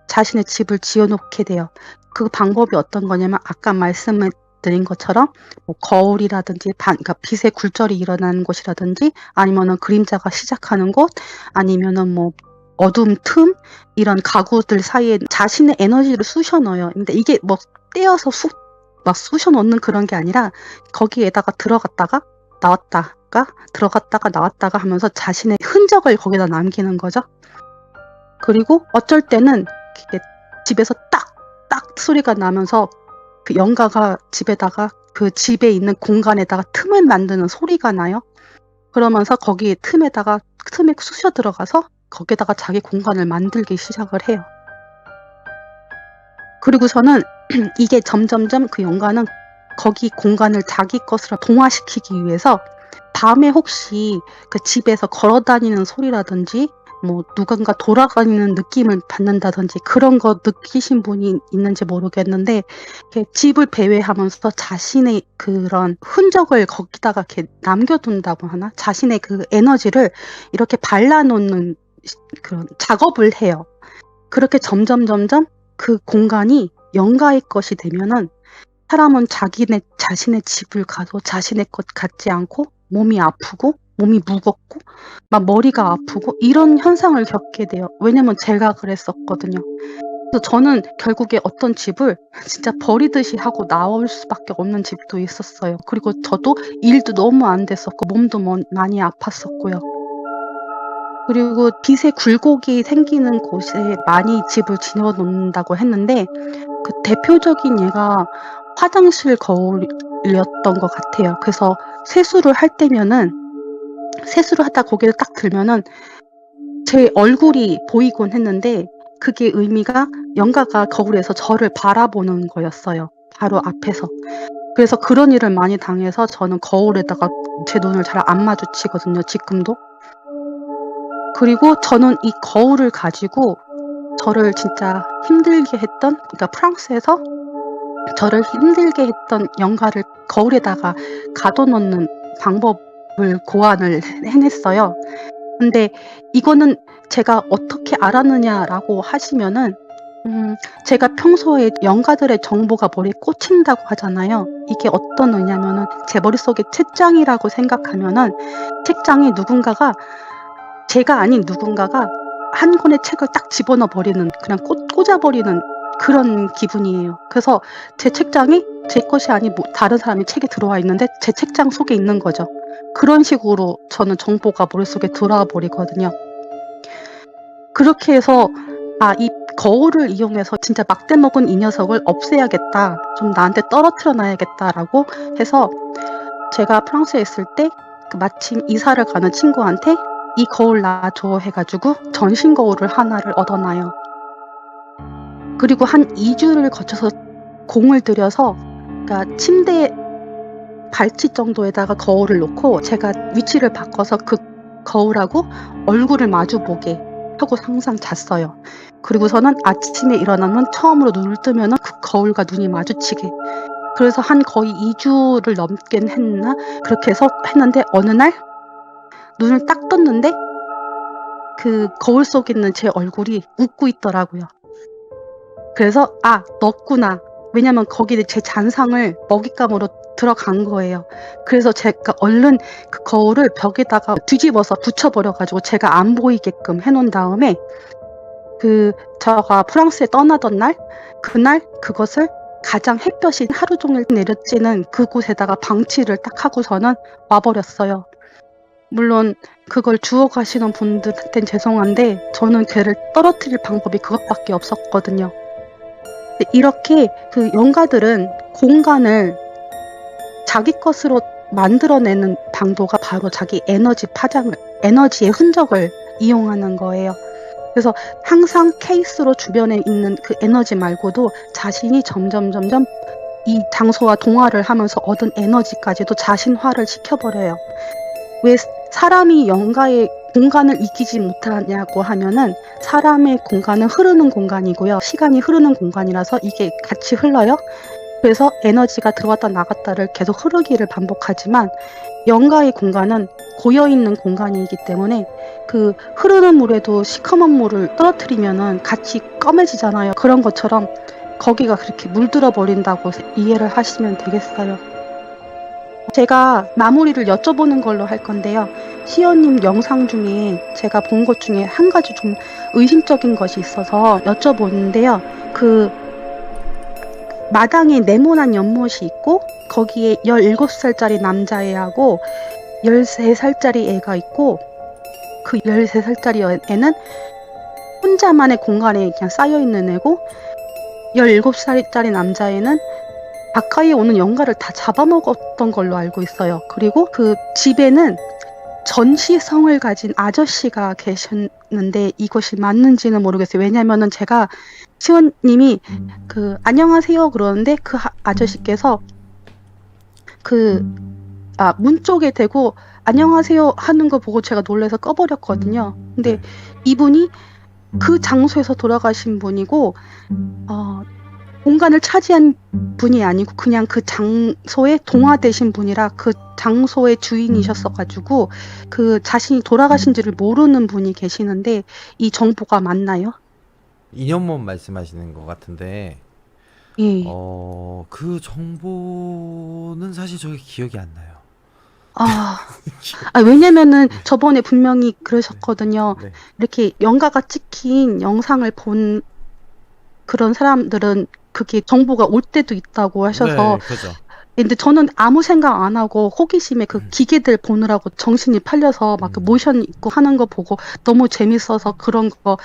자신의 집을 지어놓게 돼요. 그 방법이 어떤 거냐면 아까 말씀을 드린 것처럼 뭐 거울이라든지 그러니까 빛의 굴절이 일어나는 곳이라든지 아니면은 그림자가 시작하는 곳 아니면은 뭐 어둠 틈 이런 가구들 사이에 자신의 에너지를 쑤셔 넣어요. 근데 이게 뭐 떼어서 막 쑤셔 넣는 그런 게 아니라 거기에다가 들어갔다가 나왔다가 들어갔다가 나왔다가 하면서 자신의 흔적을 거기다 남기는 거죠. 그리고 어쩔 때는 이렇게 집에서 딱 소리가 나면서 그 영가가 집에다가 그 집에 있는 공간에다가 틈을 만드는 소리가 나요. 그러면서 거기 틈에 쑤셔 들어가서 거기에다가 자기 공간을 만들기 시작을 해요. 그리고서는 이게 점점점 그 영가는 거기 공간을 자기 것으로 동화시키기 위해서 밤에 혹시 그 집에서 걸어다니는 소리라든지 뭐 누군가 돌아다니는 느낌을 받는다든지 그런 거 느끼신 분이 있는지 모르겠는데 이렇게 집을 배회하면서 자신의 그런 흔적을 거기다가 이렇게 남겨둔다고 하나? 자신의 그 에너지를 이렇게 발라놓는 그런 작업을 해요. 그렇게 점점 그 공간이 영가의 것이 되면은 사람은 자신의 집을 가도 자신의 것 같지 않고 몸이 아프고 몸이 무겁고 막 머리가 아프고 이런 현상을 겪게 돼요. 왜냐면 제가 그랬었거든요. 그래서 저는 결국에 어떤 집을 진짜 버리듯이 하고 나올 수밖에 없는 집도 있었어요. 그리고 저도 일도 너무 안 됐었고 몸도 많이 아팠었고요. 그리고 빛의 굴곡이 생기는 곳에 많이 집을 지어 놓는다고 했는데 그 대표적인 예가 화장실 거울이었던 것 같아요. 그래서 세수를 할 때면은 세수를 하다 고개를 딱 들면은 제 얼굴이 보이곤 했는데 그게 의미가 영가가 거울에서 저를 바라보는 거였어요. 바로 앞에서. 그래서 그런 일을 많이 당해서 저는 거울에다가 제 눈을 잘 안 마주치거든요, 지금도. 그리고 저는 이 거울을 가지고 저를 진짜 힘들게 했던 그러니까 프랑스에서 저를 힘들게 했던 영가를 거울에다가 가둬놓는 방법을 고안을 해냈어요. 근데 이거는 제가 어떻게 알았느냐라고 하시면은 제가 평소에 영가들의 정보가 머리에 꽂힌다고 하잖아요. 이게 어떤 의미냐면은 제 머릿속에 책장이라고 생각하면은 책장에 제가 아닌 누군가가 한 권의 책을 딱 집어넣어 버리는 그냥 꽂아 버리는 그런 기분이에요. 그래서 제 책장이 제 것이 아닌 다른 사람의 책이 들어와 있는데 제 책장 속에 있는 거죠. 그런 식으로 저는 정보가 머릿속에 들어와 버리거든요. 그렇게 해서 이 거울을 이용해서 진짜 막대 먹은 이 녀석을 없애야겠다. 좀 나한테 떨어뜨려 놔야겠다라고 해서 제가 프랑스에 있을 때 마침 이사를 가는 친구한테 이 거울 놔줘 해가지고 전신 거울을 하나를 얻어놔요. 그리고 한 2주를 거쳐서 공을 들여서 그러니까 침대 발치 정도에다가 거울을 놓고 제가 위치를 바꿔서 그 거울하고 얼굴을 마주보게 하고 항상 잤어요. 그리고서는 아침에 일어나면 처음으로 눈을 뜨면은 그 거울과 눈이 마주치게. 그래서 한 거의 2주를 넘긴 했나? 그렇게 해서 했는데 어느 날 눈을 딱 떴는데 그 거울 속에 있는 제 얼굴이 웃고 있더라고요. 그래서 너구나. 왜냐면 거기에 제 잔상을 먹잇감으로 들어간 거예요. 그래서 제가 얼른 그 거울을 벽에다가 뒤집어서 붙여버려 가지고 제가 안 보이게끔 해 놓은 다음에 저가 프랑스에 떠나던 날 그날 그것을 가장 햇볕이 하루 종일 내려쬐는 그곳에다가 방치를 딱 하고서는 와 버렸어요. 물론 그걸 주워 가시는 분들한텐 죄송한데 저는 걔를 떨어뜨릴 방법이 그것밖에 없었거든요. 근데 이렇게 그 영가들은 공간을 자기 것으로 만들어내는 방도가 바로 자기 에너지의 흔적을 이용하는 거예요. 그래서 항상 케이스로 주변에 있는 그 에너지 말고도 자신이 점점 이 장소와 동화를 하면서 얻은 에너지까지도 자신화를 시켜버려요. 왜 사람이 영가의 공간을 이기지 못하냐고 하면은 사람의 공간은 흐르는 공간이고요. 시간이 흐르는 공간이라서 이게 같이 흘러요. 그래서 에너지가 들어왔다 나갔다를 계속 흐르기를 반복하지만 영가의 공간은 고여있는 공간이기 때문에 그 흐르는 물에도 시커먼 물을 떨어뜨리면은 같이 검해지잖아요. 그런 것처럼 거기가 그렇게 물들어 버린다고 이해를 하시면 되겠어요. 제가 마무리를 여쭤보는 걸로 할 건데요. 시연님 영상 중에 제가 본 것 중에 한 가지 좀 의심적인 것이 있어서 여쭤보는데요. 그 마당에 네모난 연못이 있고 거기에 17살짜리 남자애하고 13살짜리 애가 있고 그 13살짜리 애는 혼자만의 공간에 그냥 쌓여있는 애고 17살짜리 남자애는 가까이 오는 영가를 다 잡아먹었던 걸로 알고 있어요. 그리고 그 집에는 전시성을 가진 아저씨가 계셨는데 이것이 맞는지는 모르겠어요. 왜냐면은 제가 시원님이 안녕하세요 그러는데 그 아저씨께서 문 쪽에 대고 안녕하세요 하는 거 보고 제가 놀라서 꺼버렸거든요. 근데 이분이 그 장소에서 돌아가신 분이고 공간을 차지한 분이 아니고 그냥 그 장소에 동화되신 분이라 그 장소의 주인이셨어가지고 그 자신이 돌아가신지를 모르는 분이 계시는데 이 정보가 맞나요? 2년만 말씀하시는 것 같은데 예. 그 정보는 사실 저게 기억이 안 나요. 왜냐면은 저번에 분명히 그러셨거든요. 네. 이렇게 영가가 찍힌 영상을 본 그런 사람들은 그게 정보가 올 때도 있다고 하셔서 네, 그죠. 근데 저는 아무 생각 안 하고 호기심에 그 기계들 보느라고 정신이 팔려서 막 그 모션 있고 하는 거 보고 너무 재밌어서 그런 거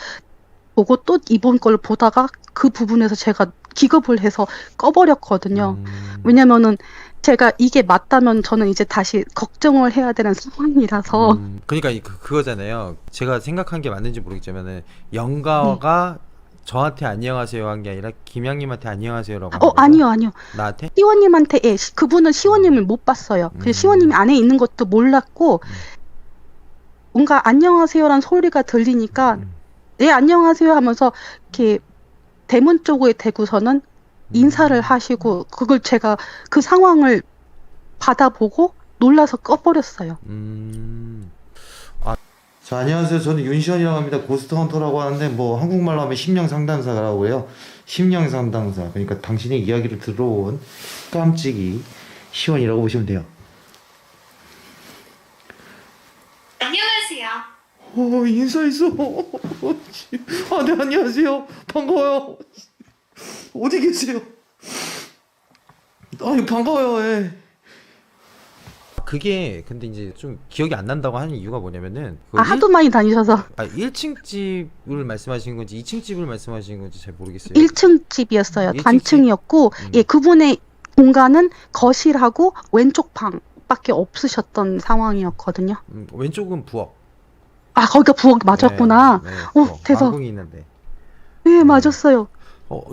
보고 또 이번 걸 보다가 그 부분에서 제가 기겁을 해서 꺼버렸거든요. 왜냐면은 제가 이게 맞다면 저는 이제 다시 걱정을 해야 되는 상황이라서 그러니까 그거잖아요. 제가 생각한 게 맞는지 모르겠지만은 영가가 저한테 안녕하세요 한 게 아니라 김양님한테 안녕하세요라고 한 거죠? 아니요. 나한테? 시원님한테 그분은 시원님을 못 봤어요. 그 시원님이 안에 있는 것도 몰랐고 뭔가 안녕하세요란 소리가 들리니까 네 안녕하세요 하면서 이렇게 대문 쪽에 대고서는 인사를 하시고 그걸 제가 그 상황을 받아보고 놀라서 꺼버렸어요. 자, 안녕하세요. 저는 윤시원이라고 합니다. 고스트 헌터라고 하는데 뭐 한국말로 하면 심령 상담사라고 해요. 심령 상담사. 그러니까 당신의 이야기를 들어온 깜찍이 시원이라고 보시면 돼요. 안녕하세요. 인사했어. 네, 안녕하세요. 반가워요. 어디 계세요? 반가워요. 예. 그게 근데 이제 좀 기억이 안 난다고 하는 이유가 뭐냐면은 하도 많이 다니셔서 1층 집을 말씀하시는 건지 2층 집을 말씀하시는 건지 잘 모르겠어요. 1층 집이었어요. 1층 단층이었고 그분의 공간은 거실하고 왼쪽 방밖에 없으셨던 상황이었거든요. 왼쪽은 부엌. 거기가 부엌 맞았구나. 네, 대박. 마궁이 있는데. 네, 맞았어요.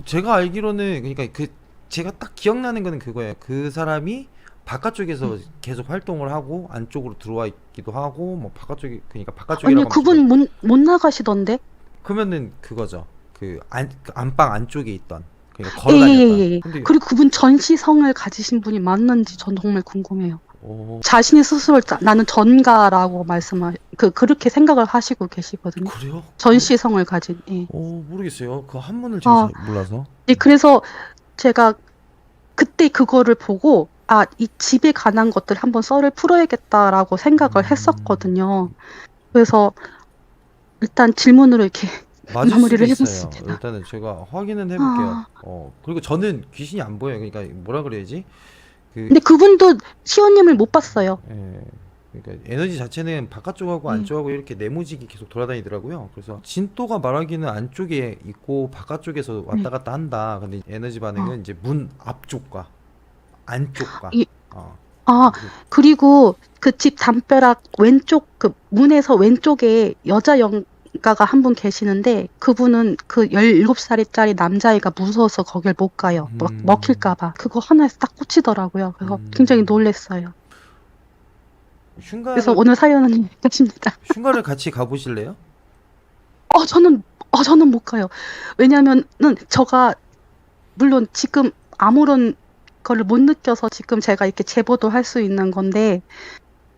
제가 알기로는 그러니까 제가 딱 기억나는 거는 그거예요. 그 사람이 바깥쪽에서 계속 활동을 하고 안쪽으로 들어와 있기도 하고 뭐 바깥쪽이 그러니까 바깥쪽이라고 아니요, 그분 못 나가시던데. 그러면은 그거죠. 그 안방 안쪽에 있던 그러니까 걸어다녔던. 예. 근데 그리고 그분 전시성을 가지신 분이 맞는지 전 정말 궁금해요. 오, 자신이 스스로 나는 전가라고 그렇게 생각을 하시고 계시거든요. 그래요? 전시성을 가진. 예. 모르겠어요. 그 한문을 제가 잘 몰라서. 그래서 제가 그때 그거를 보고 아, 이 집에 관한 것들 한번 썰을 풀어야겠다라고 생각을 했었거든요. 그래서 일단 질문으로 이렇게 맞을 마무리를 수도 있어요. 해봤습니다. 일단은 제가 확인은 해볼게요. 아, 그리고 저는 귀신이 안 보여요. 그러니까 뭐라 그래야지? 그, 근데 그분도 시호님을 못 봤어요. 예, 그러니까 에너지 자체는 바깥쪽하고 네. 안쪽하고 이렇게 네모지기 계속 돌아다니더라고요. 그래서 진또가 말하기는 안쪽에 있고 바깥쪽에서 왔다 네. 갔다 한다. 근데 에너지 반응은 이제 문 앞쪽과 안쪽과 이- 어, 아, 그리고 그리고 그 집 담벼락 왼쪽 그 문에서 왼쪽에 여자 영가가 한 분 계시는데 그분은 그 17살짜리 남자애가 무서워서 거길 못 가요. 먹힐까 봐. 그거 하나에서 딱 꽂히더라고요. 그래서 굉장히 놀랬어요. 그래서 흉가를 오늘 사연은 여기까지입니다. 흉가를 같이 가보실래요? 저는 못 가요. 왜냐면은 저가 물론 지금 아무런 거를 못 느껴서 지금 제가 이렇게 제보도 할 수 있는 건데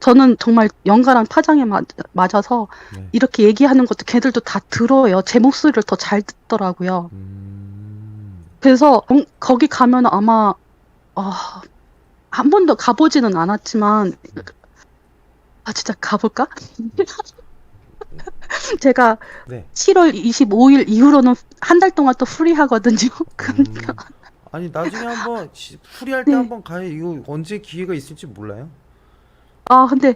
저는 정말 영가랑 파장에 맞아서 네. 이렇게 얘기하는 것도 걔들도 다 들어요. 제 목소리를 더 잘 듣더라고요. 그래서 거기 가면 아마 한 번도 가보지는 않았지만 진짜 가볼까? 제가 네. 7월 25일 이후로는 한 달 동안 또 프리하거든요. 그러니까 아니 나중에 한번 풀이할 때 네. 한번 가요. 이거 언제 기회가 있을지 몰라요. 근데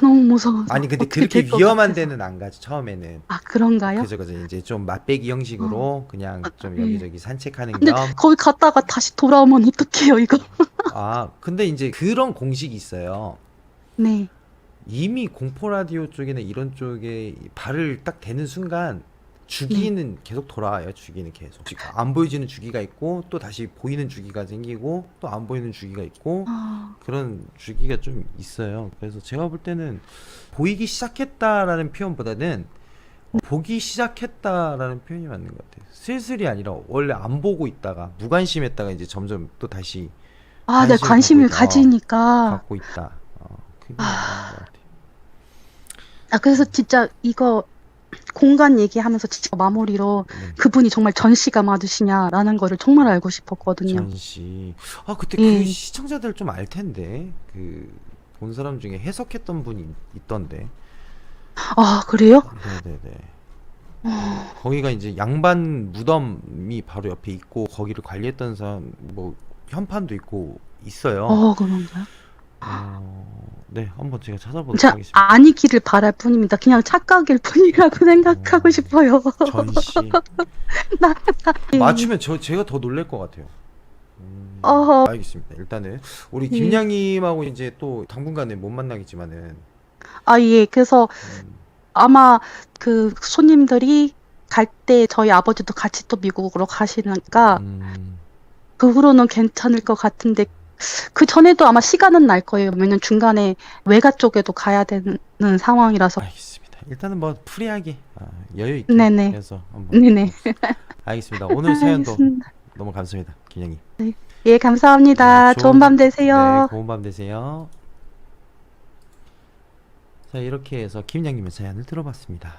너무 무서워서 아니 근데 어떻게 그렇게 될것 위험한 같아서. 데는 안 가죠 처음에는. 그런가요? 그죠 이제 좀 맛배기 형식으로 그냥 좀 네. 여기저기 산책하는 근데 겸. 거기 갔다가 다시 돌아오면 어떡해요, 이거? 근데 이제 그런 공식이 있어요. 네. 이미 공포 라디오 쪽이나 이런 쪽에 발을 딱 대는 순간 주기는 계속 돌아와요. 주기는 계속. 안 보여지는 주기가 있고 또 다시 보이는 주기가 생기고 또 안 보이는 주기가 있고 그런 주기가 좀 있어요. 그래서 제가 볼 때는 보이기 시작했다라는 표현보다는 보기 시작했다라는 표현이 맞는 것 같아요. 슬슬이 아니라 원래 안 보고 있다가 무관심했다가 이제 점점 또 다시 네, 관심을 갖고 있다. 가지니까. 갖고 있다. 그게 맞는 것 같아요. 그래서 진짜 이거 공간 얘기하면서 진짜 마무리로 네. 그분이 정말 전시가 맞으시냐라는 거를 정말 알고 싶었거든요. 전시. 그때 예. 그 시청자들 좀 알 텐데. 본 사람 중에 해석했던 분이 있던데. 그래요? 네네네. 거기가 이제 양반 무덤이 바로 옆에 있고 거기를 관리했던 사람 뭐 현판도 있고 있어요. 그런가요? 네, 한번 제가 찾아보도록 제가 하겠습니다. 아니기를 바랄 뿐입니다. 그냥 착각일 뿐이라고 생각하고 싶어요. 전시. 예. 맞추면 제가 더 놀랄 것 같아요. 어허. 알겠습니다. 일단은 우리 예. 김양님하고 이제 또 당분간은 못 만나겠지만은 예. 그래서 아마 그 손님들이 갈 때 저희 아버지도 같이 또 미국으로 가시니까 그 후로는 괜찮을 것 같은데 그 전에도 아마 시간은 날 거예요. 왜냐면 중간에 외가 쪽에도 가야 되는 상황이라서. 알겠습니다. 일단은 뭐 프리하게 여유 있게 네네. 해서 한번. 네네. 알겠습니다. 오늘 사연도 알겠습니다. 너무 감사합니다, 김양님. 예, 감사합니다. 네, 좋은 밤 되세요. 네, 고운 밤 되세요. 자, 이렇게 해서 김양님의 사연을 들어봤습니다.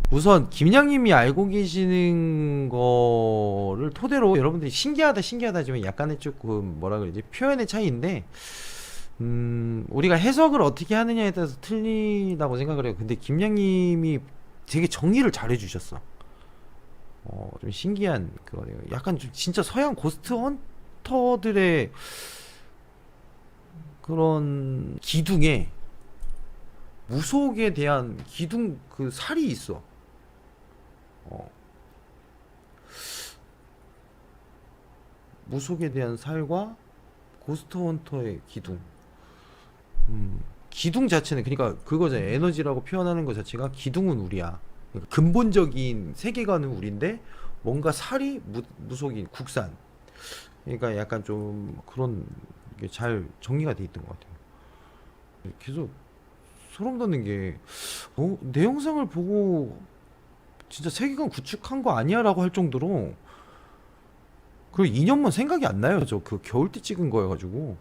우선 김양님이 알고 계시는 거를 토대로 여러분들이 신기하다 하지만 약간의 조금 뭐라 그러지 표현의 차이인데 우리가 해석을 어떻게 하느냐에 따라서 틀리다고 생각을 해요. 근데 김양님이 되게 정리를 잘 해주셨어. 좀 신기한 그거네요. 약간 좀 진짜 서양 고스트 헌터들의 그런 기둥에 무속에 대한 기둥 그 살이 있어. 무속에 대한 살과 고스트 헌터의 기둥. 기둥 자체는 그러니까 그거잖아요. 에너지라고 표현하는 것 자체가 기둥은 우리야. 그러니까 근본적인 세계관은 우리인데 뭔가 살이 무속인 국산. 그러니까 약간 좀 그런 게 잘 정리가 돼 있던 것 같아요. 계속 소름 돋는 게 내 영상을 보고 진짜 세계관 구축한 거 아니야라고 할 정도로 그리고 2년만 생각이 안 나요. 저 그 겨울때 찍은 거여가지고